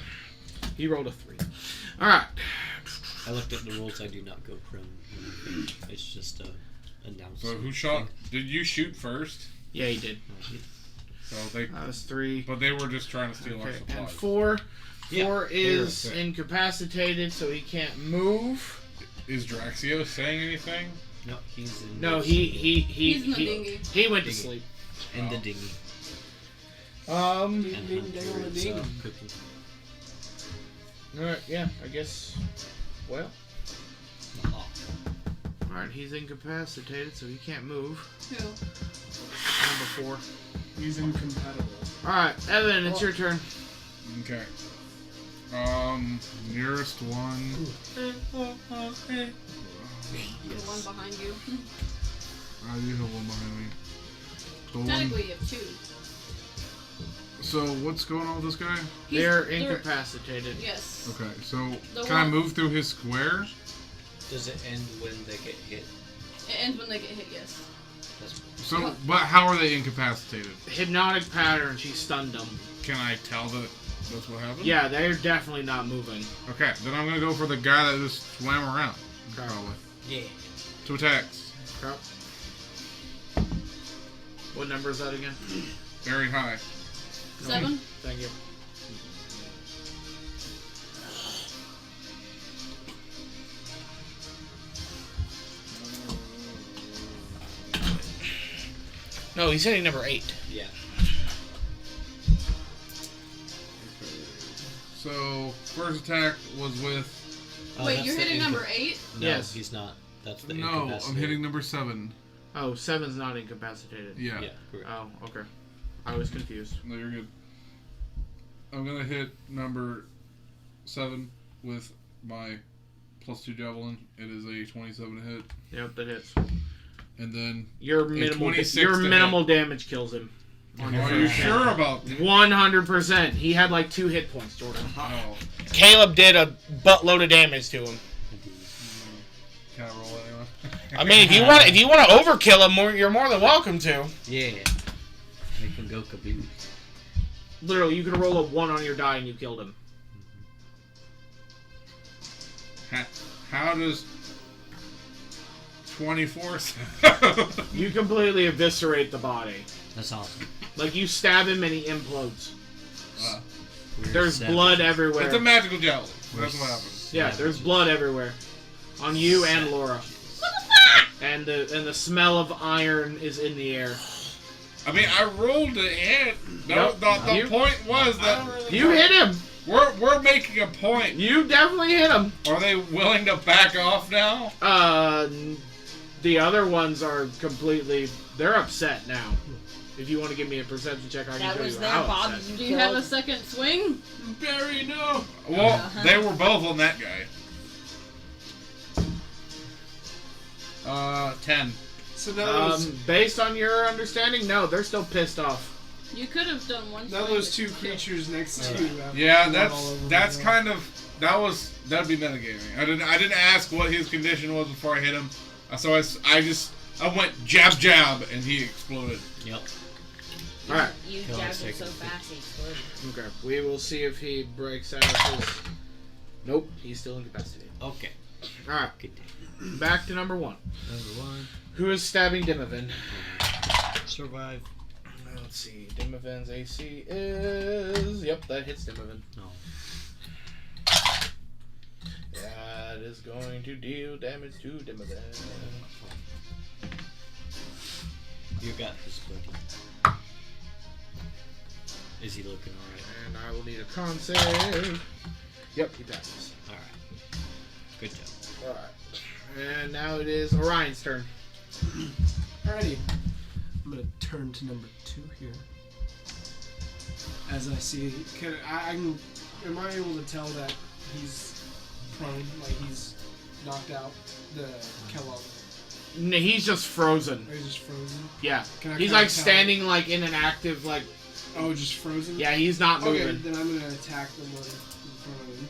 He rolled a 3. Alright. I looked at the rules. I do not go prone. It's just a announcement. So who shot? Did you shoot first? Yeah, he did. So they, That was 3. but they were just trying to steal our Okay. supplies. And 4. Yeah, 4 is okay. incapacitated, so he can't move. Is Draxio saying anything? No, he's in. No, the- He's in the dinghy. he went to Dinghy. sleep. in the dinghy. Um. Ding, ding, ding on the Hunter is, ding. cooking. Alright, yeah, I guess. Well. Oh. Alright, he's incapacitated, so he can't move. Who? Number 4. He's incompatible. Alright, Evan, it's your turn. Okay. Nearest one. The one behind you. I do have one behind me. The one. Technically, you have 2. So what's going on with this guy? They're incapacitated. Yes. Okay, so The can I one- move through his square? Does it end when they get hit? It ends when they get hit, yes. That's So, but how are they incapacitated? Hypnotic pattern, she stunned them. Can I tell that that's what happened? Yeah, they're definitely not moving. Okay, then I'm gonna go for the guy that just swam around. Probably. yeah. 2 attacks. Crap. What number is that again? Very high. 7? Thank you. No, he's hitting number 8. Yeah. So first attack was with. Oh, Wait, that's you're the hitting number inca- 8? No, Yes. he's not. That's the No, I'm incapacitated. hitting number 7. Oh, 7's not incapacitated. Yeah. Yeah, correct. Oh, okay. I was confused. No, you're good. I'm gonna hit number 7 with my +2 javelin. It is a 27 to hit. Yep, that hits. And then Your minimal damage kills him. are you sure about that? 100%. He had like 2 hit points, Jordan. Oh. Caleb did a buttload of damage to him. Can I roll anyway? I mean, if you want to overkill him, you're more than welcome to. Yeah. Make him go kaboom. Literally, you can roll a 1 on your die and you killed him. How does 24 You completely eviscerate the body. That's awesome. Like, you stab him and he implodes. We're There's savage. blood everywhere. It's a magical javelin. That's what happens. Yeah, there's blood everywhere. On you and Laura. And the smell of iron is in the air. I mean, I rolled a hit. Nope. The point was that You hit him! we're making a point. You definitely hit him! Are they willing to back off now? The other ones are completely... They're upset now. If you want to give me a perception check, I can That show was you their how Bob. upset. Do you have a second swing? Barry, no. Well, they were both on that guy. 10. So now Based on your understanding, no, they're still pissed off. You could have done one. now swing those that 2 you did. creatures next to you. have Yeah, blood all over that's them. kind of that'd be metagaming. I didn't ask what his condition was before I hit him, so I went jab jab and he exploded. Yep. Alright. You Kill jabbed us, him take so it. fast he exploded. Okay, we will see if he breaks out of his... Nope, he's still incapacitated. Okay. Alright, Good day. back to number 1. Number 1. Who is stabbing Dimavin? Survive. Let's see, Dimavin's AC is... Yep, that hits Dimavin. No. That is going to deal damage to Dimavin. You got this, buddy. Is he looking alright? And I will need a con save. Yep, he passes. Alright. Good job. Alright. And now it is Orion's turn. Alrighty. I'm gonna turn to number 2 here. As I see, am I able to tell that he's prone, like he's knocked out? The Kellogg. No, he's just frozen. Or he's just frozen? Yeah. Can I He's kinda like tell? standing like in an active like... Oh, just frozen? Yeah, he's not Okay, moving. then I'm gonna attack the one in front of him.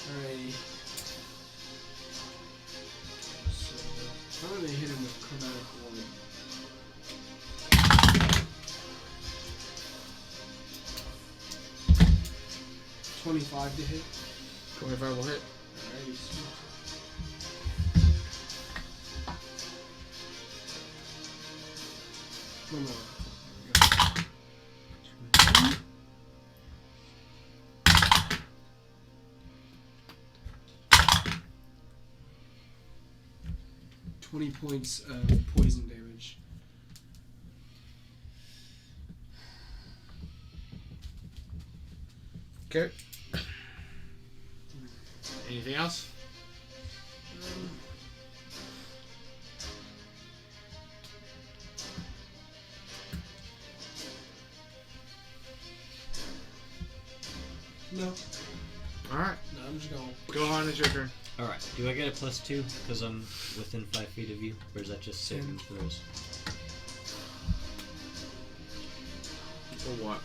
Alrighty. So, I'm gonna hit him with chromatic orb. $25 to hit. 25 will hit. Alrighty, sweet. One more. There we go. 20 points of poison damage. Okay. Anything else? No. Alright. No, I'm just going. Gohan, it's your turn. Alright, do I get a +2 because I'm within 5 feet of you? Or is that just saving throws? For what?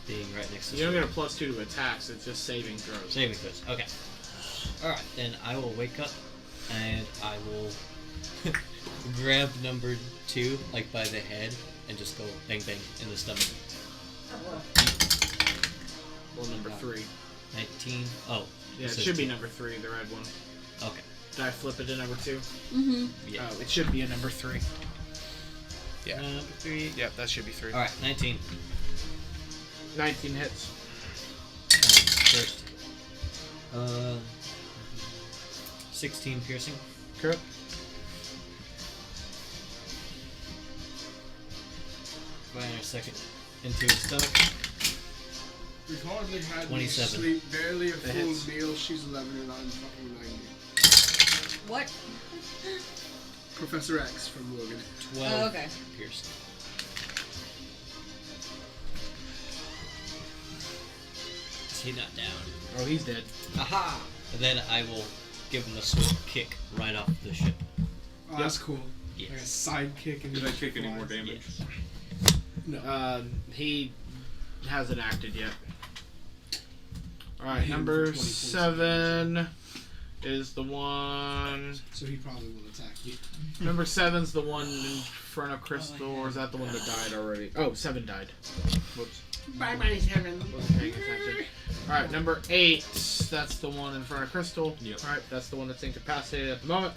Being right next to You don't get a +2 to attacks, it's just saving throws. saving throws. Okay. Alright, then I will wake up and I will grab number 2, like by the head, and just go bang bang in the stomach. Well, number 3. 19. Oh. Yeah, it says should be 2. number 3, the red one. Okay. Did I flip it to number 2? Mm-hmm. Yeah. Oh, it should be a number 3. Yeah. Number 3. Yep, that should be 3. Alright, 19. 19 hits. First. 16 piercing. Okay. Fire second into his stomach. We've hardly had 27. sleep, barely a That full hits. meal. She's 11 and I'm fucking 90. What? Professor X from Logan. 12 Oh, okay. piercing. Is he not down? Oh, he's dead. Aha! And then I will give him a swift kick right off the ship. Oh, that's cool. Yes. Like a side kick and Did he I take any more flies. damage? No. He hasn't acted yet. All I right, hit him number for 20 points. 7 is the one. So he probably will attack you. Number 7's the one in front of Crystal, or is that the one that died already? Oh, 7 died. Whoops. Bye bye, Heaven. Wasn't paying attention. Alright, number 8. That's the one in front of Crystal. Yep. Alright, that's the one that's incapacitated at the moment.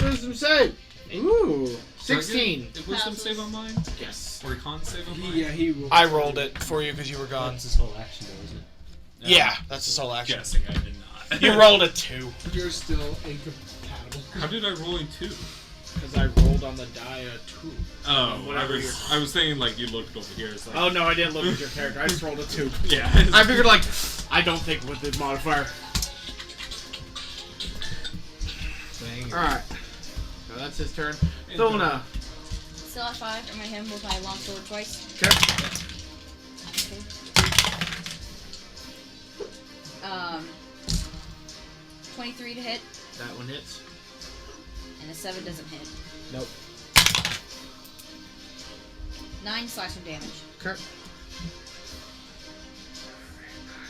Wisdom save! Ooh! 16! Did wisdom save on mine? Yes. Or con save on mine? He will. I rolled it for you because you were gone. That's his whole action, though, isn't it? Yeah, that's his whole action. Guessing I did not. You rolled a 2. You're still incompatible. How did I roll in 2? Because I rolled on the die a 2. Oh, Whatever I was thinking like you looked over here. It's like, Oh no, I didn't look at your character. I just rolled a 2. yeah. I figured, like, I don't think with the modifier. Bang. Alright. So that's his turn. Thona. Still at 5. I'm gonna hit him with my longsword twice. Okay. 23 to hit, That one hits. and a 7 doesn't hit. Nope. 9 slashing damage. Okay.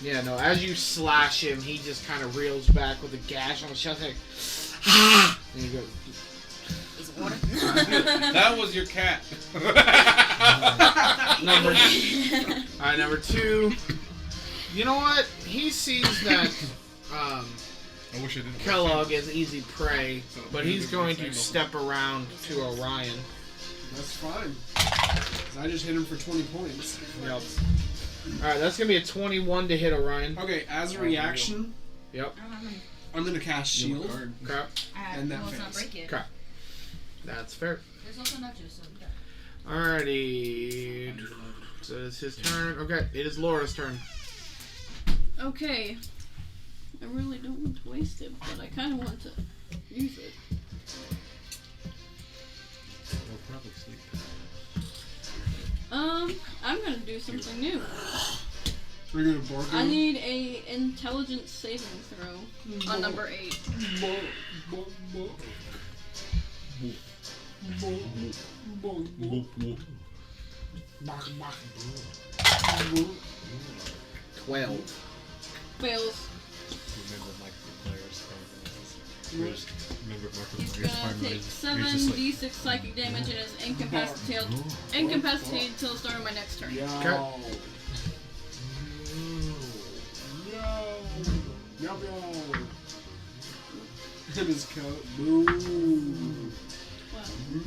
Yeah, no, as you slash him, he just kind of reels back with a gash on his chest, like, ah! And you go, Is it water? That was your cat. Alright, number 2. You know what? He sees that I wish I didn't. Kellogg is easy prey, but he's going to step around to Orion. That's fine. 'Cause I just hit him for 20 points. Yep. Alright, that's going to be a 21 to hit Orion. Okay, as a reaction, Yep. I'm gonna cast Shield. Okay. And that well, it's not fails. break yet. Okay. That's fair. There's also nudges, so yeah. Alrighty. So it's his turn. Okay, it is Laura's turn. Okay. I really don't want to waste it, but I kind of want to use it. We'll probably sleep. I'm gonna do something new. We're gonna bark I him. need a intelligence saving throw on number 8. 12. Fails. Remember Markiplier's farm. Remember He's Markiplier's gonna farm. take 7d6 psychic damage and is incapacitated till the start of my next turn. Yo. Okay. Yo. In his coat. Boo. Wow. Boo.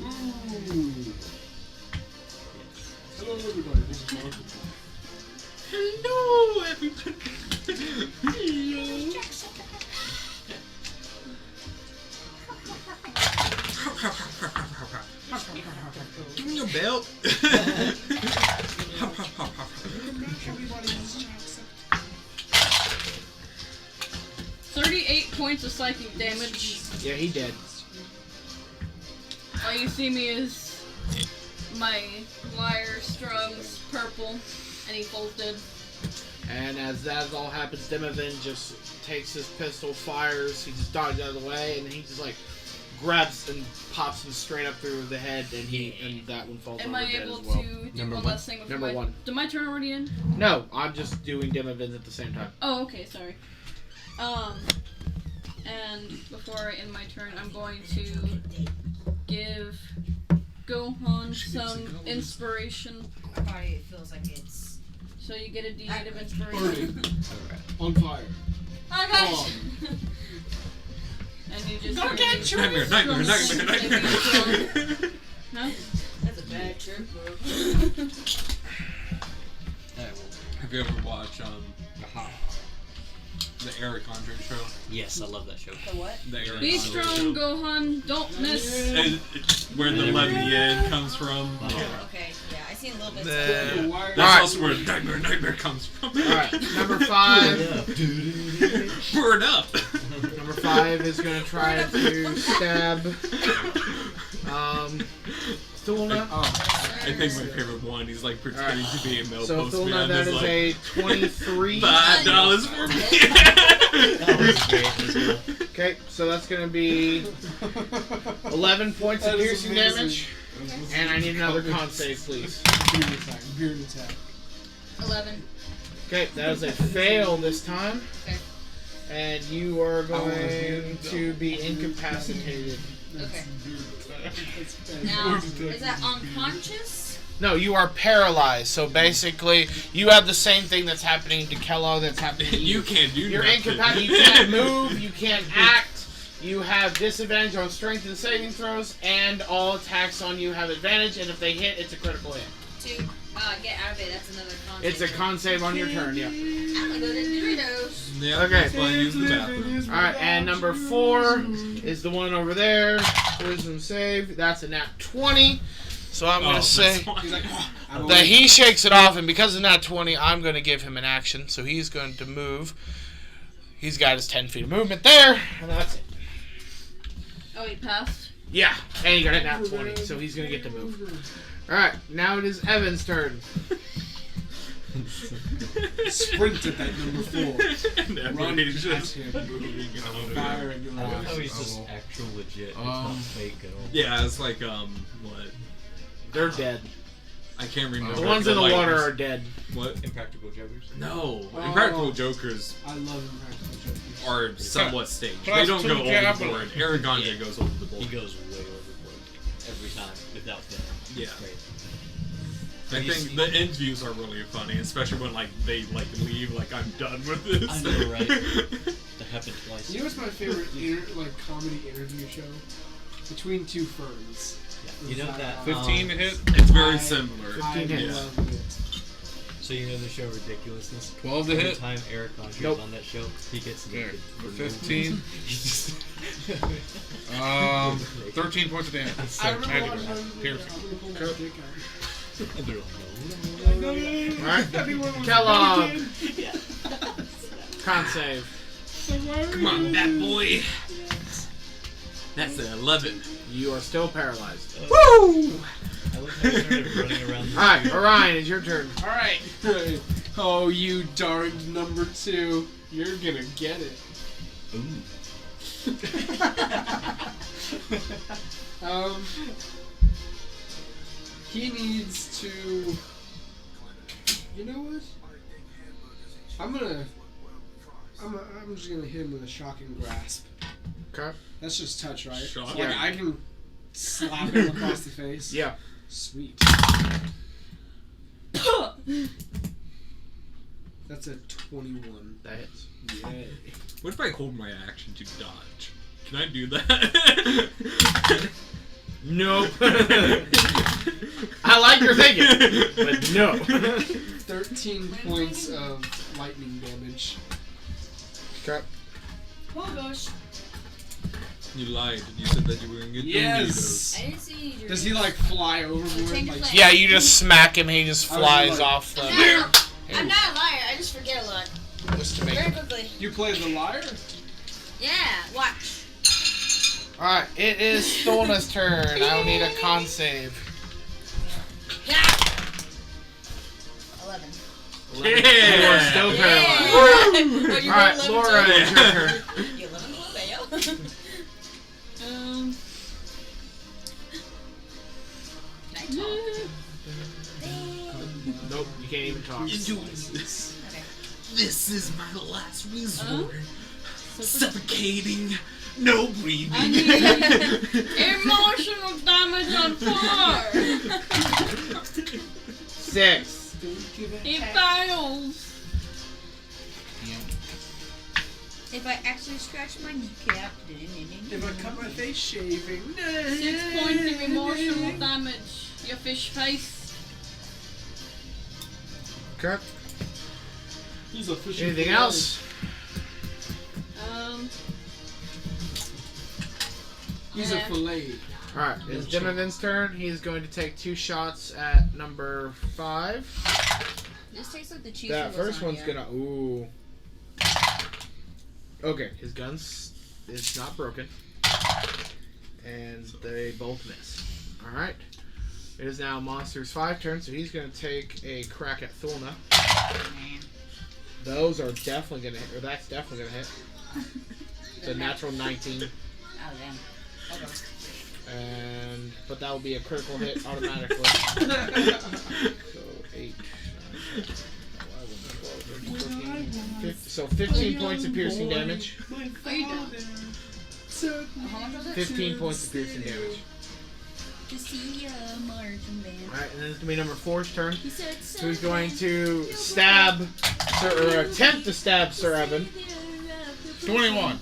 Hello, everybody. This is Mark. Hello, everybody. Hello. Give me your belt. 38 points of psychic damage. Yeah, he dead. All you see me is my lyre strums purple, and he falls dead. And as that all happens, Demavin just takes his pistol, fires, he just dodges out of the way, and he just like grabs and pops him straight up through the head, and that one falls Am over I dead able as well. to do Number one one. last thing before Number 1. Did my turn already end? No, I'm just doing Demavins at the same time. Oh, okay, sorry. And before I end my turn, I'm going to give Gohan some inspiration. My body feels like it's. So you get a D8 of inspiration. On fire. Oh gosh! And you just Go get your Nightmare, nightmare, nightmare, nightmare. No? That's a bad trip, bro. Have you ever watched The Eric Andre show. Yes, I love that show. The what? The Eric Be Andre strong, show. Gohan. Don't miss. And where the Let Me In comes from. Wow. Yeah. Okay, yeah, I seen a little bit. That's Alright. also where Nightmare comes from. Alright, number 5. Word up! Number 5 is going to try to stab. Thulna. I think my favorite one, he's like pretending to be a mail So postman. Thulna, that is like, a 23. $5 for me. That was great as well. Okay, so that's going to be 11 points of That is piercing amazing. damage. And I need another con save, please. Beard attack. 11. Okay, that is a fail this time. Okay. And you are going to be incapacitated. Okay. That's Now, is that unconscious? No, you are paralyzed. So basically, you have the same thing that's happening to Kello that's happening to you. You can't do You're nothing. incapacitated. You can't move. You can't act. You have disadvantage on strength and saving throws, and all attacks on you have advantage. And if they hit, it's a critical hit. To get out of it, that's another con. It's a con save on your turn, yeah. I'm gonna go to Doritos. Yeah, Okay. that's why I use the bathroom. Alright, and number 4 is the one over there. Wisdom save. That's a nat 20. So I'm going to say He's like, that he shakes it off, and because of nat 20, I'm going to give him an action. So he's going to move. He's got his 10 feet of movement there, and that's it. Oh, he passed? Yeah, and he got a nat 20, so he's going to get to move. Alright, now it is Evan's turn. sprint at that number 4. And Run everybody's at just him. moving on. Fire in your I love how eyes. he's just actual legit. It's not fake at all. Yeah, it's like, what? They're dead. I can't remember. The ones in the like, water are dead. What? Impractical Jokers. No. Oh. Impractical Jokers I love Impractical Jokers. are somewhat staged. Plus They don't two go javelin. overboard. Aragorn Yeah. goes overboard. He goes way overboard every time without fail. Yeah. It's great. I think the end views are really funny, especially when like they like leave. Like I'm done with this. I know, right? That happened twice. You know what's my favorite comedy interview show? Between Two Ferns. Yeah. You know that 15 to hit. It's very similar. 15 hits. love it. So you know the show Ridiculousness? 12 to Every hit. time Eric Andre's Nope. on that show, he gets There. naked. For no 15. reason. 13 points of damage. I remember Magic one time piercing. I'm gonna pull my dick out. And they're like, Alright, Everyone was Kellogg. naked. Con save. Come on, that boy. That's an 11. You are still paralyzed. I love how he started running around. Alright, Orion, it's your turn. Alright. Oh, you darned number 2. You're gonna get it. Ooh. He needs to. You know what? I'm just gonna hit him with a shocking grasp. Okay. That's just touch, right? Shock? Like I can slap him across the face. Yeah. Sweet. That's a 21. That hits. Yay. What if I hold my action to dodge? Can I do that? Nope. I like your thinking, but no. 13 points of lightning damage. Okay. Oh gosh. You lied. You said that you were gonna get Yes! I didn't see you. Does he like fly overboard? Change Like, plans. Yeah, you just smack him. He just I was flies like- off the. I'm not a liar. I just forget a lot. Just to make Very him. quickly. you play the liar? Yeah. Watch. Alright, it is Thulna's turn. I will need a con save. Yeah. 11. You are still paralyzed. Oh, you Alright, rolled Laura, 11 it's your turn. too? You 11 fail. Can I talk? Nope, you can't even talk. Okay. This is my last resort. Suffocating, no breathing. I need emotional damage on 4. 6. He fails. If I actually scratch my kneecap. If I cut my face shaving. 6 points of emotional damage. Your fish face. Okay. He's a fishy Anything boy. else? He's a fillet. Alright, it's Dimmovin's turn. He's going to take 2 shots at number 5. This tastes like the cheese. That from first one's lasagna. gonna. Ooh. Okay, his gun's is not broken. And they both miss. Alright. It is now Monster's 5 turn, so he's gonna take a crack at Thulna. Those are definitely gonna hit, or that's definitely gonna hit. It's a natural 19. Oh damn. Okay. And but that will be a critical hit automatically. So 8, 9, 10, 11, 12, 13, 14, so 15 points of piercing damage. Are you down? How much was it? 15 points of piercing damage. To see a marching band. Alright, and then it's gonna be number 4's turn. He said, So he's going to stab, or attempt to stab Sir Evan. 21.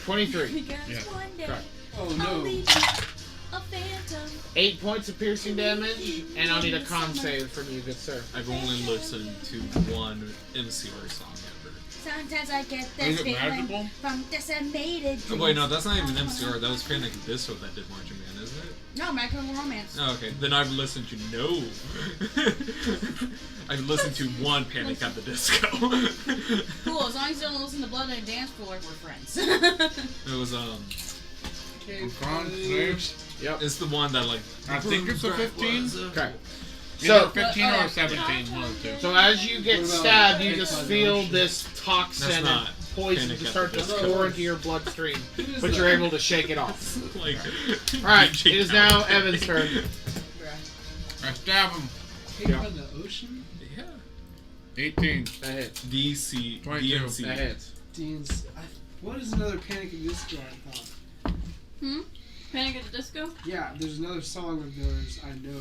23. Yeah. Correct. Oh no. 8 points of piercing damage, and I'll need a con save from you, good sir. I've only listened to one MCR song ever. Sometimes I get Is this it feeling magical? from decimated Oh, wait, no, that's not even MCR. That was Panic at the Disco that did Marching Man, isn't it? No, My Chemical Romance. Oh, okay. Then I've listened to no. I've listened to one Panic at the Disco. Cool, as long as you don't listen to Blood and Dance Floor, we're friends. It was Con save. Yep. it's the one that like. I think it's a 15. Okay. Either So, 15 or 17, one of the two. so as you get stabbed, you just feel this That's toxin and not poison Panic just at start the to Disco. pour into your bloodstream, but you're able to shake it off. like. Alright, it is now Evan's turn. I stab him. Cake by the ocean? Yeah. 18. That hits. DC 22. DNC. That hits. What is another Panic at the Disco I thought? Panic at the Disco? Yeah, there's another song of theirs I know.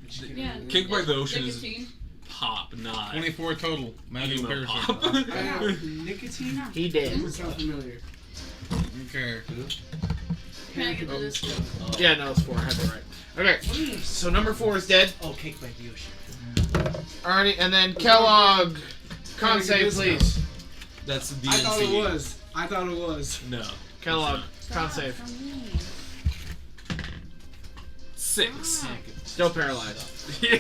That you can't Yeah. remember. Kick by the Ocean is Nicotine. pop, not 24 total. Magic emo piercing. pop. I know, nicotine? He did. Doesn't sound familiar. Okay. Panic at the Disco. Yeah, no, it's 4. I had it right. Okay, so number 4 is dead. Oh, Cake by the Ocean. Alrighty, and then Kellogg, con save, please. That's DNC. I thought it was. No. Kellogg, con save. 6. Still paralyzed. Yeah.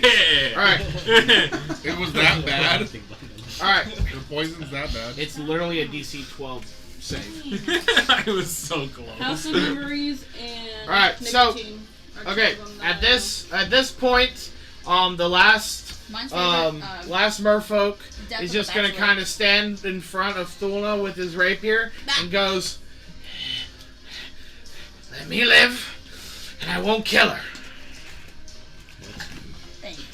Alright, It was that bad? alright. The poison's that bad? It's literally a DC 12 save. I was so close. House of Memories and Alright, so- Nicotine are two Okay, of them that at this point, the last Mine's favorite, last merfolk Death is of the just gonna Bachelor. kind of stand in front of Thulna with his rapier and goes, "Let me live, and I won't kill her." Thank you.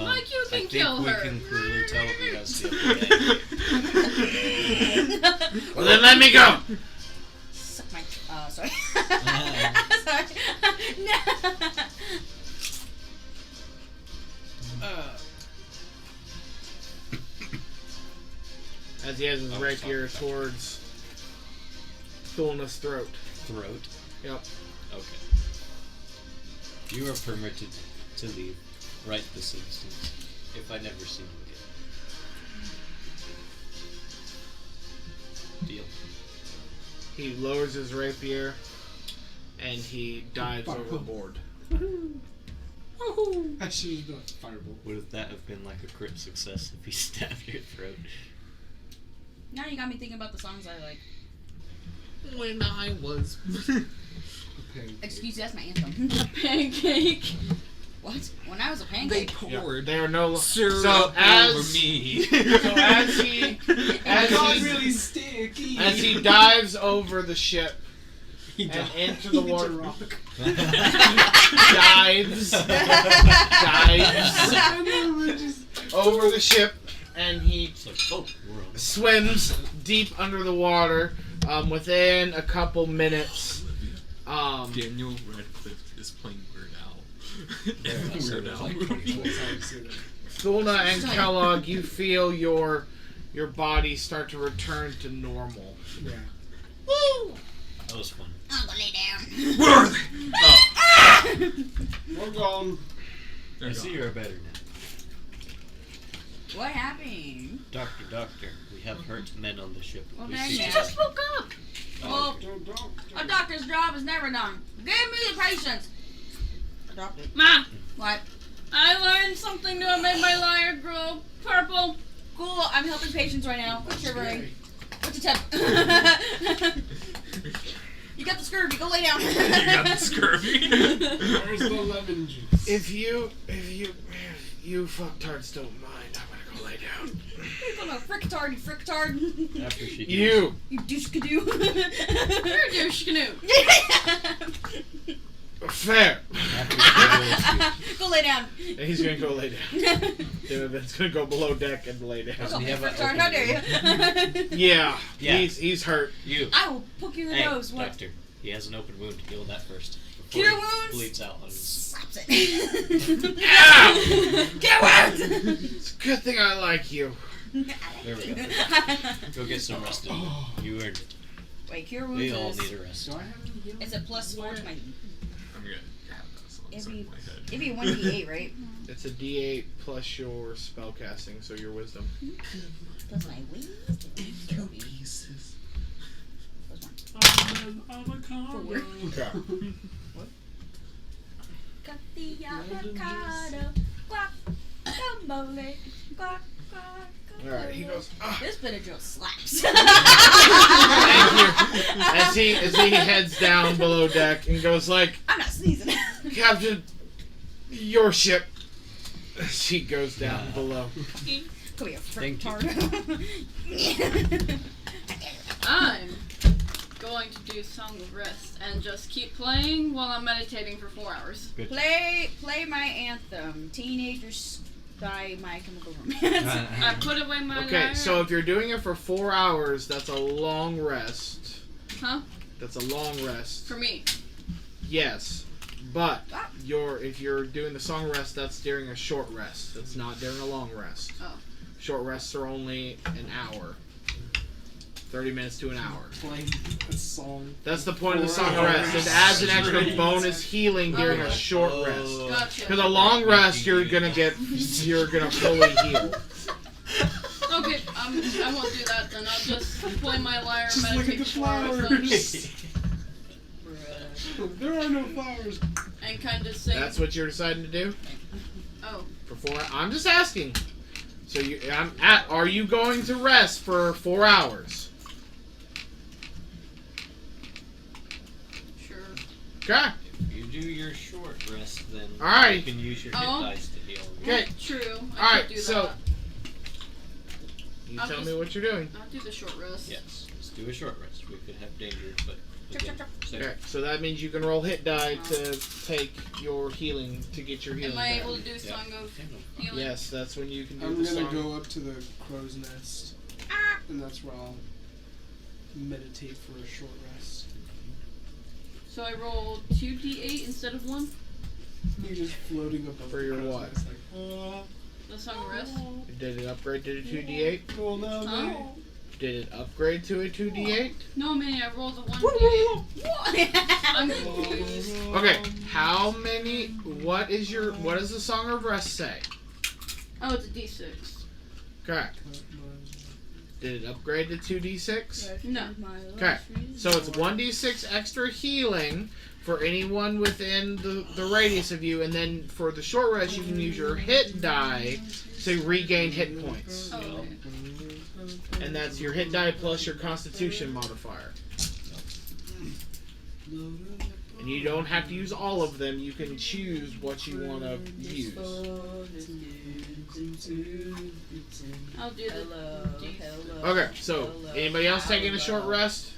Like you can I think kill we her. can clearly tell who has the upper hand. Well, then let me go. Suck my. Sorry. Sorry. No. As he has his rapier towards Thulna's throat. Throat. Yep. Okay. You are permitted to leave right this instant, if I never see you again. Deal. He lowers his rapier and he dives overboard. I should have done a fireball. Would that have been like a crit success if he stabbed your throat? Now you got me thinking about the songs I like. When I was. Excuse me, that's my anthem. Pancake. What? When I was a They pancake. poured They are no syrup so over as me. so as he It got as really sticky. he dives over the ship He and died. into the It's a water, rock. dives over the ship, and he It's like, oh, we're on. swims deep under the water. Within a couple minutes, Daniel Radcliffe is playing Weird Al. Yeah, In the so Weird there's Al like movie. 24. Thulna and Kellogg, you feel your body start to return to normal. Yeah. Woo! That was fun. I'm gonna lay down. Where are they? Oh, We're gone. they're I see gone. you're better now. What happened? Doctor, we have hurt men on the ship. Well, We then see you to just that. Woke up. Well, a doctor's job is never done. Give me the patients. Doctor. Ma, What? I learned something new and made my lyre grow purple. Cool. I'm helping patients right now. Quit shivering. What's your temp? You got the scurvy. Go lay down. You got the scurvy. Where's the lemon juice? If you fucktards don't mind, I'm gonna go lay down. You're gonna fricktard, you fricktard. After she You. You douche-kadoo. You're a douche canoe. Fair. Go lay down. And he's gonna go lay down. David's gonna go below deck and lay down. Go we have an fricktard. open How dare you? Yeah. Yeah. He's hurt. You. I will poke you in the Hey, nose. What? doctor. He has an open wound. Heal that first. Cure Before he wounds? bleeds out on his... Slaps it. Ow! Cure wounds. It's a good thing I like you. There we go. Go get some rest in. You earned it. Wait, cure wounds We all is... need a rest. Do I have any healing? It's a +4 to my... I'm gonna have this on the It'd side be, of my head. it'd be 1d8, right? It's a D8 plus your spellcasting, so your wisdom. Plus my wisdom. Two pieces. Plus 1. Avocado. Okay. Got the avocado. Guacamole. Guac. Alright, he goes, This Benadryl slaps. as he heads down below deck and goes like, I'm not sneezing. Captain, your ship. She goes down below. Come here, Thank you. fricktard. I'm going to do Song of Rest and just keep playing while I'm meditating for 4 hours. Good. Play my anthem, Teenagers by My Chemical Romance. I put away my Okay, lyre. so if you're doing it for 4 hours, that's a long rest. Huh? That's a long rest. For me. Yes. But if you're doing the song rest, that's during a short rest. That's not during a long rest. Oh. Short rests are only an hour. 30 minutes to an hour. Playing a song. That's the point of the song 4 rest. It hours adds an extra straight. bonus healing during a Okay. short rest. Gotcha. Because a long rest, you're gonna fully heal. Okay, I won't do that then. I'll just play my lyre and Just look at meditate the for 4 hours flowers. There are no flowers. and kind of sing. That's what you're deciding to do Oh. for 4 hours. I'm just asking. So are you going to rest for 4 hours? Sure. Okay. If you do your short rest, then Alright. you can use your hit Oh. dice to heal. Okay. True. Alright, could do so that. you I'll tell just- me what you're doing. I'll do the short rest. Yes. Let's do a short rest. We could have danger, but Chop, chop, chop. so Okay, so that means you can roll hit die to take your healing, to get your healing Am I back. able to do Song of Healing? Yes, that's when you can do I'm the gonna song. go up to the crow's nest, and that's where I'll meditate for a short rest. So I rolled 2d8 instead of 1? You're just floating above For the your crow's what? nest, like, The Song of Rest? Did it upgrade to a 2d8? cool now, Huh? mate. Did it upgrade to a 2d8? No, man, I rolled a 1d8. I'm confused. Okay, how many? What does the Song of Rest say? Oh, it's a d6. Correct. Did it upgrade to 2d6? No. Okay, so it's 1d6 extra healing for anyone within the radius of you, and then for the short rest, you can use your hit die to regain hit points. Oh, okay. And that's your hit die plus your constitution modifier. And you don't have to use all of them, you can choose what you want to use. I'll do the Okay, so anybody else taking a short rest?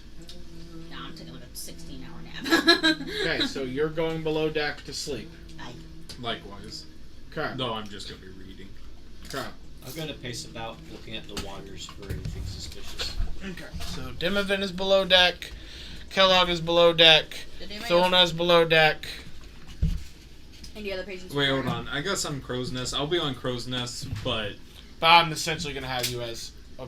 No, I'm taking like a 16-hour nap. Okay, so you're going below deck to sleep. Likewise. Okay, No, I'm just gonna be reading. okay. I'm gonna pace about, looking at the waters for anything suspicious. Okay, so Dimavin is below deck, Kellogg is below deck, Thorna is below deck. Any other patients? Wait, hold on. I guess I'm Crow's Nest. I'll be on Crow's Nest, but But I'm essentially going to have you as a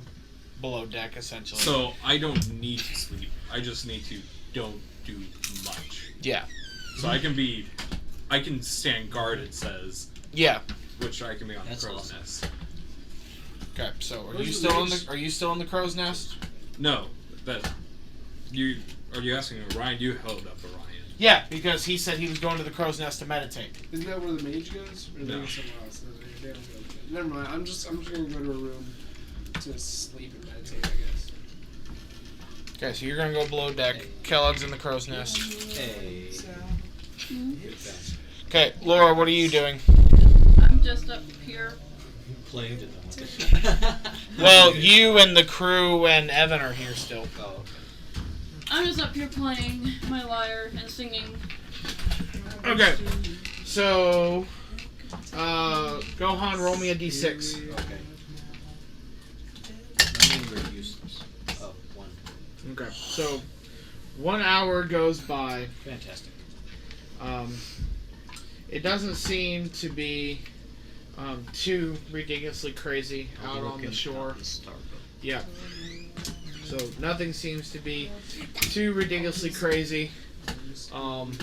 below deck, essentially. so I don't need to sleep. I just need to don't do much. yeah. So I can stand guard. It says, Yeah. which I can be on That's Crow's awesome. Nest. Okay, so are Where's you the still in mage? the Are you still in the crow's nest? No, that you are you asking Orion? You held up Orion. Yeah, because he said he was going to the crow's nest to meditate. Isn't that where the mage goes? Or is No. it somewhere else? They don't go to- Never mind. I'm just gonna go to a room to sleep and meditate, I guess. Okay, so you're gonna go below deck. Kellogg's in the crow's nest. Hey. Okay, Laura, what are you doing? I'm just up here. Playing to them. Well, you and the crew and Evan are here still. Oh, okay. I'm just up here playing my lyre and singing. Okay, so Gohan, roll me a d6. Okay. I mean, we're useless. Oh, 1. Okay, so 1 hour goes by. Fantastic. It doesn't seem to be too ridiculously crazy out on the shore. Yeah. So nothing seems to be too ridiculously crazy. Wait,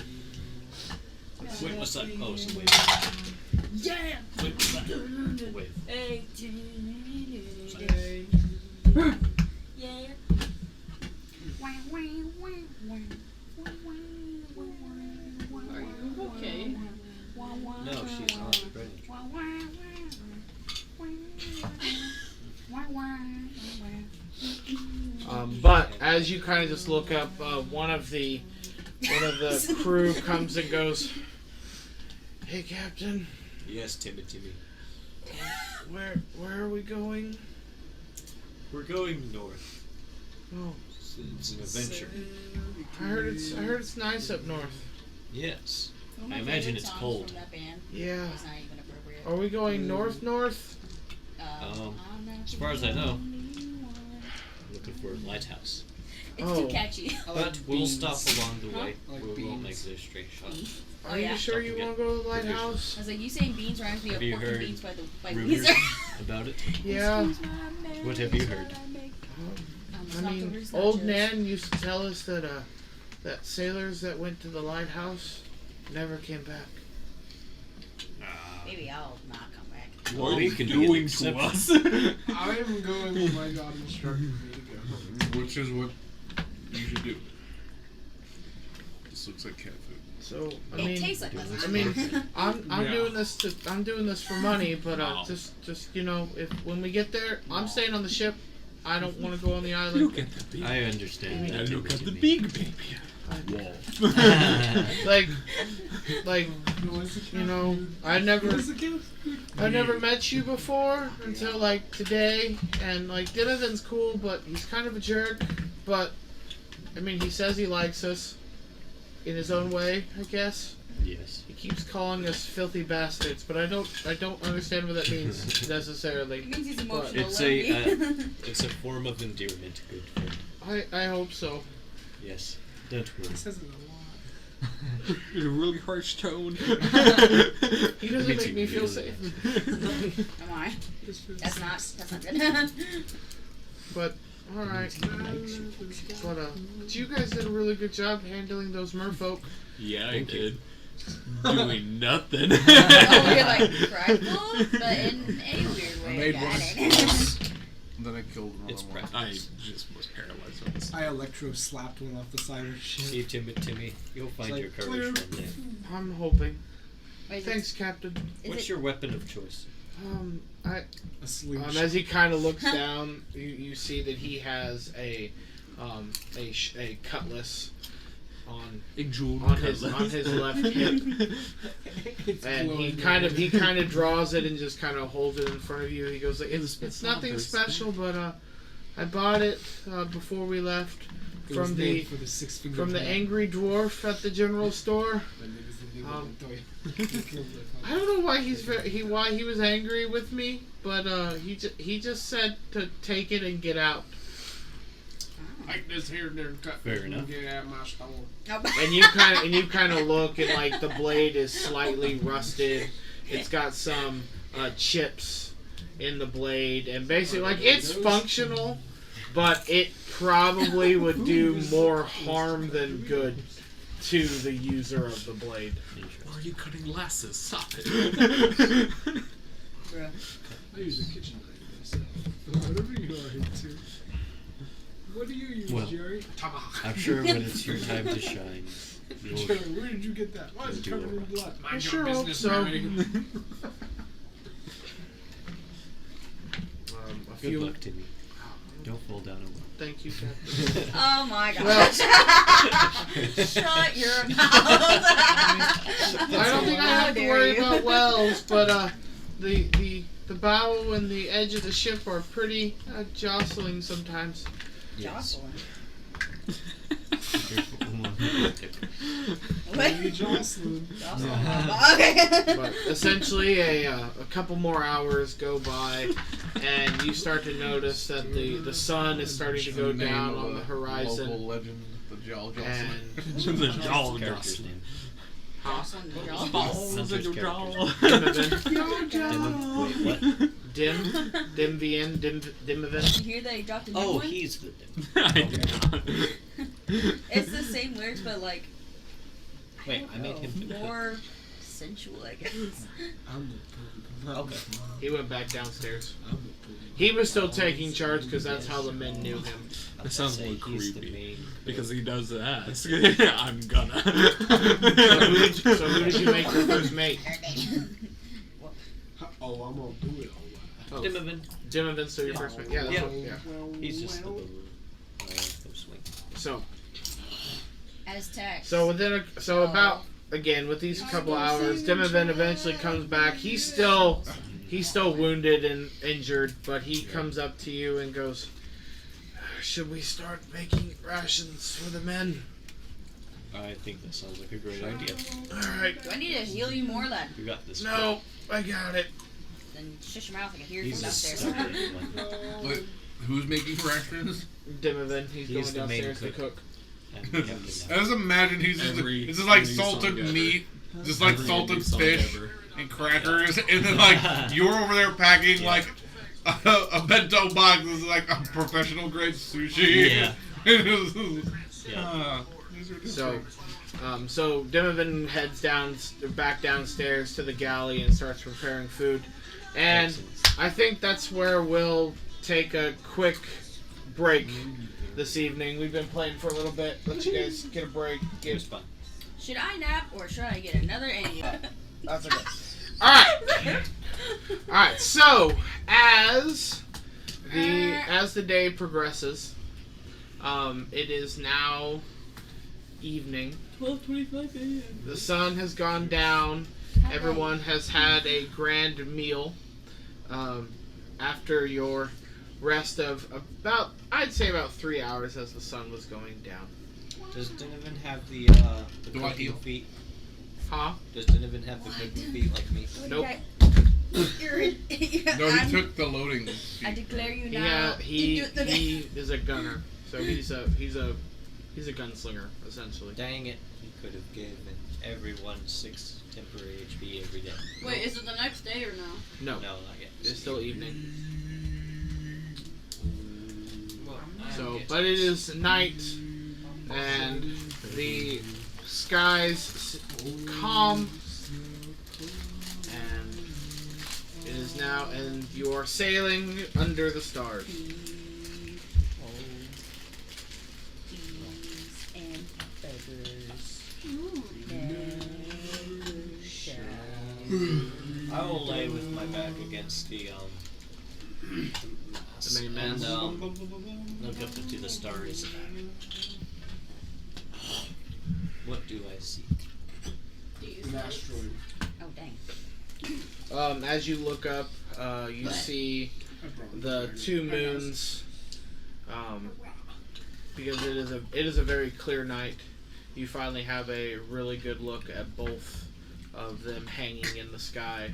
what's that? Oh, it's a wave. Yeah! Wait, what's that? A wave. Yeah. Are you okay? No, she's not ready. But as you kind of just look up, one of the crew comes and goes, "Hey, Captain, Yes, Timmy. where are we going?" We're going north. Oh, It's an adventure. I heard it's nice up north. Yes. I imagine it's cold. From that band. Yeah. It's not even appropriate. Are we going north? As far as I know, I'm looking for a lighthouse. It's Oh. too catchy. But we'll stop along the way. I like We won't beans. make it a straight shot. Are Oh, yeah. you sure you want to go to the lighthouse? I was like, you saying beans reminds me of Have you pork and heard beans by Rumors Weezer. about it? Yeah. What have you heard? I mean, old Nan used to tell us that that sailors that went to the lighthouse never came back. Maybe I'll not come back. What are we you can be an doing to exception. us? I am going where my god instructed me to go. Which is what you should do. This looks like cat food. So I It mean, tastes like I mean, I'm Yeah. doing this for money, but Wow. just you know, if when we get there, I'm staying on the ship. I don't want to go on the island. Look at the big. I understand. And look at the Timmy. big baby. Wall. like you know, I never met you before until like today, and like Dinathan's cool, but he's kind of a jerk. But I mean, he says he likes us in his own way, I guess. Yes. He keeps calling us filthy bastards, but I don't understand what that means necessarily. It means he's emotional. It's it's a form of endearment, good friend. I hope so. Yes. Don't worry. He says it a lot. In a really harsh tone. He doesn't Me make too, me feel really. safe. Come on. That's not good. But all right. But you guys did a really good job handling those merfolk. Yeah, I Thank you. did. Doing nothing. Oh, you're like prideful, but in a weird way. I made Got one it. success, and then I killed one. It's on practice. I just was paralyzed once. I electro slapped one off the side of the ship. See, Timmy, you'll find It's your like, courage clear. one day. I'm hoping. Wait, is Thanks, Captain. What's your weapon of choice? A slingshot. As he kind of looks down, you see that he has a cutlass on A jeweled his left hip, It's and he glowing kind of draws it and just kind of holds it in front of you. He goes like, "It's nothing special, but I bought it before we left It was from named for the six-fingered the man. angry dwarf at the general store." That nigga's the nigga Um, that toy. I don't know why why he was angry with me, but he just said to take it and get out. Like this here, there, cut. Fair enough. Get out my store. And you kind of look, and like the blade is slightly rusted. It's got some chips in the blade, and basically like it's functional, but it probably would do more harm than good to the user of the blade. Why are you cutting lasses? Stop it. Bruh. I use a kitchen knife. yourself. Whatever you are into. What do you use, Well, Jerry? I'm sure when it's your time to shine, you'll Jerry, where did you get that? Why is it You'll do covered in alright. blood? I sure hope so. A Good few. luck, Timmy. Don't fall down alone. Thank you, Captain. Oh my gosh. Well- Shut your mouth. I don't think I How have to dare worry you. about wells, but the bow and the edge of the ship are pretty jostling sometimes. Yes. Lady Jocelyn. Okay. But essentially, a couple more hours go by, and you start to notice that the sun is starting to go down on the Local horizon. legend, the Jal And The jaw Character's dust. name. Jocelyn the jaw. Balls in Hunter's your character. jaw. Wait, what? Dimavin. You hear that he dropped a new Oh, one? he's the I do not. It's the same lyrics, but like Wait, I made him the cook. more sensual, I guess. Okay. He went back downstairs. He was still taking charge because that's how the men knew him. That sounds Say more he's the creepy. main Because cook. he does ask. I'm gonna. So who did you make your first mate? Oh, I'm gonna do it all right. Oh, Dimavin. Dimavin, so your first mate. Yeah, that's Yeah. what, yeah. He's just the swing. So As text. So within about again with these couple hours, Dimavin eventually comes back. He's still wounded and injured, but he comes up to you and goes, "Should we start making rations for the men?" I think that sounds like a great idea. All right. Do I need to heal you more then? You got this. No, I got it. Then shush your mouth, I can hear you He's from a upstairs. stubborn one. Wait, who's making rations? Dimavin, he's He's going the main downstairs to cook. And we have to I just imagine he's just Every- it's just like every salted song ever. meat, just like Every salted indie song fish ever. and crackers, and then like you're over there packing Yeah. like a bento box is like a professional grade sushi. Yeah. Yeah. So Dimavin heads back downstairs to the galley and starts preparing food. And Excellent. I think that's where we'll take a quick break this evening. We've been playing for a little bit. Let you guys get a break. It was fun. Should I nap or should I get another annual? That's okay. Alright. Alright, so as the day progresses, it is now evening. 12:25 a.m. The sun has gone down. Everyone has had a grand meal. After your rest of I'd say about 3 hours as the sun was going down. Does Donovan have the Do I cooking heal? feet? Huh? Does Donovan have the cooking feet like me? Nope. No, he took the loading. I declare you now. Yeah, he You do- is a gunner. So he's a gunslinger essentially. Dang it! He could have given everyone 6 temporary HP every day. Wait, is it the next day or no? No, No, not yet. it's still evening. Well, So, but it is night, and the skies calm, and it is now, and you are sailing under the stars. and feathers. I will lay with my back against the main and mast. look up into the stars. What do I see? An asteroid. Oh dang. As you look up, you see the 2 moons. Because it is a very clear night, you finally have a really good look at both of them hanging in the sky.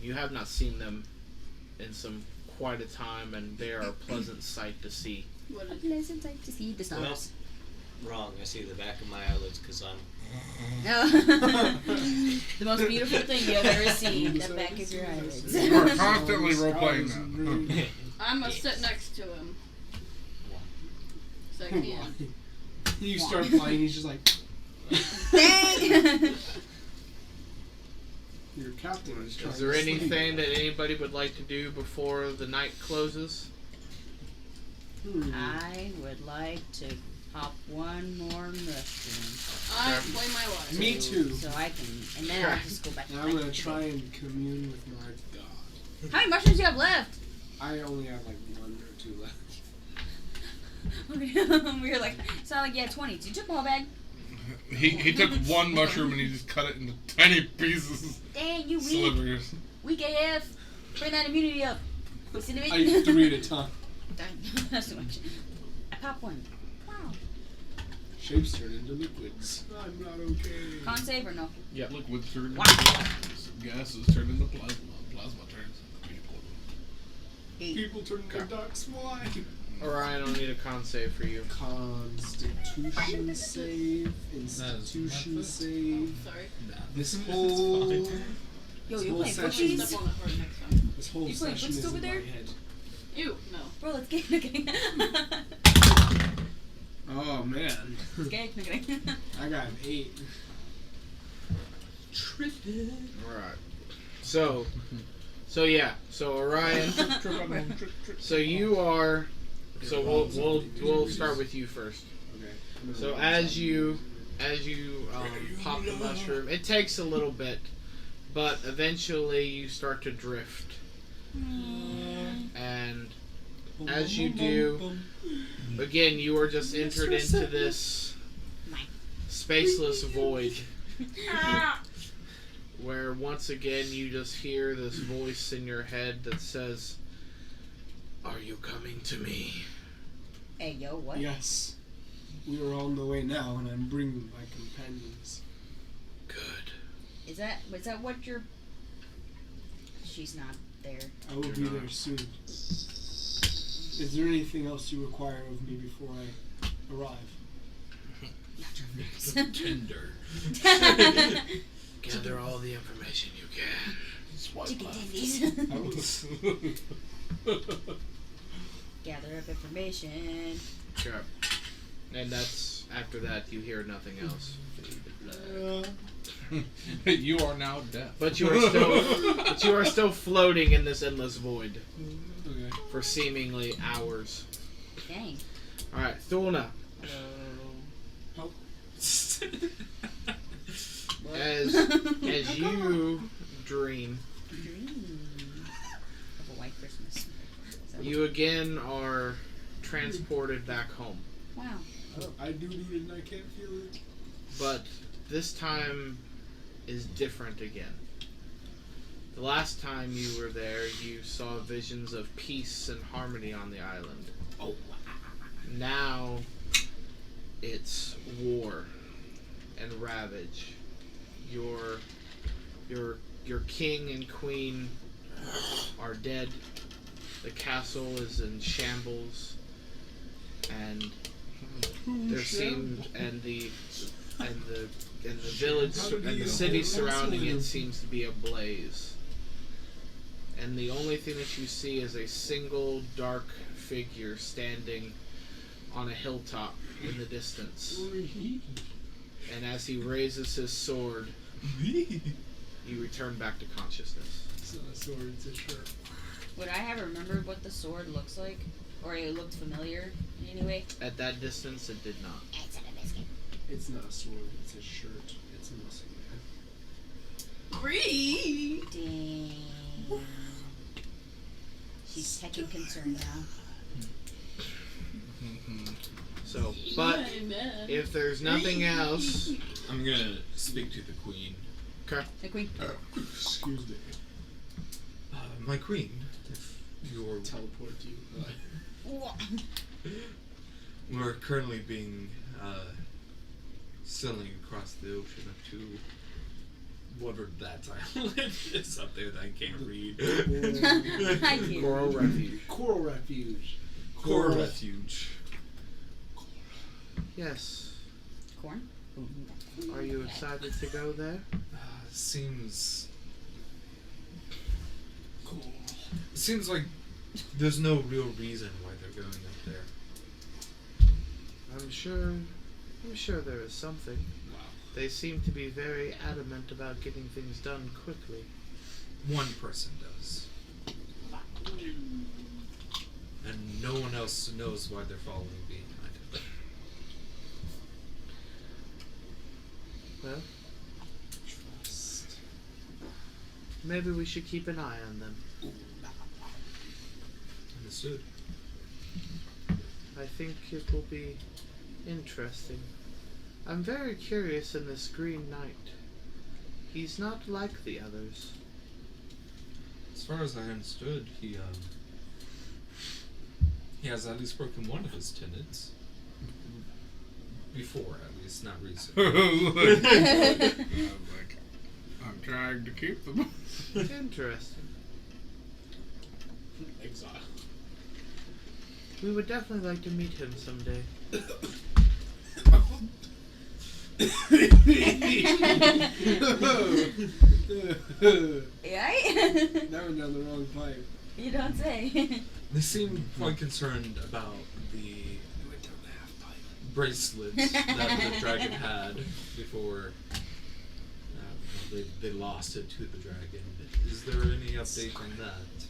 You have not seen them in quite a time, and they are a pleasant sight to see. What is Pleasant sight to see the stars. Wrong. I see the back of my eyelids because I'm. The most beautiful thing you've ever seen, the back of your eyelids. We're constantly role playing that. I'm gonna sit next to him. So I can. You start playing, he's just like, Dang! Your captain is trying Is there to sleep. anything that anybody would like to do before the night closes? I would like to pop one more mushroom. I blame my wife. Me too. So I can, and then I'll just go back to And I'm gonna try and commune with my god. How many mushrooms do you have left? I only have like 1 or 2 left. We were like, sound like you had 20. So you took the whole bag? He took one mushroom and he just cut it into tiny pieces. Dang, you weak. Slivers. Weak AF. Bring that immunity up. Listen to me. I eat 3 at a time. That's too much. I pop one. Wow. Shapes turn into liquids. I'm not okay. Con save or no? Yep. Liquids turn into Wow. gases. Gases turn into plasma. Plasma turns into people. People turn into ducks. Why? Orion, I'll need a con save for you. Constitution save. Institution Madville. save. Sorry. This whole Yo, This you whole playing session- footsies? Step on it for it next time. this whole You playing session footsies is over in my there? head. Ew, no. Bro, let's get okay. Oh man, Let's get okay. I got an 8. Alright. So yeah. So Orion. So you are. So we'll start with you first. Okay. So as you pop the mushroom, it takes a little bit, but eventually you start to drift. And as you do, again, you are just entered into this spaceless void where once again you just hear this voice in your head that says, "Are you coming to me?" Hey, yo, what? Yes, we are on the way now, and I'm bringing my companions. Good. Is that what you're... She's not there. I will be there soon. Is there anything else you require of me before I arrive? Tender. Gather all the information you can. Chicken titties. I will. Gather up information. Sure. And that's after that you hear nothing else. You are now deaf. But you are still floating in this endless void Okay. for seemingly hours. Dang. All right, Thulna. As you dream, Of a white Christmas. you again are transported back home. Wow. Oh. I do it and I can't feel it. But this time is different again. The last time you were there, you saw visions of peace and harmony on the island. Oh. Now, it's war and ravage. Your king and queen are dead. The castle is in shambles, and there seems the village and the city surrounding it seems to be ablaze. And the only thing that you see is a single dark figure standing on a hilltop in the distance. And as he raises his sword, you return back to consciousness. It's not a sword, it's a shirt. Would I have remembered what the sword looks like? Or it looked familiar in any way? At that distance, it did not. It's in a biscuit. It's not a sword, it's a shirt. It's a muscle man. Free. Dang. She's taking concern now. So, but if there's nothing else, I'm gonna speak to the queen. The queen. Excuse me. My queen, if you're... Teleport you. We're currently being sailing across the ocean up to whatever that island is up there that I can't read. I can't. Coral Refuge. Coral Refuge. Core Refuge. Yes. Corn? Are you excited to go there? Seems like there's no real reason why they're going up there. I'm sure there is something. They seem to be very adamant about getting things done quickly. One person does. And no one else knows why they're following behind it. Well, maybe we should keep an eye on them. Understood. I think it will be interesting. I'm very curious in this Green Knight. He's not like the others. As far as I understood, he has at least broken one of his tenets. Before, at least, not recently. I'm trying to keep them. Interesting. Exile. We would definitely like to meet him someday. Right? That went down the wrong pipe. You don't say. They seem quite concerned about the bracelets that the dragon had before they lost it to the dragon. Is there any update on that?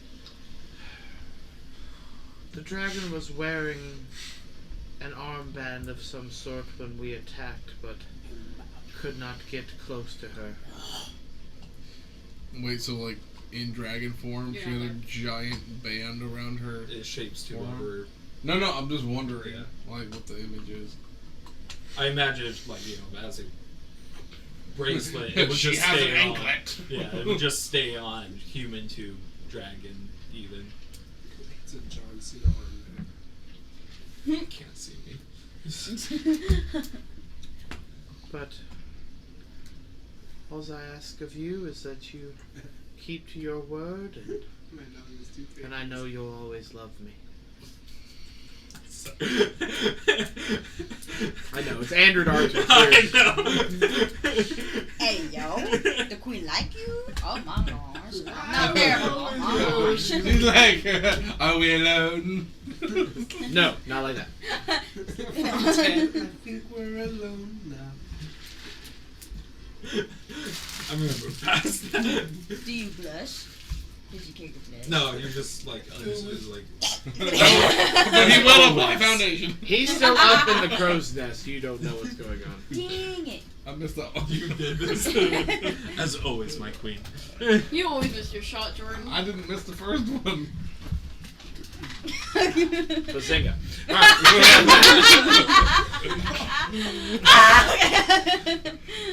The dragon was wearing an armband of some sort when we attacked, but could not get close to her. Wait, so like in dragon form, she had a giant band around her? It shapes to Form? her. No, I'm just wondering, Yeah. like, what the image is. I imagine it's like, as a bracelet, it would She just has stay an on. anklet. Yeah, it would just stay on human to dragon, even. It's a John Cena armband. You can't see me. But all I ask of you is that you keep to your word, and I know you'll always love me. I know, it's Andrew Archer. I know. Hey, yo. The queen like you? Oh, my gosh. Not terrible. Oh, my gosh. She's like, are we alone? No, not like that. I think we're alone now. I remember past that. Do you blush? Did you care to blush? No, you're just like, like. But he will apply foundation. He's still up in the crow's nest. You don't know what's going on. Dang it. I missed that one. You did this. As always, my queen. You always miss your shot, Jordan. I didn't miss the first one. Bazinga.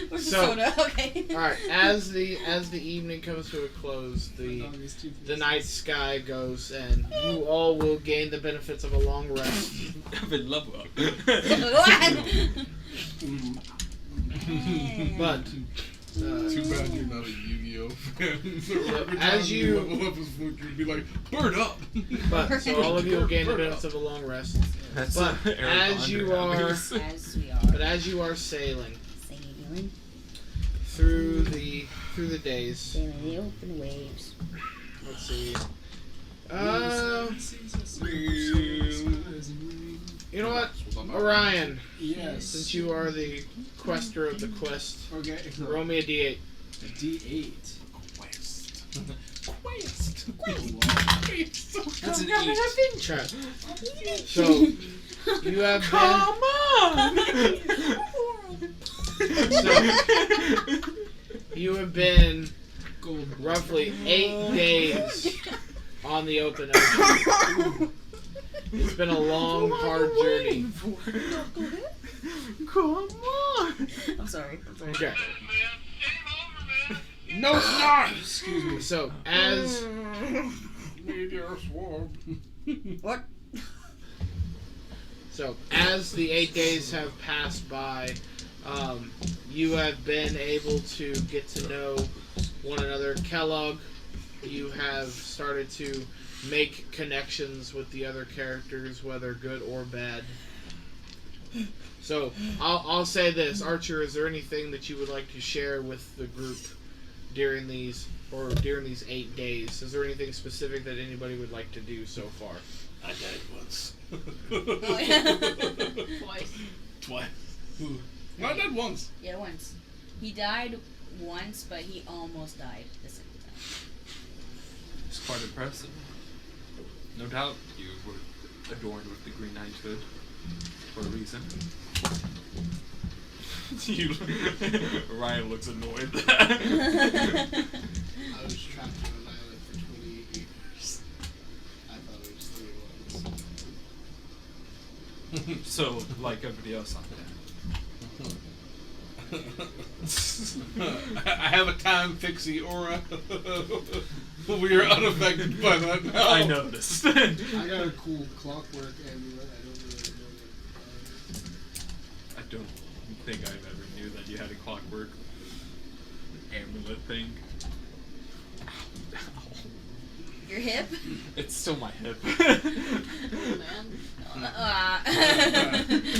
Where's the So- soda? Okay. Alright, as the evening comes to a close, the night sky goes, and you all will gain the benefits of a long rest. I'm in love with But Too bad you're not a Yu-Gi-Oh fan. So every time as you- level up as Fluakk, you'd be like, burn up! But so all of you will gain the benefits of a long rest. That's But as you are, As we are. but as you are sailing Sailing. through the days, Sailing the open waves. let's see. You know what, Orion? Yes. Since you are the quester of the quest, Okay. roll me a d8. A D8. That's an 8. Chat. So you have been. You have been Gold. roughly 8 days on the open ocean. It's been a long, hard journey. Come on! I'm sorry. Okay. No, it's not! Excuse me. So as Meteor swarm. What? the 8 days have passed by, you have been able to get to know one another. Kellogg, you have started to make connections with the other characters, whether good or bad. So I'll say this, Archer, is there anything that you would like to share with the group during these 8 days? Is there anything specific that anybody would like to do so far? I died once. Oh, yeah. Twice. Twice. I died once. Yeah, once. He died once, but he almost died the second time. It's quite impressive. No doubt you were adorned with the Green Knighthood for a reason. Ryan looks annoyed. I was trapped on an island for 28 years. I thought it was 3 months. So, like everybody else on I have a time fixie aura. We are unaffected by that now. I noticed. I got a cool clockwork amulet. I don't really know I don't think I ever knew that you had a clockwork amulet thing. Your hip? It's still my hip. Oh, man.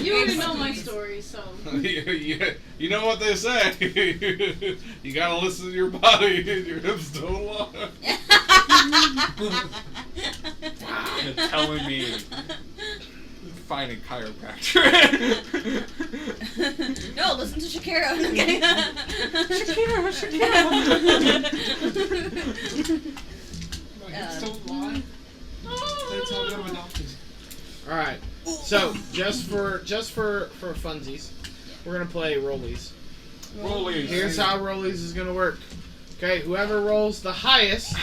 You already know my story, so. You know what they say. You gotta listen to your body and your hips don't lie. You're telling me find a chiropractor. No, listen to Shakira. Okay. My hips don't lie. They tell me I'm adopted. All right. So just for funsies, we're gonna play rollies. Rollies. Here's how rollies is gonna work. Okay, whoever rolls the highest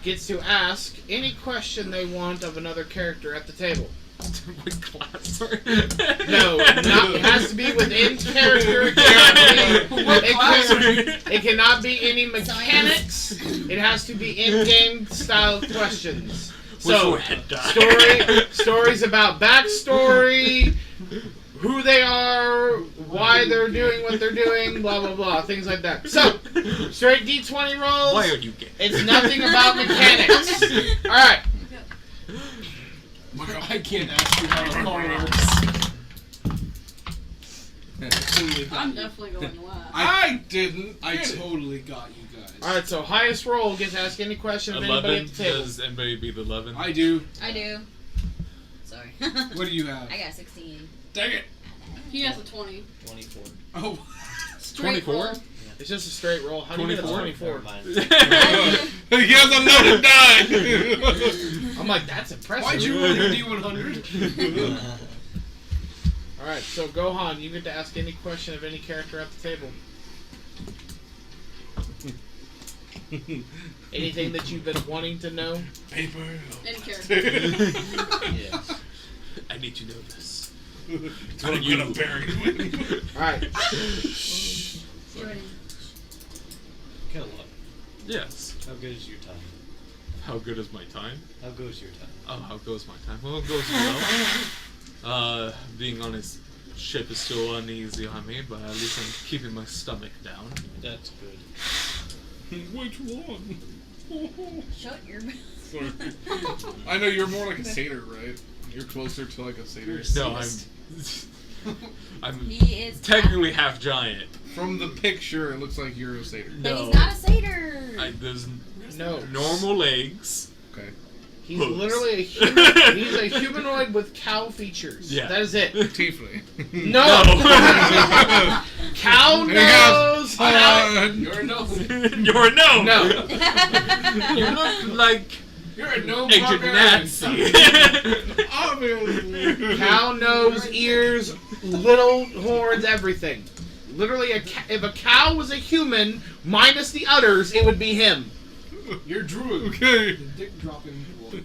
gets to ask any question they want of another character at the table. What class? No, it has to be within character. It cannot be any mechanics. It has to be in-game style questions. So, stories about backstory, who they are, why they're doing what they're doing, blah blah blah, things like that. So, straight D20 rolls. Why are you gay? It's nothing about mechanics. All right. I can't ask you how the car works. I'm definitely going last. I didn't. I totally got you guys. All right. So highest roll gets to ask any question of anybody 11. at the table. Does anybody beat 11? I do. I do. Sorry. What do you have? I got 16. Dang it. He has a 20. 24. Oh. Straight 24? roll. It's just a straight roll. How do you get a 24? Never mind. He has a loaded die. I'm like, that's impressive. Why'd you roll your D100? All right, so Gohan, you get to ask any question of any character at the table. Anything that you've been wanting to know? Paper. In character. Yes. I need to know this. It's what I'm gonna bury you. All right. Kill up. Yes. How good is your time? How good is my time? How goes your time? Oh, how goes my time? Well, it goes well. Being on his ship is still uneasy on me, but at least I'm keeping my stomach down. That's good. Which one? Shut your mouth. Sorry. I know you're more like a satyr, right? You're closer to like a satyr. No, I'm He is. technically half giant. From the picture, it looks like you're a satyr. But No. he's not a satyr. There's No. normal legs. Okay. He's Hooves. literally a human. He's a humanoid with cow features. Yeah. That is it. Tiefling. No. Cow nose. You're a gnome. You're a gnome. No. You look like You're a gnome Agent barbarian. Nazi. Obviously. Cow nose, ears, little horns, everything. Literally, if a cow was a human minus the udders, it would be him. You're Druid. Okay. The dick dropping wolf.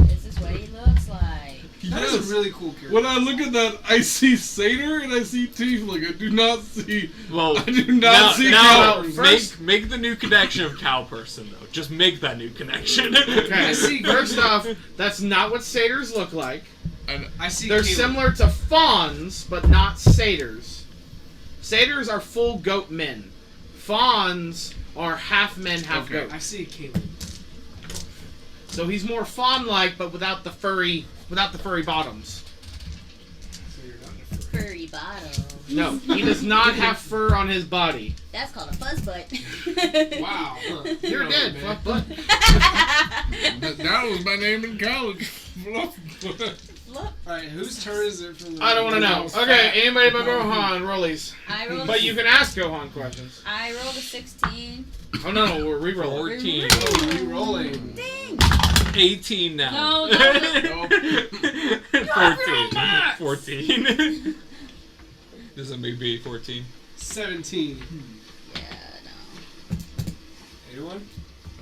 This is what he looks like. That is a really cool character. When I look at that, I see satyr and I see tiefling. I do not see. Well, I do not see now cow. make the new connection of cow person though. Just make that new connection. Okay. First off, that's not what satyrs look like. I see. They're Caleb. similar to fawns, but not satyrs. Satyrs are full goat men. Fawns are half men, half Okay. goat. I see Caleb. So he's more fawn-like, but without the furry bottoms. So you're not a furry. Furry bottom. No, he does not have fur on his body. That's called a fuzz butt. Wow. You're dead, man. fluff butt. That was my name in college. Fluff. Fluff Alright, whose turn is it from the... I don't want to know. Okay, anybody but Gohan, rollies. I rolled. But you can ask Gohan questions. I rolled a 16. Oh no, we're re-rolling. 14. Oh, re-rolling. Dang. 18 now. No, don't. 14. Does that make me 14? 17. Yeah, no. Anyone?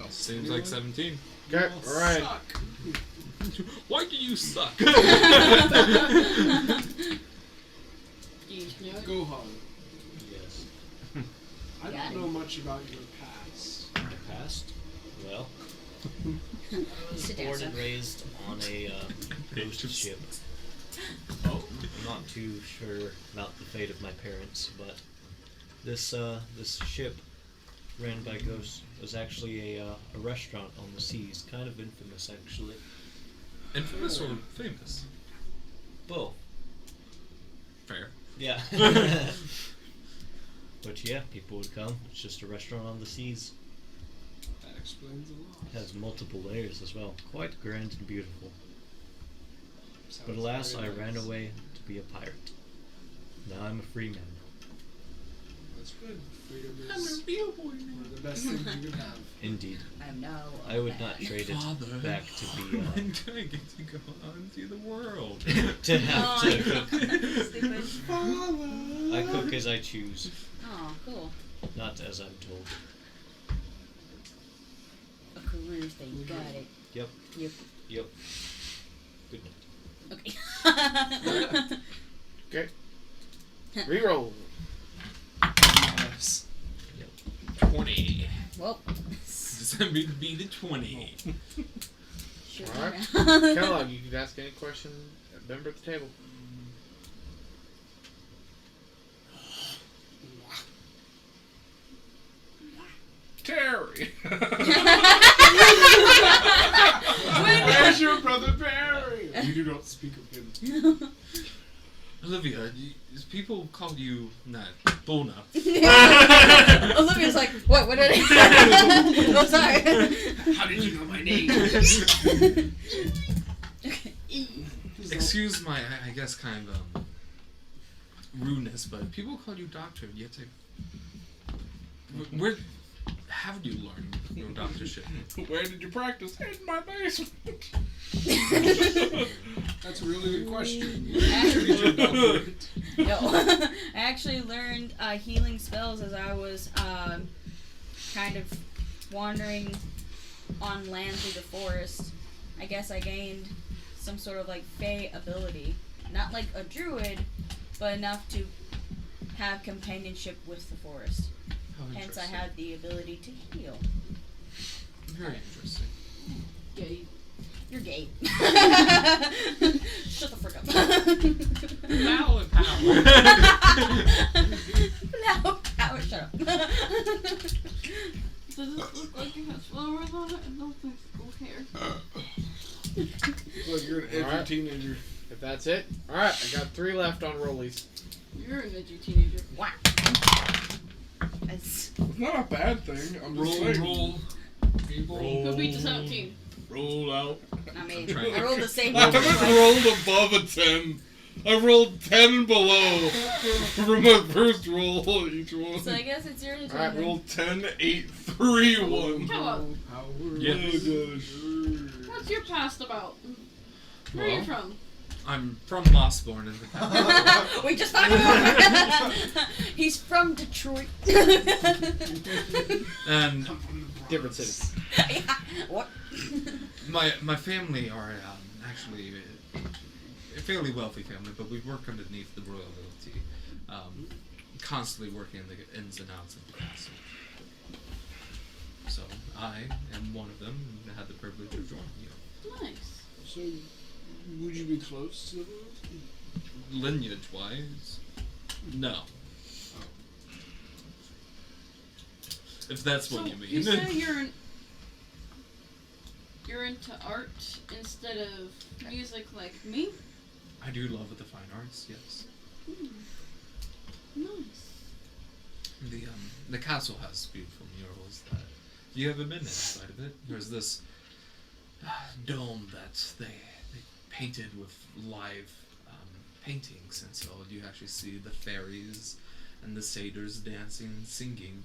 Seems like 17. Okay, alright. Suck. Why do you suck? Gohan. Yes. I Got don't know much about your past. My past? Well, I was Sit down, born son. and raised on a ghost ship. Oh. I'm not too sure about the fate of my parents, but this ship ran by ghosts was actually a restaurant on the seas, kind of infamous actually. Infamous or famous? Both. Fair. Yeah. But yeah, people would come. It's just a restaurant on the seas. That explains a lot. It has multiple layers as well. Quite grand and beautiful. But Sounds alas, I very ran nice. away to be a pirate. Now I'm a free man. That's good. Freedom I'm is a real boy now. one of the best things you can have. Indeed. I'm no. I would not trade it back to be When do I get to go out and see the world? to have to Oh, cook. stupid. I cook as I choose, Oh, cool. not as I'm told. A career thing. Got it. Yep. Yep. Yep. Good night. Okay. Okay. Reroll. Yes. 20. Well, Does that mean to be the 20? sure. Alright. Kellogg, you can ask any question. Member at the table. Terry. Where's your brother Barry? We do not speak of him. Olivia, people call you Bona. Olivia's like, what? What did I say? Oh, sorry. How did you know my name? Okay. Excuse my, I guess, kind of rudeness, but people call you doctor. Yet where have you learned your doctorship? Where did you practice? In my basement. That's a really good question. No, I actually learned healing spells as I was kind of wandering on land through the forest. I guess I gained some sort of like fey ability, not like a druid, but enough to have companionship with the forest. How Hence, I interesting. had the ability to heal. Very interesting. Gay. You're gay. Shut the frick up. Now and power. No, power, shut up. Does it look like it has flowers on it? I don't think so. Hair. Look, you're an edgy Alright. teenager. If that's it. Alright, I got 3 left on rollies. You're an edgy teenager. Wow. That's, It's not a bad thing. I'm just saying. Who beat the 17? Roll out. I mean, trying- I rolled the same I one. haven't rolled above a 10. I rolled 10 below for my first roll each one. So I guess it's your turn. Alright, then. Rolled 10, 8, 3, 1. How about? Yes. Oh gosh. What's your past about? Where are you Well, from? I'm from Mossborn in the capital. We just found out. He's from Detroit. And Different city. Yeah. What? my family are actually a fairly wealthy family, but we work underneath the royalty, constantly working in the ins and outs of the castle. So I am one of them and had the privilege of joining you. Nice. So, would you be close to the royalty? Lineage-wise, no. If that's what So you mean. you say you're into art instead of music like me? I do love the fine arts, yes. Nice. The castle has beautiful murals that you haven't been inside of it. There's this dome that they painted with live paintings, and so you actually see the fairies and the satyrs dancing and singing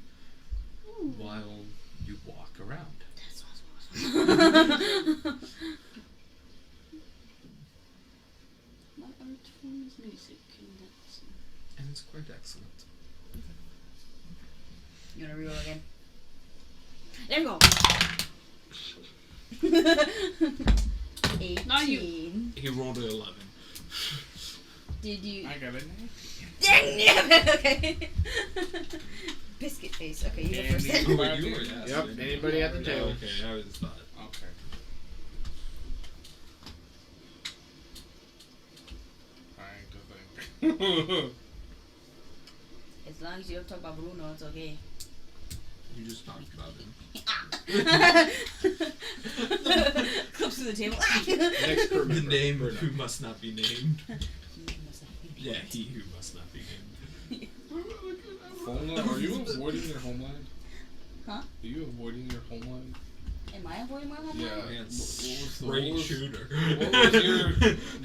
while you walk around. That's awesome. My art form is music, and that's... And it's quite excellent. You wanna reroll again? There you go. 18. Not you. He rolled an 11. Did you? I got it. Dang it! Okay. Biscuit face. Okay, you go first. Andy. Oh, wait, you were asking. Yep, anybody at the table. Okay, I just thought. Okay. Trying to think. As long as you don't talk about Bruno, it's okay. You just talked about him. Comes to the table. Next crew The member. name who must not be named. Yeah. Yeah, he who must not be named. Homeland? Are you avoiding your homeland? Huh? Are you avoiding your homeland? Am I avoiding my home? Yeah. Man, What was the- great what was- shooter. What was your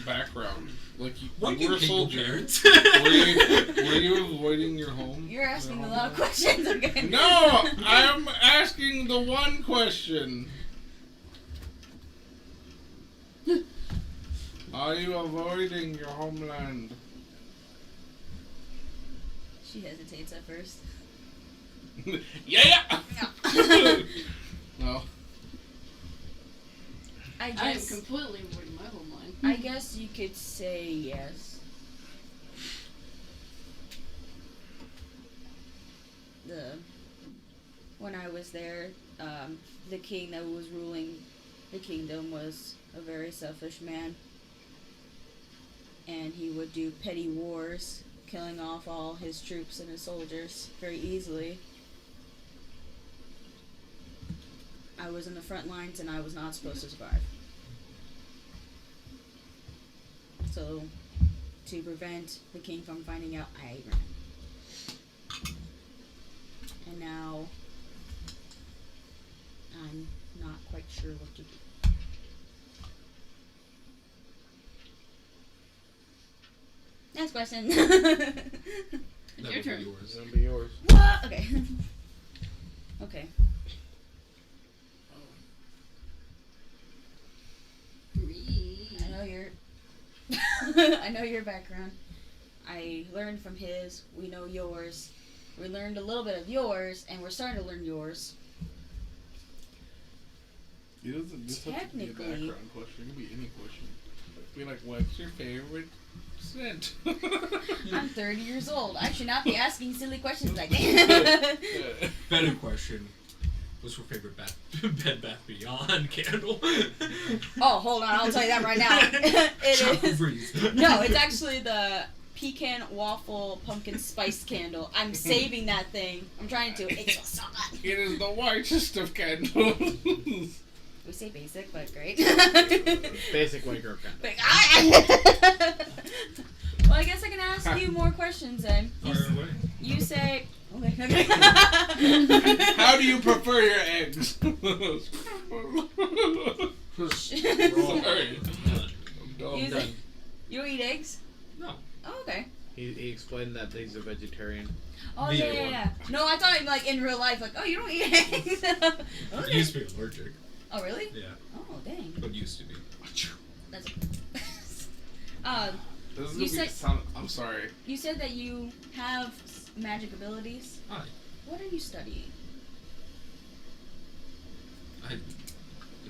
background? Like you were a Working soldier. parents. Were you avoiding your home? You're asking Your a lot of homeland? questions. Okay. No, I'm asking the one question. Are you avoiding your homeland? She hesitates at first. Yeah. No. No. I I am guess. completely avoiding my homeland. I guess you could say yes. When I was there, the king that was ruling the kingdom was a very selfish man, and he would do petty wars, killing off all his troops and his soldiers very easily. I was in the front lines and I was not supposed to survive. So, to prevent the king from finding out, I ran. And now, I'm not quite sure what to do. Next question. That Your would turn. be yours. It'll be yours. What? Okay. Okay. I know your I know your background. I learned from his, we know yours. We learned a little bit of yours, and we're starting to learn yours. It doesn't just have to be a Technically- background question. It can be any question. Be like, what's your favorite scent? I'm 30 years old. I should not be asking silly questions like that. Better question. What's your favorite Bed Bath Beyond candle? Oh, hold on. I'll tell you that right now. It Chocolate is. breeze. No, it's actually the pecan waffle pumpkin spice candle. I'm saving that thing. I'm trying to. It's so good. It is the whitest of candles. We say basic, but great. Basic white girl kind. Well, I guess I can ask you more questions then. Fire away. You say. Okay. How do you prefer your eggs? Sorry. You say, you don't eat eggs? No. Oh, okay. He explained that he's a vegetarian. Oh, Me yeah, or yeah, one. yeah. No, I thought like in real life, like, oh, you don't eat eggs. I Okay. used to be allergic. Oh, really? Yeah. Oh, dang. But used to be. That's This is You gonna be said- sound. I'm sorry. you said that you have magic abilities. Hi. What are you studying? I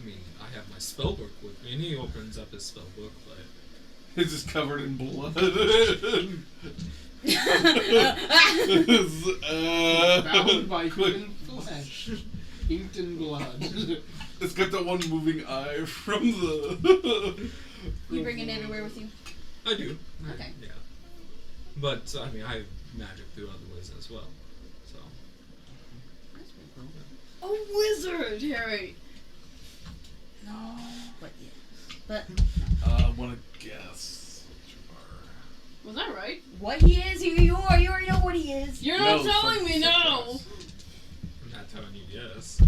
mean, I have my spell book with me, and he opens up his spell book, but It's just covered in blood. Bound by human flesh, inked in blood. It's got that one moving eye from the. You bring it everywhere with you? I do. Okay. Yeah. But, I mean, I have magic through other ways as well. So. That's pretty cool. A wizard, Harry. No, but yeah. But I want to guess. Was I right? what he is, you already know what he is. You're not No, telling me no. surprise. I'm not telling you yes.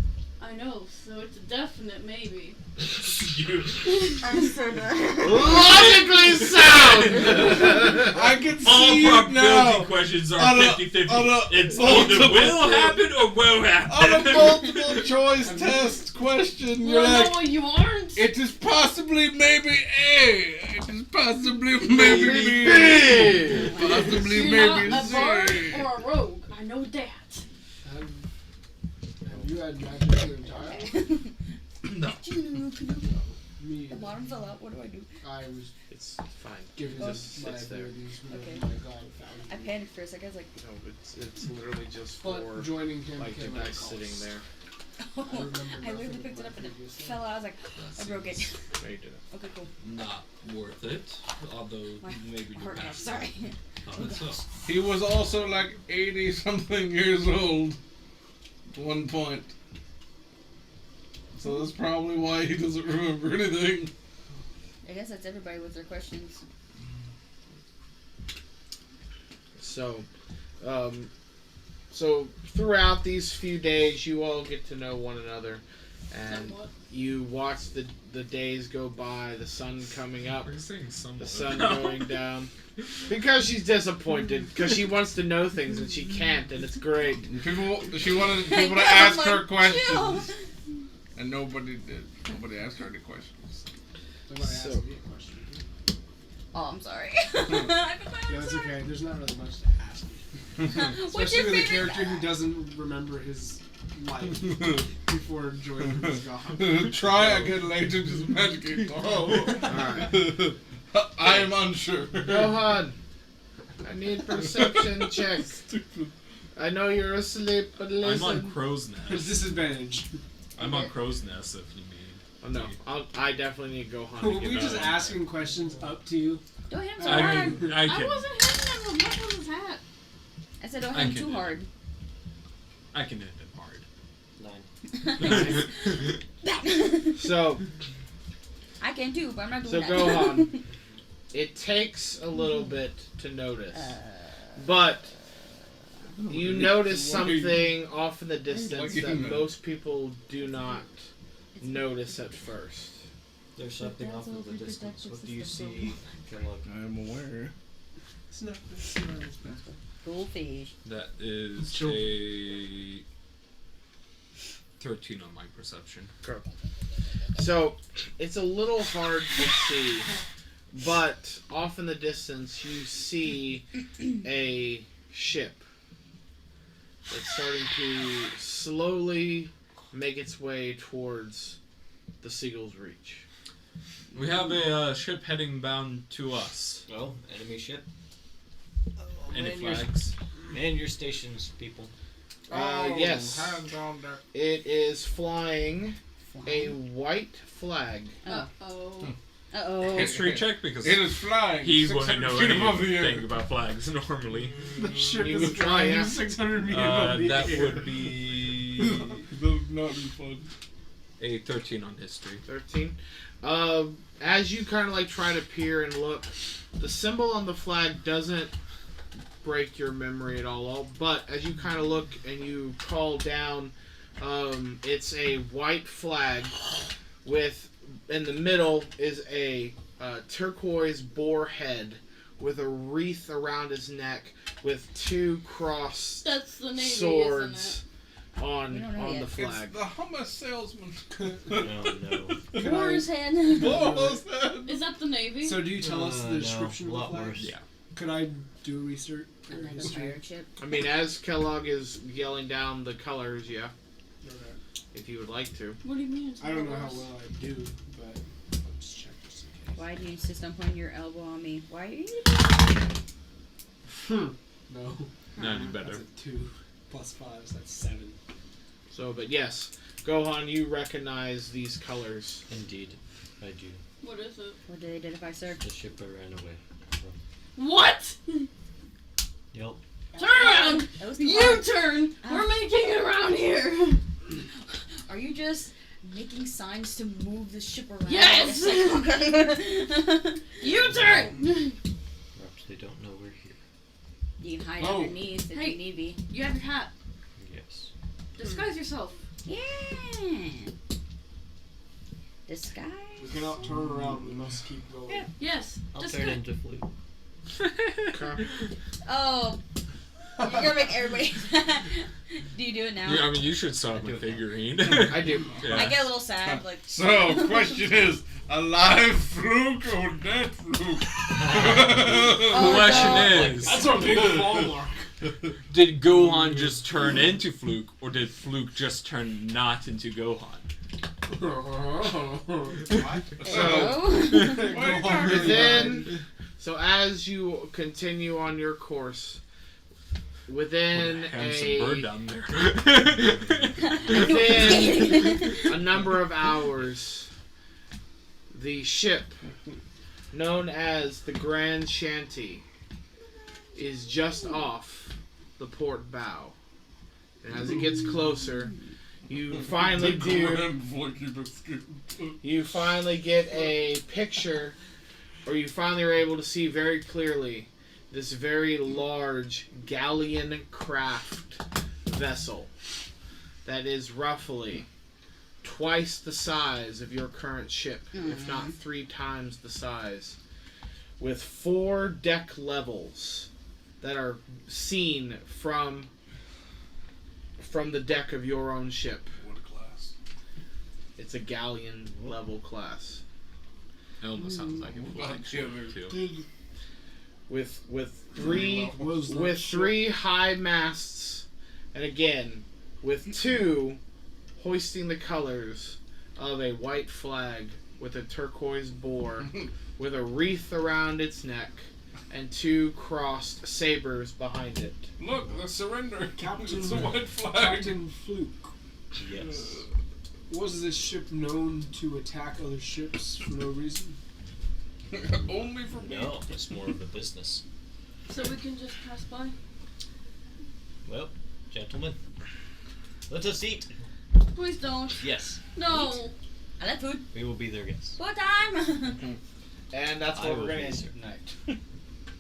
I know, so it's a definite maybe. I'm so done. Logically sound! I can All see it probability now. questions are On a- 50-50. on a It's multiple either will choice. happen or will On a happen. multiple choice test question, you're Well, like, no, you aren't. it is possibly maybe A. It is possibly maybe B. B. Possibly You're maybe not a bard C. or a rogue. I know that. Have you had magic your entire life? No. Me, The bottom fell out. What do I do? I was It's fine. given Just my sits there. abilities whenever Okay. my god found I me. panicked for a second. I was like, No, it's literally just But for joining him like the came at a dice cost. sitting there. oh. remember I literally nothing picked it of up my and it previous life. fell out. I was like, I broke it. No, you didn't. Okay, cool. Not worth it. Although My maybe heart you're now. Sorry. Oh, that's all. He was also like 80 something years old at one point. So that's probably why he doesn't remember anything. I guess that's everybody with their questions. So, so throughout these few days, you all get to know one another, and Somewhat. you watch the days go by, the sun coming up, Are you saying somewhat? the sun going down. Because she's disappointed, because she wants to know things and she can't, and it's great. She wanted people to I'm ask like, her questions, chill. and nobody did. Nobody asked her any questions. Somebody asked So- me a question. Oh, I'm sorry. Yeah, that's okay. There's not really much to ask. What's Especially your with a favorite? character who doesn't remember his life before joining his god. Try again later, just magically talk. Alright. I am unsure. Gohan, I need perception checks. I know you're asleep, but I'm listen. on Crow's With Nest. disadvantage. I'm on Crow's Nest if you need. Oh, no, I definitely need Gohan Were to we give just out. asking questions up to you? Don't hit him so I hard. mean, I I can. wasn't hitting him with much on his hat. I said don't I hit him can too do hard. I can hit it hard. 9. So, I can too, but I'm not so doing that. Gohan, it takes a little bit to notice, but you notice something off in the distance that most people do not notice at first. There's something off in the distance. What do you see, Kellogg? I am aware. It's not Goldfish. That is Sure. a 13 on my perception. So, it's a little hard to see, but off in the distance you see a ship. It's starting to slowly make its way towards the Seagull's Reach. We have a ship heading bound to us. Oh, enemy ship. Any man, your- flags? Man your stations, people. Yes. Hands on deck. It is flying a white flag. Uh-oh. Uh-oh. History check because It is flying. he 600 wouldn't know feet above the anything air. about flags normally. The ship You is would try, flying yeah. 600 meters above the That air. would be That would not be fun. a 13 on history. 13. As you kind of like try to peer and look, the symbol on the flag doesn't break your memory at all. But as you kind of look and you call down, it's a white flag with, in the middle is a turquoise boar head with a wreath around his neck with 2 crossed That's the Navy, swords We on don't know the yet. It's flag. the hummus salesman. No. Can War's I- head. Almost there. Is that the Navy? So do you tell us the No, description a of lot the flag? worse. Yeah. Could I do research or Another history? pirate ship. I mean, as Kellogg is yelling down the colors, yeah, Okay. if you would like to. What do you mean? It's I don't know how worse? well I do, but I'll just check just in case. Why do you insist on putting your elbow on me? Why are you? No. Not any better. That's a 2 plus 5, so that's 7. So, but yes, Gohan, you recognize these colors. Indeed, I do. What is it? What did they identify, sir? The ship I ran away from. What? Yep. Turn around! That was too You hard. turn! We're making it around here! Are you just making signs to move the ship around? Yes! You turn! Perhaps they don't know we're here. You can hide Oh. underneath if Hey. you need be. You have your hat. Yes. Disguise yourself. Yeah. Disguise. We cannot turn around. We must keep going. Yes. I'll Just turn go. into Fluke. Okay. Oh. You're gonna make everybody. Do you do it now? Yeah, I mean, you should start with figurine. I do. Yeah. I get a little sad, like. So, question is, alive Fluke or dead Fluke? Oh, Question no. is, That's our big fall mark. did Gohan just turn into Fluke, or did Fluke just turn not into Gohan? Oh. Within, so as you continue on your course, within Handsome bird down there. within a number of hours, the ship known as the Grand Shanty is just off the port bow, and as it gets closer, you finally you finally get a picture, or you finally are able to see very clearly this very large galleon craft vessel that is roughly twice the size of your current ship, if not 3 times the size, with 4 deck levels that are seen from the deck of your own ship. What a class. It's a galleon level class. It almost sounds like a flagship too. With three What was that with ship? 3 high masts, and again with 2 hoisting the colors of a white flag with a turquoise boar with a wreath around its neck and 2 crossed sabers behind it. Look, the surrender. Captain, It's a white flag. Captain Fluke. Yes. Was this ship known to attack other ships for no reason? Only for me. No, it's more of a business. So we can just pass by. Well, gentlemen, let us eat. Please don't. Yes, No. I like food. we will be their guests. What time? And that's I what will we're going be, to sir. end tonight.